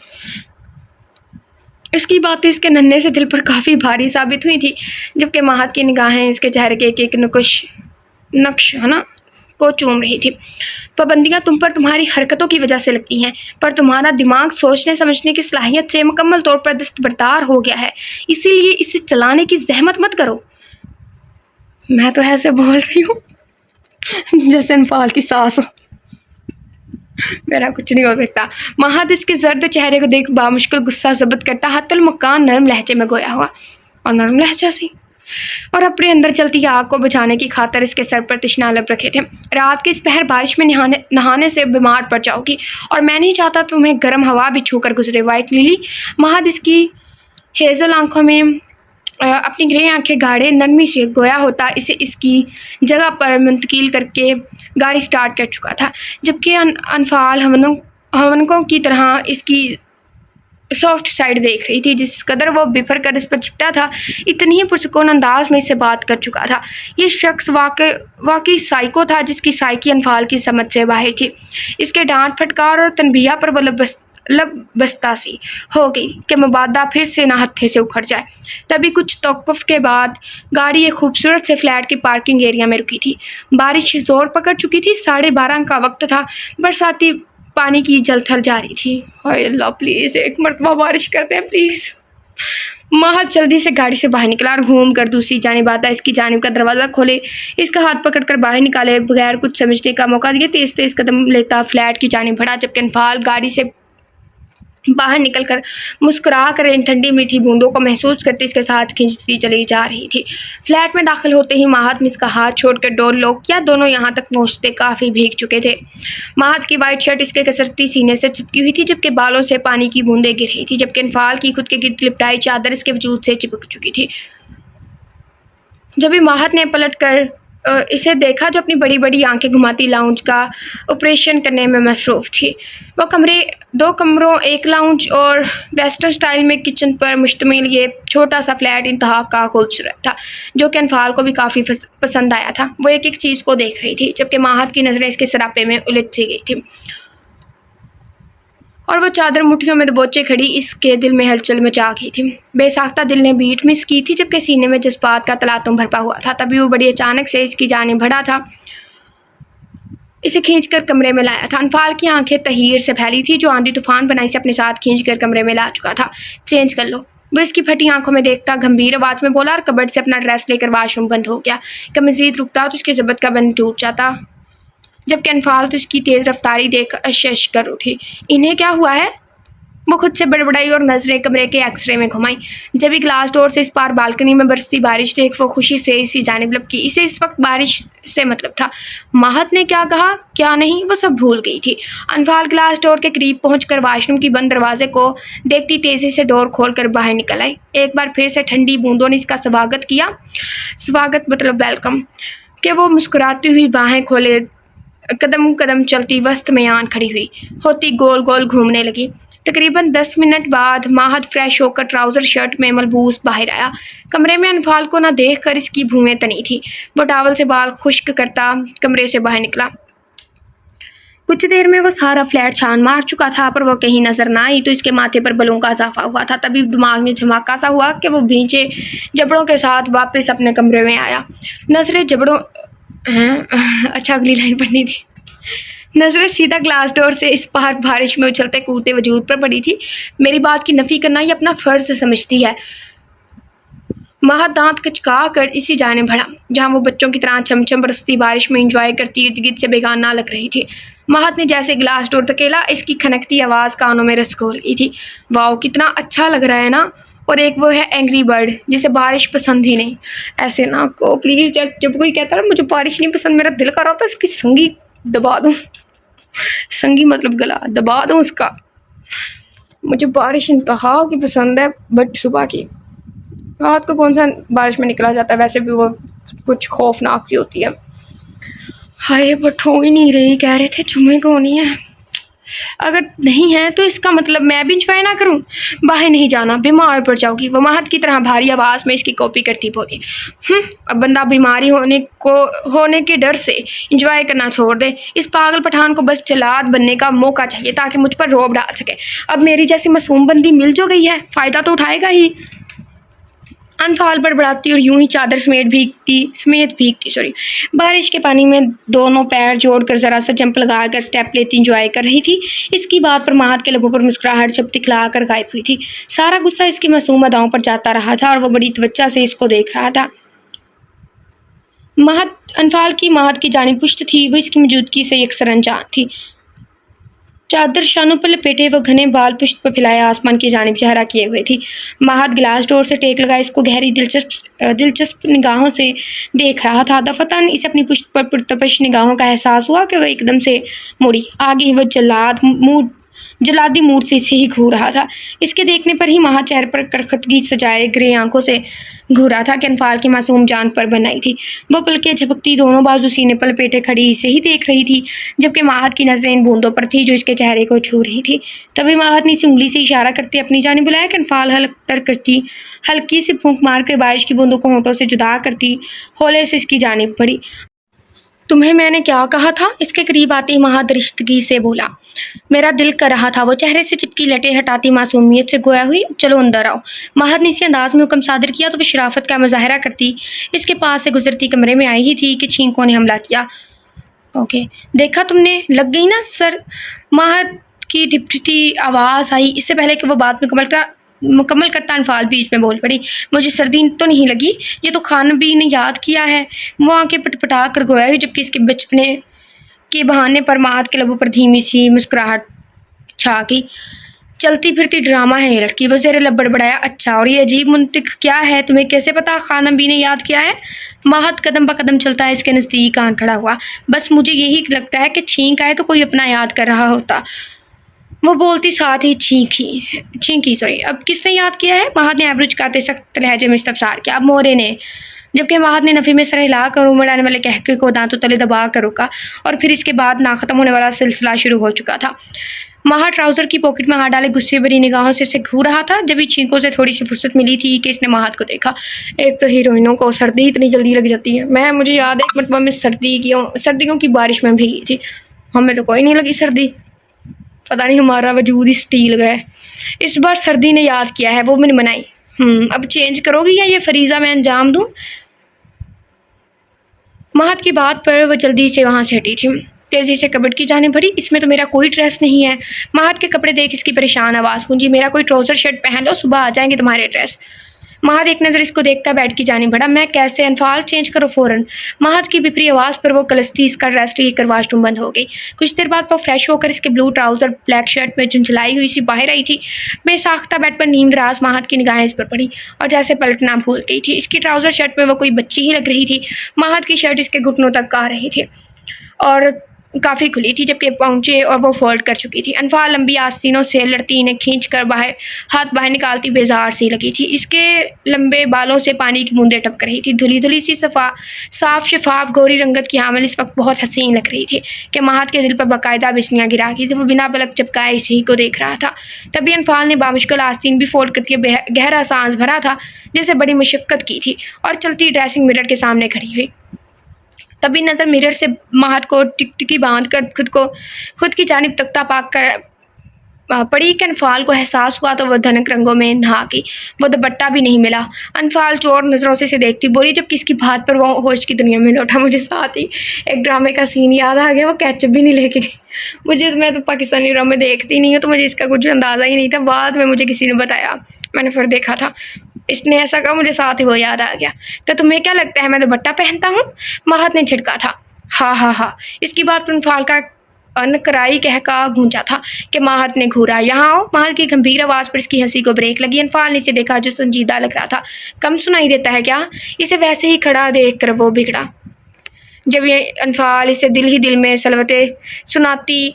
Speaker 1: اس کی باتیں اس کے ننھے سے دل پر کافی بھاری ثابت ہوئی تھی، جبکہ ماہد کی نگاہیں اس کے چہرے کے ایک نقش کو چوم رہی تھی۔ پابندیاں تم پر تمہاری حرکتوں کی وجہ سے لگتی ہیں، پر تمہارا دماغ سوچنے سمجھنے کی صلاحیت سے مکمل طور پر دستبردار ہو گیا ہے، اسی لیے اسے چلانے کی زحمت مت کرو۔ میں تو ایسے بول رہی ہوں جیسے انفال کی ساس ہو، میرا کچھ نہیں ہو سکتا۔ ماہد اس کے زرد چہرے کو دیکھ بامشکل غصہ ضبط کرتا حتی المکان نرم لہجے میں گویا ہوا، اور نرم لہجہ سی، اور اپنے اندر چلتی آگ کو بجھانے کی خاطر اس کے سر پر تشنا لب رکھے تھے۔ رات کے اس پہر بارش میں نہانے سے بیمار پڑ جاؤ گی، اور میں نہیں چاہتا تمہیں گرم ہوا بھی چھو کر گزرے وائٹ لیلی۔ ماہد اس کی ہیزل آنکھوں میں اپنی گرے آنکھیں گاڑے نرمی سے گویا ہوتا اسے اس کی جگہ پر منتقل کر کے گاڑی سٹارٹ کر چکا تھا، جبکہ انفال ہونکوں کی طرح اس کی سافٹ سائڈ دیکھ رہی تھی۔ جس قدر وہ بفر کر اس پر چپٹا تھا اتنی ہی پرسکون انداز میں اس سے بات کر چکا تھا۔ یہ شخص واقعی سائیکو تھا جس کی سائیکی انفال کی سمجھ سے باہر تھی۔ اس کے ڈانٹ پھٹکار اور تنبیہ پر وہ لب بستہ سی ہو گئی کہ مبادہ پھر سے نہ ہتھے سے اکھڑ جائے۔ تبھی کچھ توقف کے بعد گاڑی ایک خوبصورت سے فلیٹ کی پارکنگ ایریا میں رکی تھی۔ بارش زور پکڑ چکی تھی، 12:30 کا وقت تھا، برساتی پانی کی جلتھل جاری تھی۔ ہائے اللہ پلیز ایک مرتبہ بارش کرتے ہیں پلیز۔ ماہد جلدی سے گاڑی سے باہر نکلا اور گھوم کر دوسری جانب آتا اس کی جانب کا دروازہ کھولے، اس کا ہاتھ پکڑ کر باہر نکالے بغیر کچھ سمجھنے کا موقع دیے تیز تیز قدم لیتا فلیٹ کی جانب بڑھا، جبکہ انفال گاڑی سے باہر نکل کر مسکرا کر ان ٹھنڈی میٹھی بوندوں کو محسوس کرتی اس کے ساتھ کھینچتی چلی جا رہی تھی۔ فلیٹ میں داخل ہوتے ہی ماہد نے اس کا ہاتھ چھوڑ کر ڈور لاک کیا۔ دونوں یہاں تک پہنچتے کافی بھیگ چکے تھے۔ ماہد کی وائٹ شرٹ اس کے کسرتی سینے سے چپکی ہوئی تھی، جبکہ بالوں سے پانی کی بوندیں گر رہی تھی، جبکہ انفال کی خود کے گرد لپٹائی چادر اس کے وجود سے چپک چکی تھی۔ جبھی ماہد نے پلٹ کر اسے دیکھا جو اپنی بڑی بڑی آنکھیں گھماتی لاؤنج کا آپریشن کرنے میں مصروف تھی۔ وہ دو کمروں، ایک لاؤنج اور ویسٹرن سٹائل میں کچن پر مشتمل یہ چھوٹا سا فلیٹ انتہا کا خوبصورت تھا، جو کہ انفال کو بھی کافی پسند آیا تھا۔ وہ ایک ایک چیز کو دیکھ رہی تھی، جبکہ ماہد کی نظریں اس کے سراپے میں الجھ سی گئی تھیں، اور وہ چادر مٹھیوں میں دبوچے کھڑی اس کے دل میں ہلچل مچا گئی تھی۔ بے ساختہ دل نے بیٹ مس کی تھی، جبکہ سینے میں جذبات کا تلاطم بھرپا ہوا تھا۔ تبھی وہ بڑی اچانک سے اس کی جانب بڑھا تھا، اسے کھینچ کر کمرے میں لایا تھا۔ انفال کی آنکھیں تحیر سے پھیلی تھی، جو آندھی طوفان بنائی سے اپنے ساتھ کھینچ کر کمرے میں لا چکا تھا۔ چینج کر لو، وہ اس کی پھٹی آنکھوں میں دیکھتا گمبھیر آواز میں بولا، اور کبرڈ سے اپنا ڈریس لے کر واش روم بند ہو گیا کہ مزید رکتا تو اس کے ضبط کا بند ٹوٹ جاتا، جبکہ انفال تو اس کی تیز رفتاری دیکھ اشش کر اٹھی۔ انہیں کیا ہوا ہے؟ وہ خود سے بڑبڑائی اور نظریں کمرے کے ایکس رے میں گھمائیں۔ جبھی گلاس ڈور سے اس پار بالکنی میں برستی بارش دیکھ وہ خوشی سے اسی جانب لپکی۔ اسے اس وقت بارش سے مطلب تھا، ماہد نے کیا کہا کیا نہیں وہ سب بھول گئی تھی۔ انفال گلاس ڈور کے قریب پہنچ کر واش روم کی بند دروازے کو دیکھتی تیزی سے ڈور کھول کر باہر نکل آئی۔ ایک بار پھر سے ٹھنڈی بوندوں نے اس کا سواگت کیا، سواگت مطلب ویلکم، کہ وہ مسکراتی ہوئی باہیں کھولے قدم قدم چلتی وسط میان کھڑی ہوئی ہوتی گول گول گھومنے لگی۔ تقریباً 10 منٹ بعد ماہد فریش ہو کر ٹراؤزر شرٹ میں ملبوس باہر آیا۔ کمرے میں انفال کو نہ دیکھ کر اس کی بھویں تنی تھی۔ وہ ٹاول سے بال خشک کرتا کمرے سے باہر نکلا۔ کچھ دیر میں وہ سارا فلیٹ چھان مار چکا تھا، پر وہ کہیں نظر نہ آئی تو اس کے ماتھے پر بلوں کا اضافہ ہوا تھا۔ تبھی دماغ میں جھماکا سا ہوا کہ وہ بھینچے جبڑوں کے ساتھ واپس اپنے کمرے میں آیا۔ نظریں جبڑوں اچھا اگلی لائن پڑھنی تھی۔ نظریں سیدھا گلاس ڈور سے اس پار بارش میں اچھلتے کودتے وجود پر پڑی تھی۔ میری بات کی نفی کرنا یہ اپنا فرض سمجھتی ہے۔ ماہد دانت کچکا کر اسی جانب بڑھا جہاں وہ بچوں کی طرح چھم چھم برستی بارش میں انجوائے کرتی ارد گرد سے بیگانہ لگ رہی تھی۔ ماہد نے جیسے گلاس ڈور دھکیلا، اس کی کھنکتی آواز کانوں میں رس گھول گئی تھی۔ واؤ کتنا اچھا لگ رہا ہے نا۔ اور ایک وہ ہے اینگری برڈ جسے بارش پسند ہی نہیں۔ ایسے نہ کو پلیز، جب کوئی کہتا ہے مجھے بارش نہیں پسند، میرا دل کر رہا ہوتا ہے اس کی سنگی دبا دوں، سنگی مطلب گلا دبا دوں اس کا۔ مجھے بارش انتہا کی پسند ہے، بٹ صبح کی، رات کو کون سا بارش میں نکلا جاتا ہے، ویسے بھی وہ کچھ خوفناک سی ہوتی ہے۔ ہائے بٹ ہو ہی نہیں رہی، کہہ رہے تھے جمعے کو ہونی ہے، اگر نہیں ہے تو اس کا مطلب میں بھی انجوائے نہ کروں۔ باہر نہیں جانا، بیمار پڑ جاؤ گی، وہ ماہد کی طرح بھاری آواز میں اس کی کاپی کرتی بولی۔ اب بندہ بیماری ہونے کے ڈر سے انجوائے کرنا چھوڑ دے۔ اس پاگل پٹھان کو بس جلاد بننے کا موقع چاہیے تاکہ مجھ پر رعب ڈال سکے۔ اب میری جیسی معصوم بندی مل جو گئی ہے، فائدہ تو اٹھائے گا ہی۔ انفال بڑبڑاتی اور یوں ہی چادر سمیت بھیگتی بارش کے پانی میں دونوں پیر جوڑ کر ذرا سا جمپ لگا کر اسٹیپ لیتی انجوائے کر رہی تھی۔ اس کی بات پر ماہد کے لبوں پر مسکراہٹ جب دکھلا کر غائب ہوئی تھی۔ سارا غصہ اس کی معصوم اداؤں پر جاتا رہا تھا اور وہ بڑی توجہ سے اس کو دیکھ رہا تھا۔ انفال کی ماہد کی جانب پشت تھی، وہ اس کی موجودگی سے یکسر انجان تھی۔ چادر شانوں پر لپیٹے وہ گھنے بال پشت پر پھیلائے آسمان کی جانب چہرہ کیے ہوئے تھی۔ ماہد گلاس ڈور سے ٹیک لگائے اس کو گہری دلچسپ نگاہوں سے دیکھ رہا تھا۔ دفعتاً اسے اپنی پشت پر پرتپش نگاہوں کا احساس ہوا کہ وہ ایک دم سے مڑی۔ آگے وہ جلادی موڈ سے اسے ہی گھور رہا تھا۔ اس کے دیکھنے پر ہی ماہد چہرے پر کرختگی سجائے گرے آنکھوں سے گھورا تھا کہ انفال کی معصوم جان پر بنائی تھی۔ وہ پلکیں جھپکتی دونوں بازو سینے پر لپیٹے کھڑی اسے ہی دیکھ رہی تھی، جبکہ ماہد کی نظریں ان بوندوں پر تھی جو اس کے چہرے کو چھو رہی تھی۔ تبھی ماہد نے اسے انگلی سے اشارہ کرتے اپنی جانب بلایا کہ انفال حلق تر کرتی ہلکی سی پھونک مار کر بارش کی بوندوں کو ہونٹوں سے جدا کرتی ہولے سے اس کی جانب بڑھی۔ تمہیں میں نے کیا کہا تھا؟ اس کے قریب آتے ہی مہا درشتگی سے بولا۔ میرا دل کر رہا تھا۔ وہ چہرے سے چپکی لٹیں ہٹاتی معصومیت سے گویا ہوئی، چلو اندر آؤ۔ مہد نے اسی انداز میں حکم صادر کیا تو وہ شرافت کا مظاہرہ کرتی اس کے پاس سے گزرتی کمرے میں آئی ہی تھی کہ چھینکوں نے حملہ کیا۔ اوکے، دیکھا تم نے، لگ گئی نا سر؟ مہد کی ڈھپتی آواز آئی۔ اس سے پہلے کہ وہ بات مکمل کرتا انفال بیچ میں بول پڑی۔ مجھے سردی تو نہیں لگی، یہ تو خانبی نے یاد کیا ہے۔ وہ آنکھیں پٹ پٹا کر گویا ہوئی جبکہ اس کے بچپنے کے بہانے پر مہد کے لبوں پر دھیمی سی مسکراہٹ چھا گئی۔ چلتی پھرتی ڈرامہ ہے یہ لڑکی، وہ زیر لب بڑبڑایا۔ اچھا، اور یہ عجیب منطق کیا ہے؟ تمہیں کیسے پتا خانبی نے یاد کیا ہے؟ مہد قدم بہ قدم چلتا ہے اس کے نزدیک آن کھڑا ہوا۔ بس مجھے یہی لگتا ہے کہ چھینک آئے تو کوئی اپنا یاد کر رہا ہوتا۔ وہ بولتی ساتھ ہی چھینکی۔ اب کس نے یاد کیا ہے؟ مہد نے ایبرو چکاتے سخت لہجے میں استفسار کیا۔ اب مورے نے، جبکہ مہد نے نفی میں سر ہلا کر امڑ آنے والے قہقہے کو دانتوں تلے دبا کر روکا، اور پھر اس کے بعد ناختم ہونے والا سلسلہ شروع ہو چکا تھا۔ مہد ٹراؤزر کی پاکٹ میں ہاتھ ڈالے غصے بھری نگاہوں سے اسے گھور رہا تھا۔ جبھی چھینکوں سے تھوڑی سی فرصت ملی تھی کہ اس نے مہد کو دیکھا۔ ایک تو ہیروئنوں کو سردی اتنی جلدی لگ جاتی ہے۔ مجھے یاد ہے ایک مرتبہ میں سردیوں کی بارش میں بھیگی تھی، ہمیں تو کوئی نہیں لگی سردی، پتہ نہیں ہمارا وجود ہی اسٹیل گیا ہے۔ اس بار سردی نے یاد کیا ہے، وہ میں نے منائی۔ اب چینج کرو گی یا یہ فریضہ میں انجام دوں؟ مہد کی بات پر وہ جلدی سے وہاں سے ہٹی تھی، تیزی سے کبڈ کی جانب بڑھی۔ اس میں تو میرا کوئی ڈریس نہیں ہے۔ مہد کے کپڑے دیکھ اس کی پریشان آواز گونجی۔ میرا کوئی ٹراؤزر شرٹ پہن لو، صبح آ جائیں گے تمہارے ڈریس۔ مہد ایک نظر اس کو دیکھتا بیڈ کی جانب بڑھا۔ میں کیسے؟ انفال چینج کرو فوراً۔ مہد کی بپری آواز پر وہ کلستی اس کا ڈریس لے کر واش روم بند ہو گئی۔ کچھ دیر بعد وہ فریش ہو کر اس کے بلو ٹراؤزر بلیک شرٹ میں جھنجھلائی ہوئی سی باہر آئی تھی۔ بے ساختہ بیڈ پر نیم دراز مہد کی نگاہیں اس پر پڑی اور جیسے پلٹنا بھول گئی تھی۔ اس کی ٹراؤزر شرٹ میں وہ کوئی بچی ہی لگ رہی تھی۔ مہد کی شرٹ اس کے گھٹنوں تک آ رہی تھی اور کافی کھلی تھی، جبکہ پہنچے اور وہ فولڈ کر چکی تھی۔ انفال لمبی آستینوں سے لڑتی انہیں کھینچ کر ہاتھ باہر نکالتی بیزار سی لگی تھی۔ اس کے لمبے بالوں سے پانی کی بوندیں ٹپک رہی تھی۔ دھلی دھلی سی صاف شفاف گوری رنگت کی حامل اس وقت بہت حسین لگ رہی تھی کہ مہد کے دل پر باقاعدہ بجلیاں گرا گئی تھی۔ وہ بنا پلک چپکائے اسی کو دیکھ رہا تھا۔ تبھی انفال نے بامشکل آستین بھی فولڈ کرتی گہرا سانس بھرا تھا جیسے بڑی مشقت کی تھی، اور چلتی ڈریسنگ مرر کے سامنے کھڑی ہوئی۔ تبھی نظر مرر سے مہد کو ٹکٹکی باندھ کر خود کی جانب تختہ پاک کر پڑی کہ انفال کو احساس ہوا تو وہ دھنک رنگوں میں نہا گئی۔ وہ دوپٹہ بھی نہیں ملا۔ انفال چور نظروں سے دیکھتی بولی، جب کس کی بات پر وہ ہوش کی دنیا میں لوٹا۔ مجھے ساتھ ہی ایک ڈرامے کا سین یاد آ گیا، وہ کیچپ بھی نہیں لے کے گئی۔ میں تو پاکستانی ڈرامے دیکھتی نہیں ہوں تو مجھے اس کا کچھ اندازہ ہی نہیں تھا۔ بعد میں مجھے کسی نے بتایا، میں نے پھر دیکھا تھا، اس نے ایسا کہا، مجھے ساتھ ہی وہ یاد آ گیا۔ تو تمہیں کیا لگتا ہے میں دوپٹہ پہنتا ہوں؟ مہد نے جھٹکا تھا۔ ہاں۔ اس کی بات پر انفال کا انکرائی کہکا گونجا تھا کہ مہد نے گھورا۔ یہاں آؤ۔ مہد کی گمبھیر آواز پر اس کی ہنسی کو بریک لگی۔ انفال نے اسے دیکھا جو سنجیدہ لگ رہا تھا۔ کم سنائی دیتا ہے کیا؟ اسے ویسے ہی کھڑا دیکھ کر وہ بگڑا۔ جب یہ انفال اسے دل ہی دل میں سلوتیں سناتی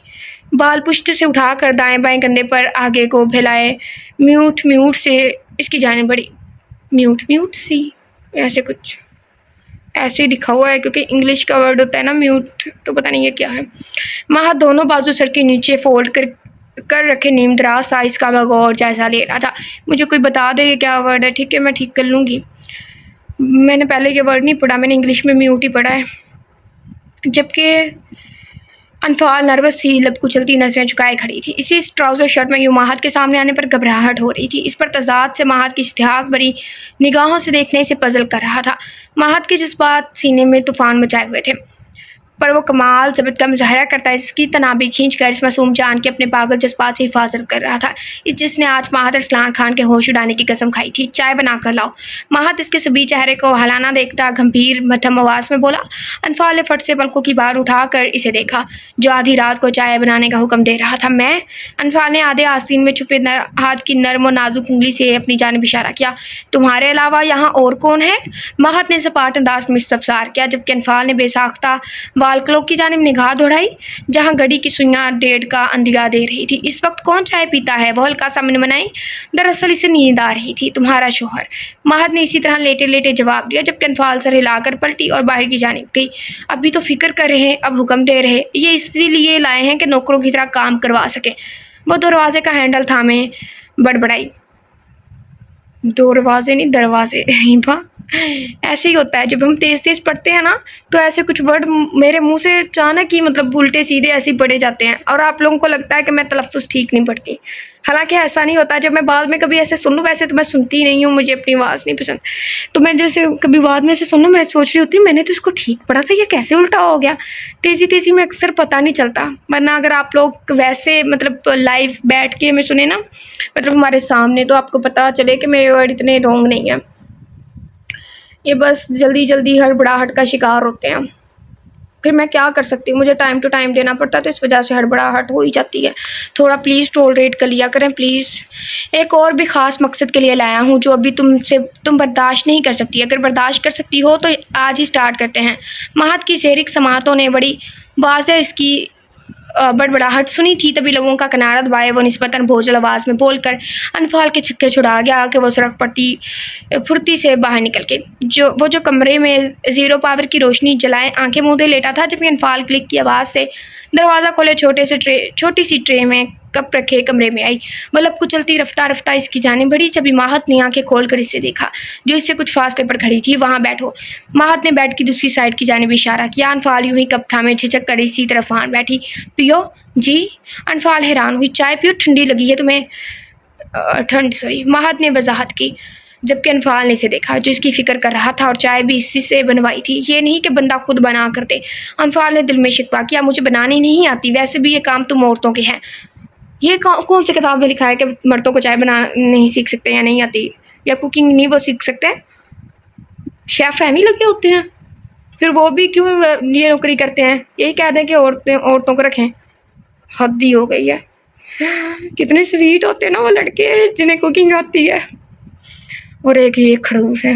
Speaker 1: بال پشت سے اٹھا کر دائیں بائیں کندھے پر آگے کو پھیلائے میوٹ سے اس کی جانب بڑھی۔ میوٹ سی ایسے کچھ ایسے ہی لکھا ہوا ہے کیونکہ انگلش کا ورڈ ہوتا ہے نا میوٹ، تو پتہ نہیں یہ کیا ہے۔ مہد دونوں بازو سر کے نیچے فولڈ کر رکھے نیم دراز سائز کا بغور جائزہ لے رہا تھا۔ مجھے کوئی بتا دے یہ کیا ورڈ ہے؟ ٹھیک ہے، میں ٹھیک کر لوں گی۔ میں نے پہلے یہ ورڈ نہیں پڑھا، میں نے انگلش میں میوٹ ہی پڑھا ہے۔ جبکہ انفال نروس سی لب کچلتی نظریں چکائے کھڑی تھی۔ اسی ٹراؤزر شرٹ میں یوں مہد کے سامنے آنے پر گھبراہٹ ہو رہی تھی۔ اس پر تضاد سے مہد کی اشتیاق بھری نگاہوں سے دیکھنے سے پزل کر رہا تھا۔ مہد کے جذبات سینے میں طوفان مچائے ہوئے تھے، پر وہ کمال ضبط کا مظاہرہ کرتا ہے، اس کی تنابیں کھینچ کر اس معصوم جان کے اپنے پاگل جذبات سے حفاظت کر رہا تھا، جس نے آج مہد ارسلان خان کے ہوش اڑانے کی قسم کھائی تھی۔ چائے بنا کر لاؤ۔ مہد اس کے صبی چہرے کو ہلانا دیکھتا گمبھیر مدھم آواز میں بولا۔ انفال نے فٹ سے پلکوں کی بار اٹھا کر اسے دیکھا جو آدھی رات کو چائے بنانے کا حکم دے رہا تھا۔ میں؟ انفال نے آدھے آستین میں چھپے ہاتھ کی نرم و نازک انگلی سے اپنی جانب اشارہ کیا۔ تمہارے علاوہ یہاں اور کون ہے؟ مہد نے سپاٹ انداز میں استفسار کیا، جبکہ انفال نے بے ساختہ وال کلوک کی جانب نگاہ دوڑائی جہاں گھڑی کی سوئیاں 1:30 کا اندھیا دے رہی تھی۔ اس وقت کون چائے پیتا ہے؟ وہ ہلکا سا منمنائی۔ دراصل اسے نیند آ رہی تھی۔ تمہارا شوہر؟ مہد نے اسی طرح لیٹے لیٹے جواب دیا، جبکہ انفال سر ہلا کر پلٹی اور باہر کی جانب گئی۔ ابھی تو فکر کر رہے، اب حکم دے رہے، یہ اس لیے لائے ہیں کہ نوکروں کی طرح کام کروا سکیں۔ وہ دروازے کا ہینڈل تھامے بڑبڑائی۔ دروازے نہیں، دروازے۔ ایسے ہی ہوتا ہے جب ہم تیز تیز پڑھتے ہیں نا، تو ایسے کچھ ورڈ میرے منہ سے اچانک ہی مطلب الٹے سیدھے ایسے ہی پڑے جاتے ہیں، اور آپ لوگوں کو لگتا ہے کہ میں تلفظ ٹھیک نہیں پڑھتی، حالانکہ ایسا نہیں ہوتا۔ جب میں بعد میں کبھی ایسے سن لوں، ویسے تو میں سنتی ہی نہیں ہوں، مجھے اپنی آواز نہیں پسند، تو میں جیسے کبھی بعد میں سے سن لوں، میں سوچ رہی ہوتی ہوں میں نے تو اس کو ٹھیک پڑھا تھا، یہ کیسے الٹا ہو گیا۔ تیزی تیزی میں اکثر پتہ نہیں چلتا، ورنہ اگر آپ لوگ ویسے مطلب لائیو بیٹھ کے ہمیں سنیں نا، مطلب ہمارے سامنے، تو آپ کو پتہ چلے کہ میرے ورڈ اتنے رانگ نہیں ہیں۔ یہ بس جلدی جلدی ہڑبڑاہٹ کا شکار ہوتے ہیں، پھر میں کیا کر سکتی ہوں، مجھے ٹائم ٹو ٹائم دینا پڑتا ہے، تو اس وجہ سے ہڑبڑاہٹ ہو ہی جاتی ہے۔ تھوڑا پلیز ٹولریٹ کر لیا کریں پلیز۔ ایک اور بھی خاص مقصد کے لیے لایا ہوں جو ابھی تم برداشت نہیں کر سکتی، اگر برداشت کر سکتی ہو تو آج ہی سٹارٹ کرتے ہیں۔ مہد کی زیرک سماعتوں نے بڑی واضح اس کی بڑبڑاہٹ سنی تھی، تبھی لبوں کا کنارہ دبائے وہ نسبتاً بھوجل آواز میں بول کر انفال کے چھکے چھڑا گیا کہ وہ سڑک پھرتی سے باہر نکل کے وہ جو کمرے میں زیرو پاور کی روشنی جلائے آنکھیں موندے لیٹا تھا، جب انفال کلک کی آواز سے دروازہ کھولے چھوٹی سی ٹرے میں کپ رکھے کمرے میں آئی۔ وہ لب کچلتی رفتہ رفتہ اس کی جانب بڑھی، جبھی ماہت نے آنکھیں کھول کر اسے دیکھا جو اس سے کچھ فاصلے پر کھڑی تھی۔ وہاں بیٹھو۔ ماہت نے بیڈ کی دوسری سائڈ کی جانب اشارہ کیا۔ انفال یوں ہی کپ تھامے جھجک کر اسی طرف وہاں بیٹھی۔ پیو؟ جی؟ انفال حیران ہوئی۔ چائے پیو، ٹھنڈی لگی ہے تمہیں؟ ماہت نے وضاحت کی، جبکہ انفال نے اسے دیکھا جو اس کی فکر کر رہا تھا، اور چائے بھی اسی سے بنوائی تھی، یہ نہیں کہ بندہ خود بنا کر دے۔ انفال نے دل میں شکوہ کیا، مجھے بنانی نہیں آتی، ویسے بھی یہ کام تم عورتوں کے ہیں۔ یہ کون سی کتاب میں لکھا ہے کہ مردوں کو چائے بنانا نہیں سیکھ سکتے یا نہیں آتی، یا کوکنگ نہیں وہ سیکھ سکتے؟ شیف فہمی لگے ہوتے ہیں، پھر وہ بھی کیوں یہ نوکری کرتے ہیں؟ یہی کہہ دیں کہ عورتوں کو رکھیں۔ حد ہی ہو گئی ہے۔ کتنے سویٹ ہوتے ہیں نا وہ لڑکے جنہیں کوکنگ آتی ہے، اور ایک ہی ایک خڑوس ہے۔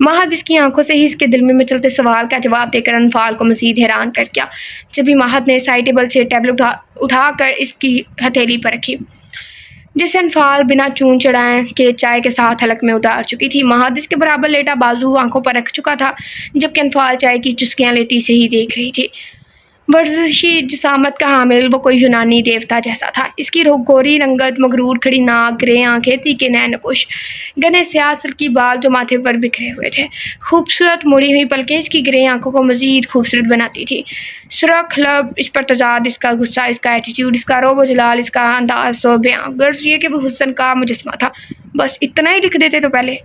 Speaker 1: ماہد اس کی آنکھوں سے ہی اس کے دل میں مچلتے سوال کا جواب دے کر انفال کو مزید حیران کر گیا۔ جبھی ماہد نے سائڈ ٹیبل سے ٹیبل اٹھا کر اس کی ہتھیلی پر رکھی، جسے انفال بنا چون چڑھائے کے چائے کے ساتھ حلق میں اتار چکی تھی۔ ماہد اس کے برابر لیٹا بازو آنکھوں پر رکھ چکا تھا، جبکہ انفال چائے کی چسکیاں لیتی سے ہی دیکھ رہی تھی۔ ورزشی جسامت کا حامل وہ کوئی یونانی دیوتا جیسا تھا۔ اس کی گوری رنگت، مغرور کھڑی ناک، گرے آنکھیں، تیکھے نقوش، گھنے سیاہ سلکی بال جو ماتھے پر بکھرے ہوئے تھے، خوبصورت مڑی ہوئی پلکیں اس کی گرے آنکھوں کو مزید خوبصورت بناتی تھی۔ سرخ لب، اس پر تضاد، اس کا غصہ، اس کا ایٹیٹیوڈ، اس کا روب و جلال، اس کا انداز و بیاں، غرض یہ کہ وہ حسن کا مجسمہ تھا۔ بس اتنا ہی لکھ دیتے تو پہلے۔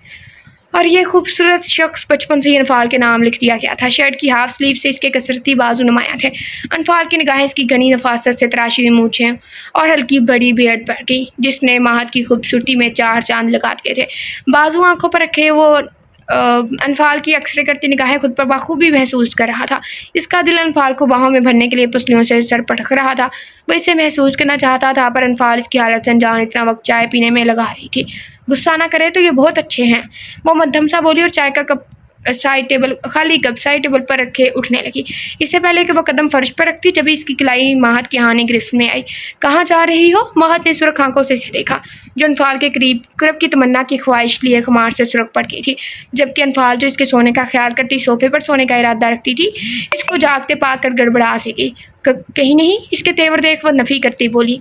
Speaker 1: اور یہ خوبصورت شخص بچپن سے ہی انفال کے نام لکھ دیا گیا تھا۔ شرٹ کی ہاف سلیو سے اس کے کسرتی بازو نمایاں تھے۔ انفال کی نگاہیں اس کی گھنی نفاست سے تراشی ہوئی مونچھیں اور ہلکی بڑی بیئرڈ پر گئی، جس نے ماہد کی خوبصورتی میں چار چاند لگا دیے تھے۔ بازو آنکھوں پر رکھے وہ انفال کی اکثر کرتی نگاہیں خود پر بخوبی محسوس کر رہا تھا۔ اس کا دل انفال کو باہوں میں بھرنے کے لیے پسلیوں سے سر پٹک رہا تھا۔ وہ اسے محسوس کرنا چاہتا تھا، پر انفال اس کی حالت سے انجان اتنا وقت چائے پینے میں لگا رہی تھی۔ غصہ نہ کرے تو یہ بہت اچھے ہیں، وہ مدھم سا بولی، اور چائے کا کپ خالی کپ سائڈ ٹیبل پر رکھے اٹھنے لگی۔ اس سے پہلے کہ وہ قدم فرش پر رکھتی، جبھی اس کی کلائی ماہد کی ہانی گرفت میں آئی۔ کہاں جا رہی ہو؟ ماہد نے سرخ آنکھوں سے اسے دیکھا، جو انفال کے قرب کی تمنا کی خواہش لیے خمار سے سرخ پڑ گئی تھی، جبکہ انفال جو اس کے سونے کا خیال کرتی صوفے پر سونے کا ارادہ رکھتی تھی، اس کو جاگتے پا کر گڑبڑا سی گئی۔ کہیں نہیں؟ اس کے تیور دیکھ وہ نفی کرتی بولی،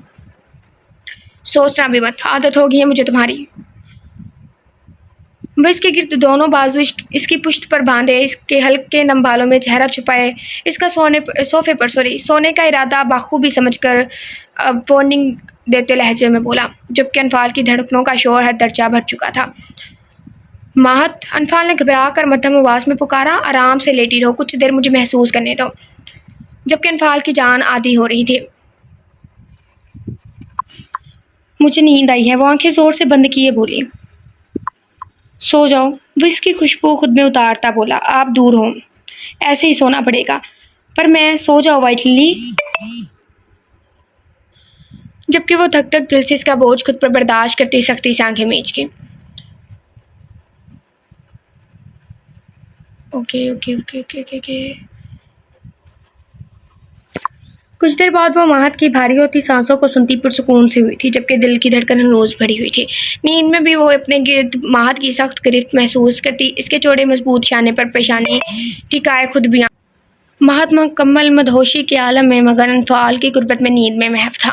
Speaker 1: سوچنا بھی مت، عادت ہوگی ہے مجھے تمہاری۔ وہ اس کے گرد دونوں بازو اس کی پشت پر باندھے، اس کے ہلکے نم بالوں میں چہرہ چھپائے، اس کا صوفے پر سونے کا ارادہ بخوبی سمجھ کر وارننگ دیتے لہجے میں بولا، جبکہ انفال کی دھڑکنوں کا شور ہر درجہ بھر چکا تھا۔ ماہت، انفال نے گھبرا کر مدھم آواز میں پکارا، آرام سے لیٹی رہو، کچھ دیر مجھے محسوس کرنے دو، جبکہ انفال کی جان آدھی ہو رہی تھی۔ مجھے نیند آئی ہے، وہ آنکھیں زور سے بند کیے بولی۔ سو جاؤ، وہ اس کی خوشبو خود میں اتارتا بولا، آپ دور ہوں، ایسے ہی سونا پڑے گا۔ پر میں سو جاؤ وائٹ للی۔ جبکہ وہ دھک دھک دل سے اس کا بوجھ خود پر برداشت کرتی سختی سے آنکھیں میچ کے اوکے۔ کچھ دیر بعد وہ ماہد کی بھاری ہوتی سانسوں کو سنتی پرسکون سی ہوئی تھی، جبکہ دل کی دھڑکن ہنوز بھری ہوئی تھی۔ نیند میں بھی وہ اپنے گرد ماہد کی سخت گرفت محسوس کرتی، اس کے چوڑے مضبوط شانے پر پیشانی ٹکائے خود بھی ماہد مکمل مدہوشی کے عالم میں، مگر انفال کی قربت میں نیند میں محو تھا۔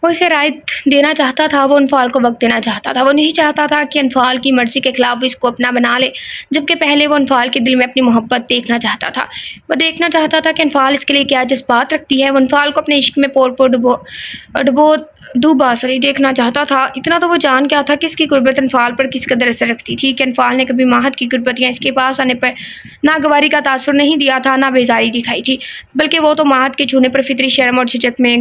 Speaker 1: وہ اسے رائے دینا چاہتا تھا، وہ انفال کو وقت دینا چاہتا تھا، وہ نہیں چاہتا تھا کہ انفال کی مرضی کے خلاف وہ اس کو اپنا بنا لے، جبکہ پہلے وہ انفال کے دل میں اپنی محبت دیکھنا چاہتا تھا۔ وہ دیکھنا چاہتا تھا کہ انفال اس کے لیے کیا جذبات رکھتی ہے، وہ انفال کو اپنے عشق میں ڈوبا دیکھنا چاہتا تھا۔ اتنا تو وہ جان گیا تھا کہ اس کی قربت انفال پر کس قدر اثر رکھتی تھی، کہ انفال نے کبھی ماہد کی قربت یا اس کے پاس آنے پر ناگواری کا تاثر نہیں دیا تھا، نہ بیزاری دکھائی تھی، بلکہ وہ تو ماہد کے چھونے پر فطری شرم اور جھجک میں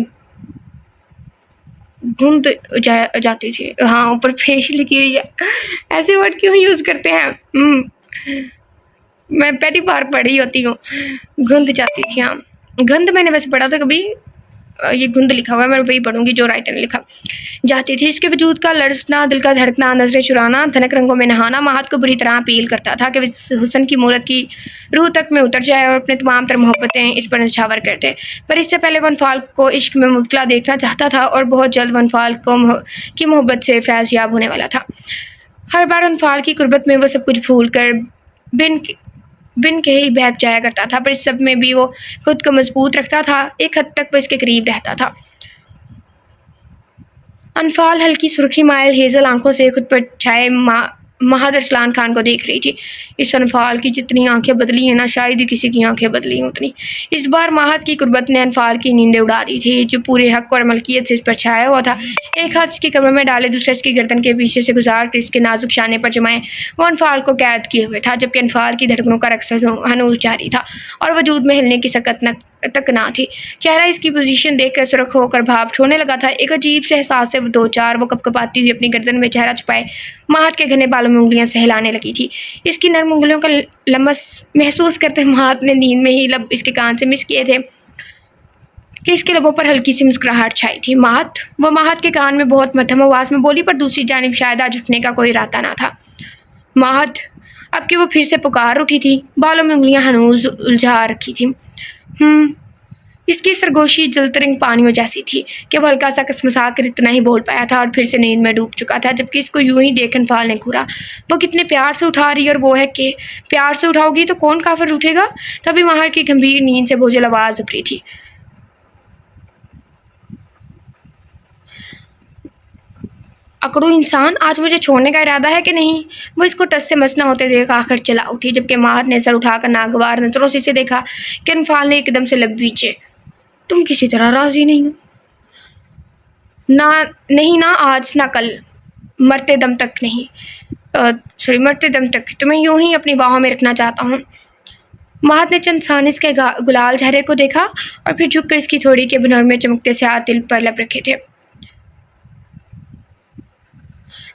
Speaker 1: گھند جاتی تھی۔ ہاں، اوپر پیش لکھی ہوئی ہے، ایسے ورڈ کیوں یوز کرتے ہیں؟ میں پہلی بار پڑھی ہوتی ہوں، گھند جاتی تھی۔ ہاں، گھند میں نے ویسے پڑھا تھا کبھی، یہ گھند لکھا ہوا ہے، میں وہی پڑھوں گی جو رائٹر نے لکھا۔ جاتی تھی، اس کے وجود کا لرزنا، دل کا دھڑکنا، نظریں چرانا، دھنک رنگوں میں نہانا ماہد کو بری طرح اپیل کرتا تھا کہ اس حسن کی مورت کی روح تک میں اتر جائے اور اپنے تمام تر محبتیں اس پر نچھاور کر دے۔ پر اس سے پہلے وہ انفال کو عشق میں مبتلا دیکھنا چاہتا تھا، اور بہت جلد وہ انفال کی محبت سے فیض یاب ہونے والا تھا۔ ہر بار انفال کی قربت میں وہ سب کچھ بھول کر بن کے ہی بہک جایا کرتا تھا، پر اس سب میں بھی وہ خود کو مضبوط رکھتا تھا، ایک حد تک وہ اس کے قریب رہتا تھا۔ انفال ہلکی سرخی مائل ہیزل آنکھوں سے خود پر چھائے ماہد ارسلان خان کو دیکھ رہی تھی۔ اس انفال کی جتنی آنکھیں بدلی ہیں نا، شاید ہی کسی کی آنکھیں بدلی ہوں اتنی۔ اس بار ماہد کی قربت نے انفال کی نیندیں اڑا دی تھی، جو پورے حق اور ملکیت سے اس پر چھایا ہوا تھا۔ ایک ہاتھ اس کی کمر میں ڈالے، دوسرا اس کی گردن کے پیچھے سے گزار کر اس کے نازک شانے پر جمائے وہ انفال کو قید کیے ہوئے تھا، جبکہ انفال کی دھڑکنوں کا رقص ہنوز جاری تھا اور وجود میں ہلنے کی سکت تک نہ تھی۔ چہرہ اس کی پوزیشن دیکھ کر سرخ ہو کر بھاپ چھوڑنے لگا تھا۔ ایک عجیب سے احساس سے وہ کپ کپاتی ہوئی اپنی گردن میں چہرہ چھپائے ماہد کے گھنے بالوں میں انگلیاں سہلانے لگی تھی۔ اس کی نرم انگلیوں کا لمس محسوس کرتے ماہد نے نیند میں ہی لب اس کے کان سے مس کیے تھے کہ اس کے لبوں پر ہلکی سی مسکراہٹ چھائی تھی۔ ماہد، وہ ماہد کے کان میں بہت مدھم آواز میں بولی، پر دوسری جانب شاید آج اٹھنے کا کوئی ارادہ نہ تھا۔ ماہد، اب کہ وہ پھر سے پکار اٹھی تھی، بالوں میں انگلیاں ہنوز الجھا رکھی تھی۔ اس کی سرگوشی جلترنگ پانیوں جیسی تھی کہ وہ ہلکا سا کسمسا کر اتنا ہی بول پایا تھا اور پھر سے نیند میں ڈوب چکا تھا، جبکہ اس کو یوں ہی دیکھ انفال نے گھورا۔ وہ کتنے پیار سے اٹھا رہی ہے، اور وہ ہے کہ پیار سے اٹھاؤ گی تو کون کافر اٹھے گا؟ تبھی ماہر کی گمبھیر نیند سے بوجھل آواز ابھری تھی۔ اکڑو انسان، آج مجھے چھوڑنے کا ارادہ ہے کہ نہیں؟ وہ اس کو ٹس سے مس نہ ہوتے دیکھ آخر چلا اٹھی، جبکہ ماہد نے سر اٹھا کر ناگوار نظروں سے اسے دیکھا کہ انفال نے ایک دم سے لب بیچے۔ تم کسی طرح راضی نہیں ہو؟ نہیں نا، آج نہ کل، مرتے دم تک نہیں، مرتے دم تک تمہیں یوں ہی اپنی باہوں میں رکھنا چاہتا ہوں۔ ماہد نے چند ثانیے اس کے گلال چہرے کو دیکھا اور پھر جھک کر اس کی تھوڑی کے بنور میں چمکتے سے ہاتھ دل پر لب رکھے تھے،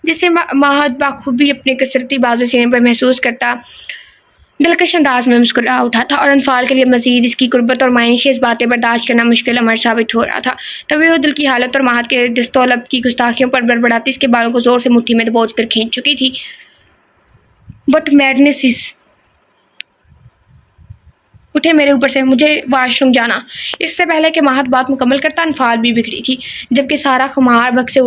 Speaker 1: جسے ماہد بخوبی اپنے کسرتی بازو سینے پر محسوس کرتا دلکش انداز میں مسکرا اٹھا تھا، اور انفال کے لیے مزید اس کی قربت اور معنیخیز باتیں برداشت کرنا مشکل امر ثابت ہو رہا تھا۔ تبھی وہ دل کی حالت اور ماہد کے دست و لب کی گستاخیوں پر بڑبڑاتی اس کے بالوں کو زور سے مٹھی میں دبوچ کر کھینچ چکی تھی۔ بٹ میڈنس از، اٹھے میرے اوپر سے، مجھے واش روم جانا۔ اس سے پہلے کہ ماہد بات مکمل کرتا، انفال بھی بگڑی تھی، جبکہ سارا خمار بھگ سے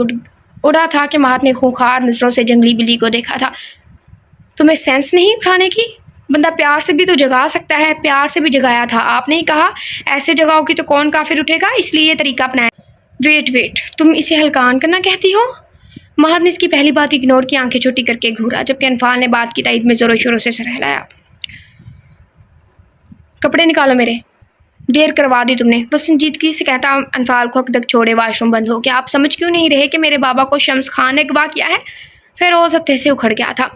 Speaker 1: اڑا تھا کہ ماہد نے خونخوار نظروں سے جنگلی بلی کو دیکھا تھا۔ تمہیں سینس نہیں اٹھانے کی؟ بندہ پیار سے بھی تو جگا سکتا ہے، پیار سے بھی جگایا تھا، آپ نے ہی کہا ایسے جگاؤ گی تو کون کافر اٹھے گا، اس لیے یہ طریقہ اپنایا۔ ویٹ، تم اسے ہلکان کرنا کہتی ہو؟ ماہد نے اس کی پہلی بات اگنور کی آنکھیں چھوٹی کر کے گھورا، جبکہ انفال نے بات کی تائید میں زوروں شوروں سے سر ہلایا۔ کپڑے نکالو میرے، دیر کروا دی تم نے، وہ سنجیدگی سے کہتا انفال کو حق تک چھوڑے واش روم بند ہو گیا۔ آپ سمجھ کیوں نہیں رہے کہ میرے بابا کو شمس خان نے گواہ کیا ہے؟ فیروز ہتھے سے اکھڑ گیا تھا۔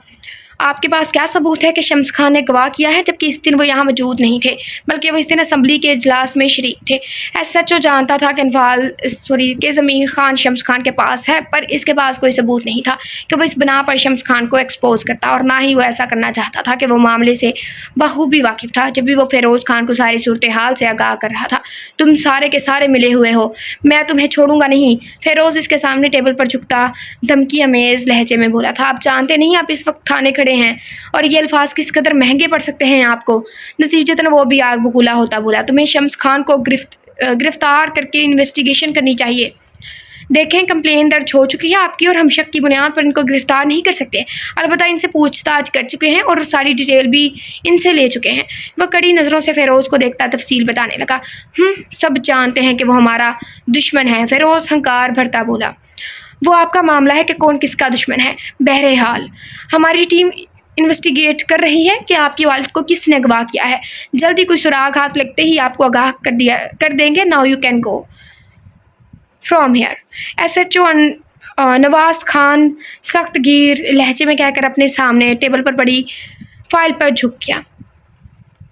Speaker 1: آپ کے پاس کیا ثبوت ہے کہ شمس خان نے گواہ کیا ہے، جبکہ اس دن وہ یہاں موجود نہیں تھے، بلکہ وہ اس دن اسمبلی کے اجلاس میں شریک تھے؟ ایس ایچ او جانتا تھا کہ ضمیر خان شمس خان کے پاس ہے، پر اس کے پاس کوئی ثبوت نہیں تھا کہ وہ اس بنا پر شمس خان کو ایکسپوز کرتا، اور نہ ہی وہ ایسا کرنا چاہتا تھا کہ وہ معاملے سے بخوبی واقف تھا، جب بھی وہ فیروز خان کو ساری صورتحال سے آگاہ کر رہا تھا۔ تم سارے کے سارے ملے ہوئے ہو، میں تمہیں چھوڑوں گا نہیں، فیروز اس کے سامنے ٹیبل پر جھکتا دھمکی امیز لہجے میں بولا تھا۔ آپ جانتے نہیں آپ اس وقت تھانے کھڑے ہیں، اور یہ الفاظ کس قدر مہنگے پڑ سکتے ہیں آپ کو۔ نتیجتاً وہ بھی آگ بگولا ہوتا بولا، تمہیں شمس خان کو گرفتار کر کے انویسٹیگیشن کرنی چاہیے۔ دیکھیں کمپلین درج ہو چکی ہے آپ کی اور ہم شک کی بنیاد پر ان کو گرفتار نہیں کر سکتے، البتہ ان سے پوچھ تاچھ کر چکے ہیں اور ساری ڈیٹیل بھی ان سے لے چکے ہیں۔ وہ کڑی نظروں سے فیروز کو دیکھتا تفصیل بتانے لگا۔ سب جانتے ہیں کہ وہ ہمارا دشمن ہے، فیروز ہنکار بھرتا بولا۔ وہ آپ کا معاملہ ہے کہ کون کس کا دشمن ہے۔ بہرحال ہماری ٹیم انویسٹیگیٹ کر رہی ہے کہ آپ کی والد کو کس نے اغوا کیا ہے، جلدی کوئی سراغ ہاتھ لگتے ہی آپ کو آگاہ کر دیں گے۔ Now you can go from here. S H O Nawaz Khan سخت گیر لہجے میں کہہ کر اپنے سامنے ٹیبل پر پڑی فائل پر جھک گیا۔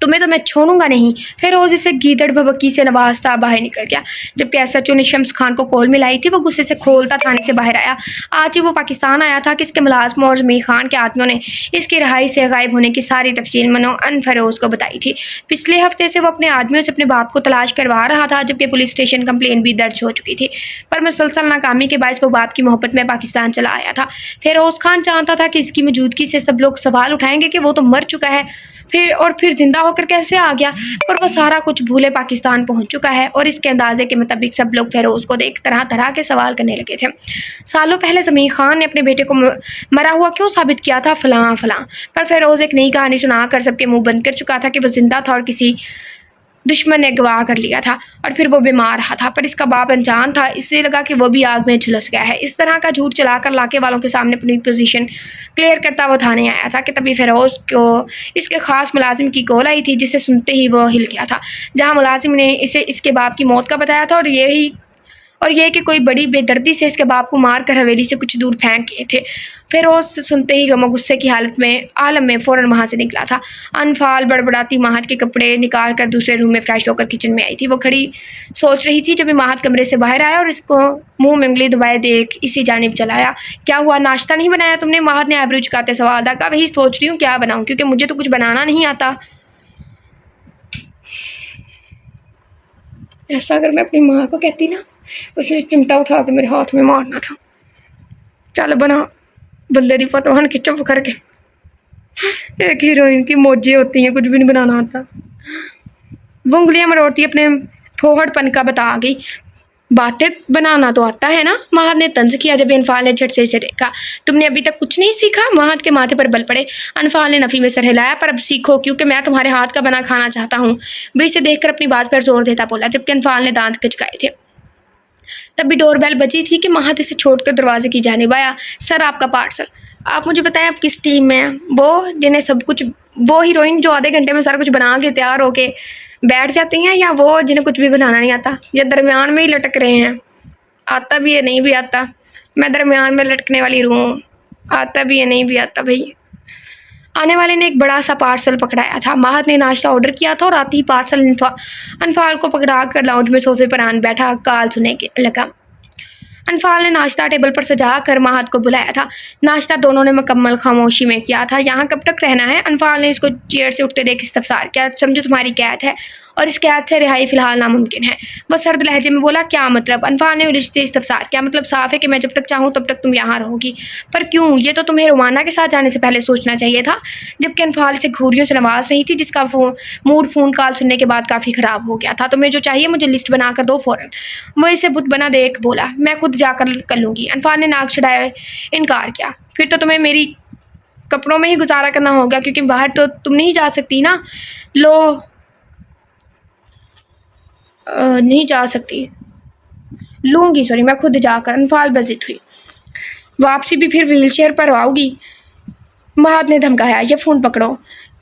Speaker 1: تمہیں تو میں چھوڑوں گا نہیں۔ فیروز اسے گیدڑ بھبکی سے نوازتا باہر نکل گیا۔ جبکہ ایس ایچ او نے شمس خان کو کال ملائی تھی، وہ غصے سے کھولتا تھانے سے باہر آیا۔ آج ہی وہ پاکستان آیا تھا کہ اس کے ملازموں اور زمیر خان کے آدمیوں نے اس کی رہائی سے غائب ہونے کی ساری تفصیل منوعن فیروز کو بتائی تھی۔ پچھلے ہفتے سے وہ اپنے آدمیوں سے اپنے باپ کو تلاش کروا رہا تھا، جبکہ پولیس اسٹیشن کمپلین بھی درج ہو چکی تھی، پر مسلسل ناکامی کے باعث وہ باپ کی محبت میں پاکستان چلا آیا تھا۔ فیروز خان جانتا تھا کہ اس کی موجودگی سے سب لوگ سوال اٹھائیں گے کہ وہ تو مر چکا ہے، پھر زندہ ہو کر کیسے آ گیا، پر وہ سارا کچھ بھولے پاکستان پہنچ چکا ہے۔ اور اس کے اندازے کے مطابق سب لوگ فیروز کو دیکھ طرح طرح کے سوال کرنے لگے تھے۔ سالوں پہلے زمیر خان نے اپنے بیٹے کو مرا ہوا کیوں ثابت کیا تھا، فلاں فلاں، پر فیروز ایک نئی کہانی سنا کر سب کے منہ بند کر چکا تھا کہ وہ زندہ تھا اور کسی دشمن نے اغوا کر لیا تھا، اور پھر وہ بیمار رہا تھا، پر اس کا باپ انجان تھا، اس لیے لگا کہ وہ بھی آگ میں جھلس گیا ہے۔ اس طرح کا جھوٹ چلا کر علاقے والوں کے سامنے اپنی پوزیشن کلیئر کرتا وہ تھانے آیا تھا کہ تبھی فیروز کو اس کے خاص ملازم کی کال آئی تھی، جسے سنتے ہی وہ ہل گیا تھا۔ جہاں ملازم نے اسے اس کے باپ کی موت کا بتایا تھا، اور یہ کہ کوئی بڑی بے دردی سے اس کے باپ کو مار کر حویلی سے کچھ دور پھینک گئے تھے۔ فیروز سنتے ہی غم و غصے کی عالم میں فوراً وہاں سے نکلا تھا۔ انفال بڑبڑاتی ماہد کے کپڑے نکال کر دوسرے روم میں فریش ہو کر کچن میں آئی تھی۔ وہ کھڑی سوچ رہی تھی جب ماہد کمرے سے باہر آیا اور اس کو منہ میں انگلی دبائے دیکھ اسی جانب چلایا۔ کیا ہوا، ناشتہ نہیں بنایا تم نے؟ ماہد نے آبرو جھکاتے سوال کہا۔ وہی سوچ رہی ہوں کیا بناؤں، کیونکہ مجھے تو کچھ بنانا نہیں آتا۔ ایسا اگر میں اپنی ماں کو کہتی نا، اس نے چمٹا اٹھا کے میرے ہاتھ میں مارنا تھا۔ چل بنا بندے دی فتوحن کی چپ کر کے، ایک ہیروئن کی موجیں ہوتی ہیں، کچھ بھی نہیں بنانا آتا۔ وہ انگلیاں مروڑتی اپنے پھوہڑ پن کا بتا گئی۔ باتیں بنانا تو آتا ہے نا، ماہد نے طنز کیا جب انفال نے جھٹ سے اسے دیکھا۔ تم نے ابھی تک کچھ نہیں سیکھا؟ ماہد کے ماتھے پر بل پڑے۔ انفال نے نفی میں سر ہلایا۔ پر اب سیکھو، کیونکہ میں تمہارے ہاتھ کا بنا کھانا چاہتا ہوں۔ وہ اسے دیکھ کر اپنی بات پر زور دیتا بولا، جبکہ انفال نے دانت کچکائے تھے۔ تب بھی ڈور بیل بجی تھی کہ ماہد اسے چھوڑ کر دروازے کی جانب آیا۔ سر آپ کا پارسل۔ آپ مجھے بتائیں آپ کس ٹیم میں ہیں؟ وہ ہیروئن جو آدھے گھنٹے میں سارا کچھ بنا کے تیار ہو کے بیٹھ جاتی ہیں، یا وہ جنہیں کچھ بھی بنانا نہیں آتا، یا درمیان میں ہی لٹک رہے ہیں؟ آتا بھی ہے نہیں بھی آتا، میں درمیان میں لٹکنے والی روح ہوں، آتا بھی ہے نہیں بھی آتا۔ بھائی آنے والے نے ایک بڑا سا پارسل پکڑایا تھا۔ ماہد نے ناشتہ آرڈر کیا تھا اور آتی ہی پارسل انفال کو پکڑا کر لاؤنج میں صوفے پر آن بیٹھا کال سننے لگا۔ انفال نے ناشتہ ٹیبل پر سجا کر ماہد کو بلایا تھا۔ ناشتہ دونوں نے مکمل خاموشی میں کیا تھا۔ یہاں کب تک رہنا ہے؟ انفال نے اس کو چیئر سے اٹھتے دیکھ استفسار کیا۔ سمجھو تمہاری قید ہے اور اس قید سے رہائی فی الحال ناممکن ہے۔ وہ سرد لہجے میں بولا۔ کیا مطلب؟ انفال نے الجھتے استفسار کیا۔ مطلب صاف ہے کہ میں جب تک چاہوں تب تک تم یہاں رہو گی۔ پر کیوں؟ یہ تو تمہیں رومانہ کے ساتھ جانے سے پہلے سوچنا چاہیے تھا۔ جبکہ انفال اسے گھوریوں سے نواز رہی تھی، جس کا موڈ فون کال سننے کے بعد کافی خراب ہو گیا تھا۔ تمہیں جو چاہیے مجھے لسٹ بنا کر دو فوراً۔ وہ اسے بت بنا دیکھ بولا۔ میں خود جا کر لوں گی۔ انفال نے ناک چڑھائے انکار کیا۔ پھر تو تمہیں میری کپڑوں میں ہی گزارا کرنا ہوگا، کیونکہ باہر تو تم نہیں جا سکتی نا۔ نہیں جا سکتی۔ لوں گی، سوری، میں خود جا کر۔ انفال بزد ہوئی۔ واپسی بھی پھر ویل چیئر پر آؤ گی؟ ماہد نے دھمکایا۔ یہ فون پکڑو۔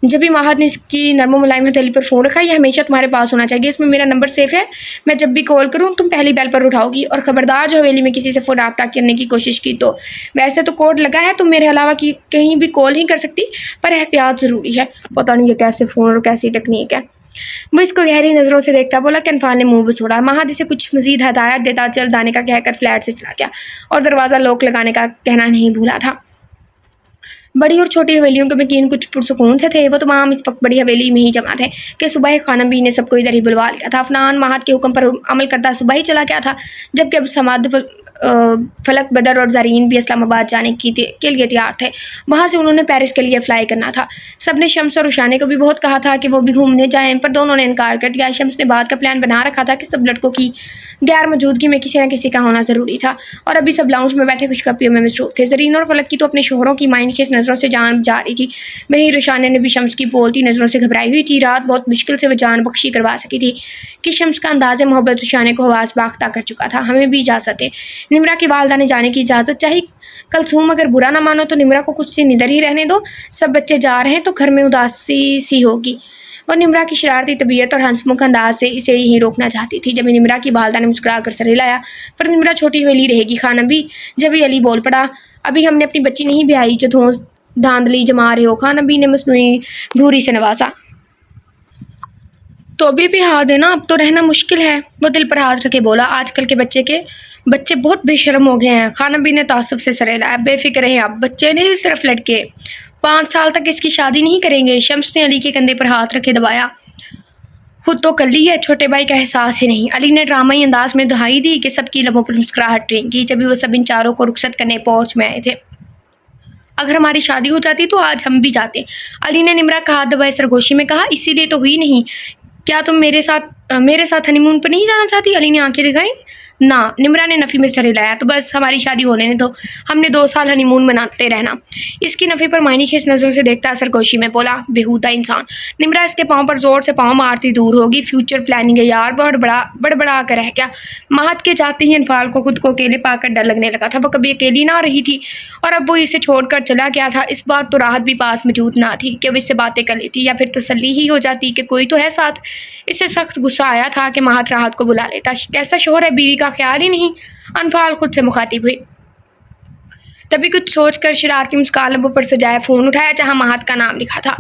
Speaker 1: جب بھی ماہد نے اس کی نرم و ملائم ہتھیلی پر فون رکھا۔ یہ ہمیشہ تمہارے پاس ہونا چاہیے، اس میں میرا نمبر سیف ہے۔ میں جب بھی کال کروں تم پہلی بیل پر اٹھاؤ گی، اور خبردار جو حویلی میں کسی سے فون رابطہ کرنے کی کوشش کی تو ویسے تو کوڈ لگا ہے، تم میرے علاوہ کہیں بھی کال نہیں کر سکتی، پر احتیاط ضروری ہے۔ پتہ نہیں یہ کیسے فون اور کیسی ٹیکنیک ہے۔ وہ اس کو گہری نظروں سے دیکھتا بولا کہ انفال نے منہ بسوڑا۔ ماہد اسے کچھ مزید ہدایات دیتا جلد آنے کا کہہ کر فلیٹ سے چلا گیا، اور دروازہ لوک لگانے کا کہنا نہیں بھولا تھا۔ بڑی اور چھوٹی حویلیوں کے مکین کچھ پرسکون سے تھے، وہ تمام اس وقت بڑی حویلی میں ہی جمع تھے کہ صبح خانم بی نے سب کو ادھر ہی بلوا لیا تھا۔ افنان مہات کے حکم پر عمل کرتا صبح ہی چلا گیا تھا، جبکہ اب سماد فلک بدر اور زرین بھی اسلام آباد جانے کے لیے تیار تھے۔ وہاں سے انہوں نے پیرس کے لیے فلائی کرنا تھا۔ سب نے شمس اور روشانے کو بھی بہت کہا تھا کہ وہ بھی گھومنے جائیں، پر دونوں نے انکار کر دیا۔ شمس نے بات کا پلان بنا رکھا تھا کہ سب لڑکوں کی غیر موجودگی میں کسی نہ کسی کا ہونا ضروری تھا، اور ابھی سب لاؤنج میں بیٹھے خوش گپیوں میں مصروف تھے۔ زرین اور فلک کی تو اپنے شوہروں کی مائن خیز نظروں سے جان جا رہی تھی، وہیں روشانے نے بھی شمس کی بولتی نظروں سے گھبرائی ہوئی تھی۔ رات بہت مشکل سے وہ جان بخشی کروا سکی تھی کہ شمس کا انداز محبت روشانے کو حواس باختہ کر چکا تھا۔ ہمیں بھی اجازت ہے، نمرا کی والدہ نے جانے کی اجازت چاہی۔ کلثوم اگر برا نہ مانو تو نمرا کو کچھ دن ادھر ہی رہنے دو، سب بچے جا رہے ہیں تو گھر میں اداسی سی ہوگی۔ وہ نمرا کی شرارتی طبیعت اور ہنسمکھ انداز سے اسے یہیں روکنا چاہتی تھی۔ جب نمرا کی والدہ نے مسکرا کر سر ہلایا، پر نمرا چھوٹی حویلی رہے گی خانم بھی۔ جبھی علی بول پڑا، ابھی ہم نے اپنی بچی نہیں بیائی جو دھونس دھاندلی جما رہے ہو۔ خانم بھی نے مصنوعی گھوری سے نوازا۔ تو بھی ہاتھ دینا، اب تو رہنا مشکل ہے۔ وہ دل پر ہاتھ رکھے بولا، آج کل کے بچے بہت بے شرم ہو گئے ہیں۔ خانم بھی نے تعصب سے سر ہلایا، بے فکر رہیں آپ، بچے نہیں صرف لڑکے، 5 سال تک اس کی شادی نہیں کریں گے۔ شمس نے علی کے کندھے پر ہاتھ رکھے دبایا، خود تو کر لی ہے، چھوٹے بھائی کا احساس ہی نہیں۔ علی نے ڈرامائی انداز میں دہائی دی کہ سب کی لبوں پر مسکراہٹ رینگی، جبھی وہ سب ان چاروں کو رخصت کرنے پہنچ میں آئے تھے۔ اگر ہماری شادی ہو جاتی تو آج ہم بھی جاتے، علی نے نمرا کا ہاتھ دبائے سرگوشی میں کہا۔ اسی لیے تو ہوئی نہیں، کیا تم میرے ساتھ ہنی مون پر نہیں جانا چاہتی؟ علی نے آنکھیں دکھائیں۔ نہ، نمرا نے نفی میں سر ہلایا۔ تو بس ہماری شادی ہونے دو، ہم نے 2 سال ہنی مون مناتے رہنا۔ اس کی نفی پر معنی خیز نظروں سے دیکھتا سرگوشی میں بولا، بےہودہ انسان۔ نمرا اس کے پاؤں پر زور سے پاؤں مارتی دور ہوگی، فیوچر پلاننگ ہے یار، بڑبڑا کر رہ گیا۔ مہات کے جاتے ہی انفال کو خود کو اکیلے پا کر ڈر لگنے لگا تھا۔ وہ کبھی اکیلی نہ رہی تھی، اور اب وہ اسے چھوڑ کر چلا گیا تھا۔ اس بار تو راحت بھی پاس موجود نہ تھی کہ وہ اس سے باتیں کر لیتی، یا پھر تسلی ہی ہو جاتی کہ کوئی تو ہے ساتھ۔ اسے سخت غصہ آیا تھا کہ مہات راحت کو بلا لیتا، کیسا شوہر ہے، بیوی کا خیال ہی نہیں۔ انفال خود سے مخاطب ہوئی۔ تبھی کچھ سوچ کر شرارتی مسکان لبوں پر سجائے فون اٹھایا جہاں مہات کا نام لکھا تھا۔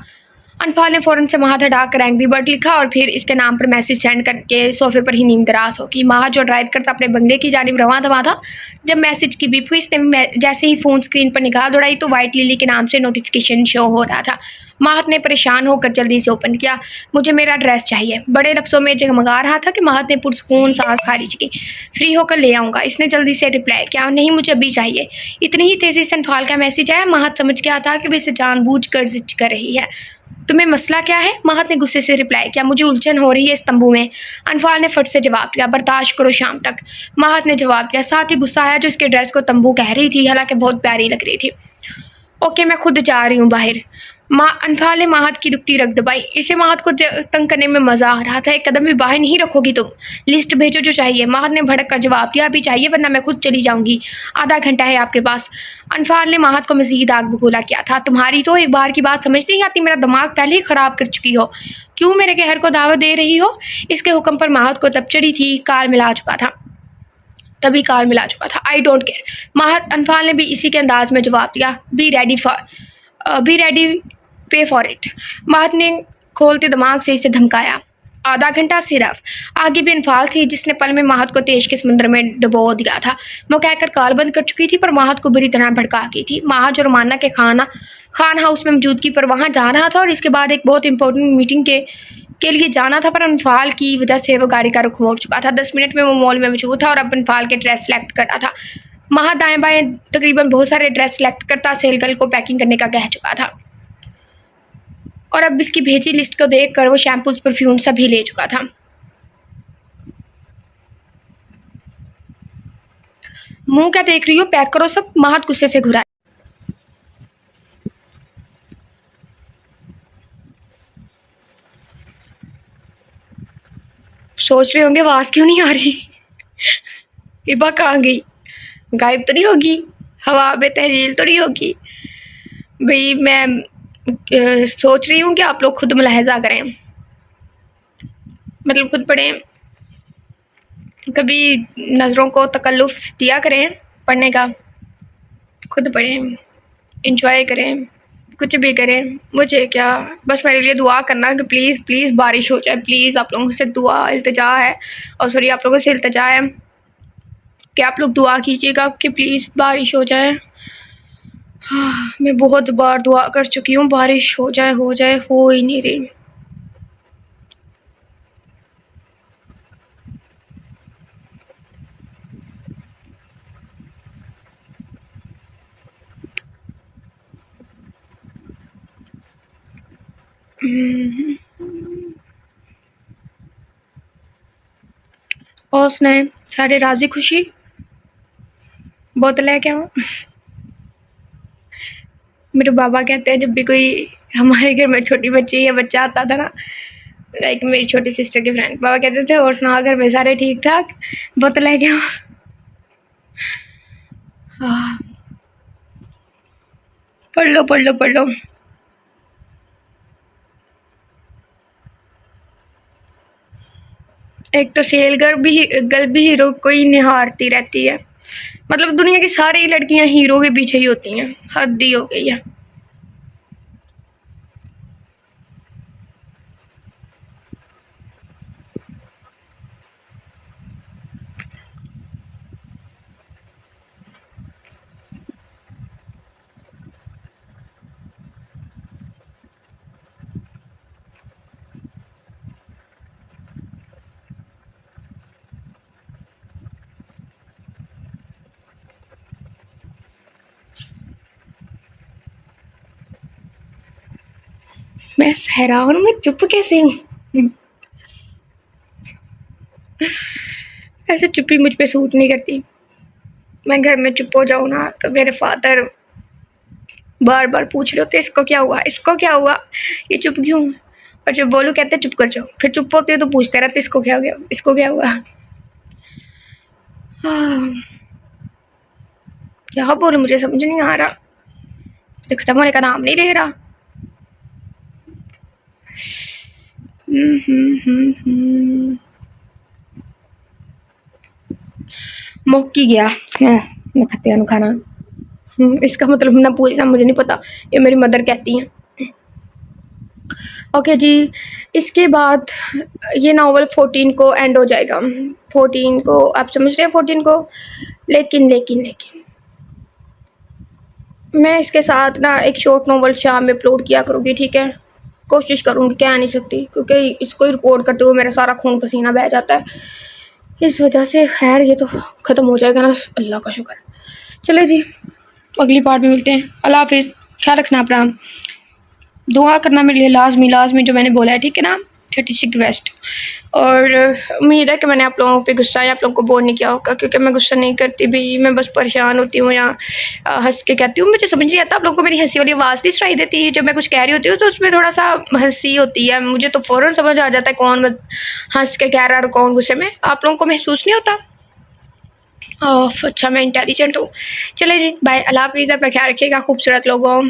Speaker 1: انفال نے فوراً سے مہات ہٹا کر اینگری برڈ لکھا اور پھر اس کے نام پر میسج سینڈ کر کے صوفے پر ہی نیم دراز ہوگی۔ مہات جو ڈرائیو کرتا اپنے بنگلے کی جانب رواں دواں تھا، جب میسج کی بیپ ہوئی اس نے جیسے ہی فون اسکرین پر نگاہ دوڑائی تو وائٹ للی کے نام سے نوٹیفیکیشن شو ہو رہا تھا۔ مہات نے پریشان ہو کر جلدی سے اوپن کیا۔ مجھے میرا ایڈریس چاہیے، بڑے لفظوں میں جگمگا رہا تھا کہ مہات نے پرسکون سانس خارج کی۔ فری ہو کر لے آؤں گا، اس نے جلدی سے رپلائی کیا۔ نہیں، مجھے ابھی چاہیے۔ اتنی ہی تیزی سے انفال کا میسج آیا۔ مہات سمجھ گیا تھا کہ وہ اسے جان بوجھ کر زج کر رہی ہے۔ تمہیں مسئلہ کیا ہے؟ مہات نے غصے سے رپلائی کیا۔ مجھے الجھن ہو رہی ہے اس تمبو میں، انفال نے فٹ سے جواب دیا۔ برداشت کرو شام تک، مہات نے جواب دیا، ساتھ ہی غصہ آیا جو اس کے ڈریس کو تمبو کہہ رہی تھی، حالانکہ بہت پیاری لگ رہی تھی۔ اوکے، میں خود جا رہی ہوں باہر۔ انفال نے مہات کی دکھتی رگ دبائی۔ اسے مہات کو تنگ کرنے میں مزہ آ رہا تھا۔ ایک قدم بھی باہر نہیں رکھو گی تم، لسٹ بھیجو جو چاہیے۔ مہات نے بھڑک کر جواب دیا، ابھی چاہیے ورنہ میں خود چلی جاؤں گی، آدھا گھنٹہ ہے آپ کے پاس۔ انفال نے مہات کو مزید آگ بگولا کیا تھا۔ تمہاری تو ایک بار کی بات سمجھ نہیں آتی، میرا دماغ پہلے ہی خراب کر چکی ہو، کیوں میرے قہر کو دعوت دے رہی ہو؟ اس کے حکم پر مہات کو تب چڑھی تھی، کال ملا چکا تھا۔ آئی ڈونٹ کیئر، انفال نے بھی اسی کے انداز میں جواب دیا۔ Be ready pay for it, مہات نے کھولتے دماغ سے اسے دھمکایا۔ آدھا گھنٹہ صرف؟ آگے بھی انفال تھی جس نے پل میں مہات کو تیش کے سمندر میں ڈبو دیا تھا۔ وہ کہہ کر کال بند کر چکی تھی پر مہات کو بری طرح بھڑکا گئی تھی۔ مہات جو رومانہ کے خان ہاؤس میں موجودگی پر وہاں جا رہا تھا اور اس کے بعد ایک بہت امپورٹنٹ میٹنگ کے لیے جانا تھا، پر انفال کی وجہ سے وہ گاڑی کا رخ موڑ چکا تھا۔ 10 منٹ میں وہ مال میں موجود تھا اور اب انفال کے ڈریس سلیکٹ کر رہا تھا۔ مہات دائیں بائیں تقریباً بہت سارے ڈریس سلیکٹ کرتا سیل گرل کو پیکنگ کرنے کا کہہ چکا تھا، اور اب اس کی بھیجی لسٹ کو دیکھ کر وہ شیمپوز پرفیوم سب ہی لے چکا تھا۔ منہ کیا دیکھ رہی ہو، پیک کرو سب، مہات غصے سے گھرائی۔ سوچ رہے ہوں گے آواز کیوں نہیں آ رہی، ہبا کہاں گئی، غائب تو نہیں ہوگی، ہوا میں تحلیل تو نہیں ہوگی؟ بھئی میں سوچ رہی ہوں کہ آپ لوگ خود ملاحظہ کریں، مطلب خود پڑھیں، کبھی نظروں کو تکلف دیا کریں پڑھنے کا، خود پڑھیں، انجوائے کریں، کچھ بھی کریں، مجھے کیا، بس میرے لیے دعا کرنا کہ پلیز پلیز بارش ہو جائے، پلیز آپ لوگوں سے دعا التجا ہے، اور سوری آپ لوگوں سے التجا ہے کہ آپ لوگ دعا کیجیے گا کہ پلیز بارش ہو جائے۔ ہاں میں بہت بار دعا کر چکی ہوں بارش ہو جائے ہو جائے، ہو ہی نہیں رہی۔ اور سنائیں، سارے راضی خوشی؟ بوتل ہے کیا؟ میرے بابا کہتے ہیں جب بھی کوئی ہمارے گھر میں چھوٹی بچی یا بچہ آتا تھا نا، لائک میری چھوٹی سسٹر کی فرینڈ، بابا کہتے تھے اور سنا گھر میں سارے ٹھیک ٹھاک، بوتل ہے کیا؟ ہاں، پڑھ لو پڑھ لو پڑھ لو۔ ایک تو سیل گرل بھی ہیرو کو ہی نہارتی رہتی ہے، مطلب دنیا کی ساری لڑکیاں ہیرو کے پیچھے ہی ہوتی ہیں، حد ہی ہو گئی ہے۔ میں حیران ہوں، میں چپ کیسے ہوں؟ ایسے چپی مجھ پہ سوٹ نہیں کرتی۔ میں گھر میں چپ ہو جاؤں نا تو میرے فادر بار بار پوچھ رہے ہوتے اس کو کیا ہوا، اس کو کیا ہوا، یہ چپ کیوں؟ اور جب بولو کہتے چپ کر جاؤ، پھر چپ ہوتے تو پوچھتے رہتے اس کو کیا ہو گیا، اس کو کیا ہوا۔ کیا بولوں مجھے سمجھ نہیں آ رہا، ختم ہونے کا نام نہیں لے رہا۔ موکی گیا کھتے ہیں کھانا، اس کا مطلب نہ پوچھنا، مجھے نہیں پتا، یہ میری مدر کہتی ہیں۔ اوکے جی، اس کے بعد یہ ناول 14 کو اینڈ ہو جائے گا، 14 کو آپ سمجھ رہے ہیں 14 کو، لیکن میں اس کے ساتھ نا ایک شارٹ ناول شام میں اپلوڈ کیا کروں گی، ٹھیک ہے؟ کوشش کروں گی، کہہ نہیں سکتی کیونکہ اس کو ریکارڈ کرتے ہوئے میرا سارا خون پسینہ بہہ جاتا ہے، اس وجہ سے خیر یہ تو ختم ہو جائے گا نا، اللہ کا شکر۔ چلے جی، اگلی پارٹ میں ملتے ہیں، اللہ حافظ، خیال رکھنا اپنا، دعا کرنا میرے لیے لازمی جو میں نے بولا ہے، ٹھیک ہے نا؟ چھوٹی سی ریکویسٹ، اور امید ہے کہ میں نے آپ لوگوں پہ غصہ یا آپ لوگوں کو بور نہیں کیا ہوگا، کیونکہ میں غصہ نہیں کرتی بھی، میں بس پریشان ہوتی ہوں یا ہنس کے کہتی ہوں، مجھے سمجھ نہیں آتا آپ لوگوں کو میری ہنسی والی آواز نہیں سنائی دیتی، جب میں کچھ کہہ رہی ہوتی ہوں تو اس میں تھوڑا سا ہنسی ہوتی ہے، مجھے تو فوراً سمجھ آ جاتا ہے کون ہنس کے کہہ رہا اور کون غصے میں، آپ لوگوں کو محسوس نہیں ہوتا؟ اچھا میں انٹیلیجنٹ ہوں۔ چلے جی، بائے، اللہ حافظ، اپنا خیال رکھیے گا خوبصورت لوگوں۔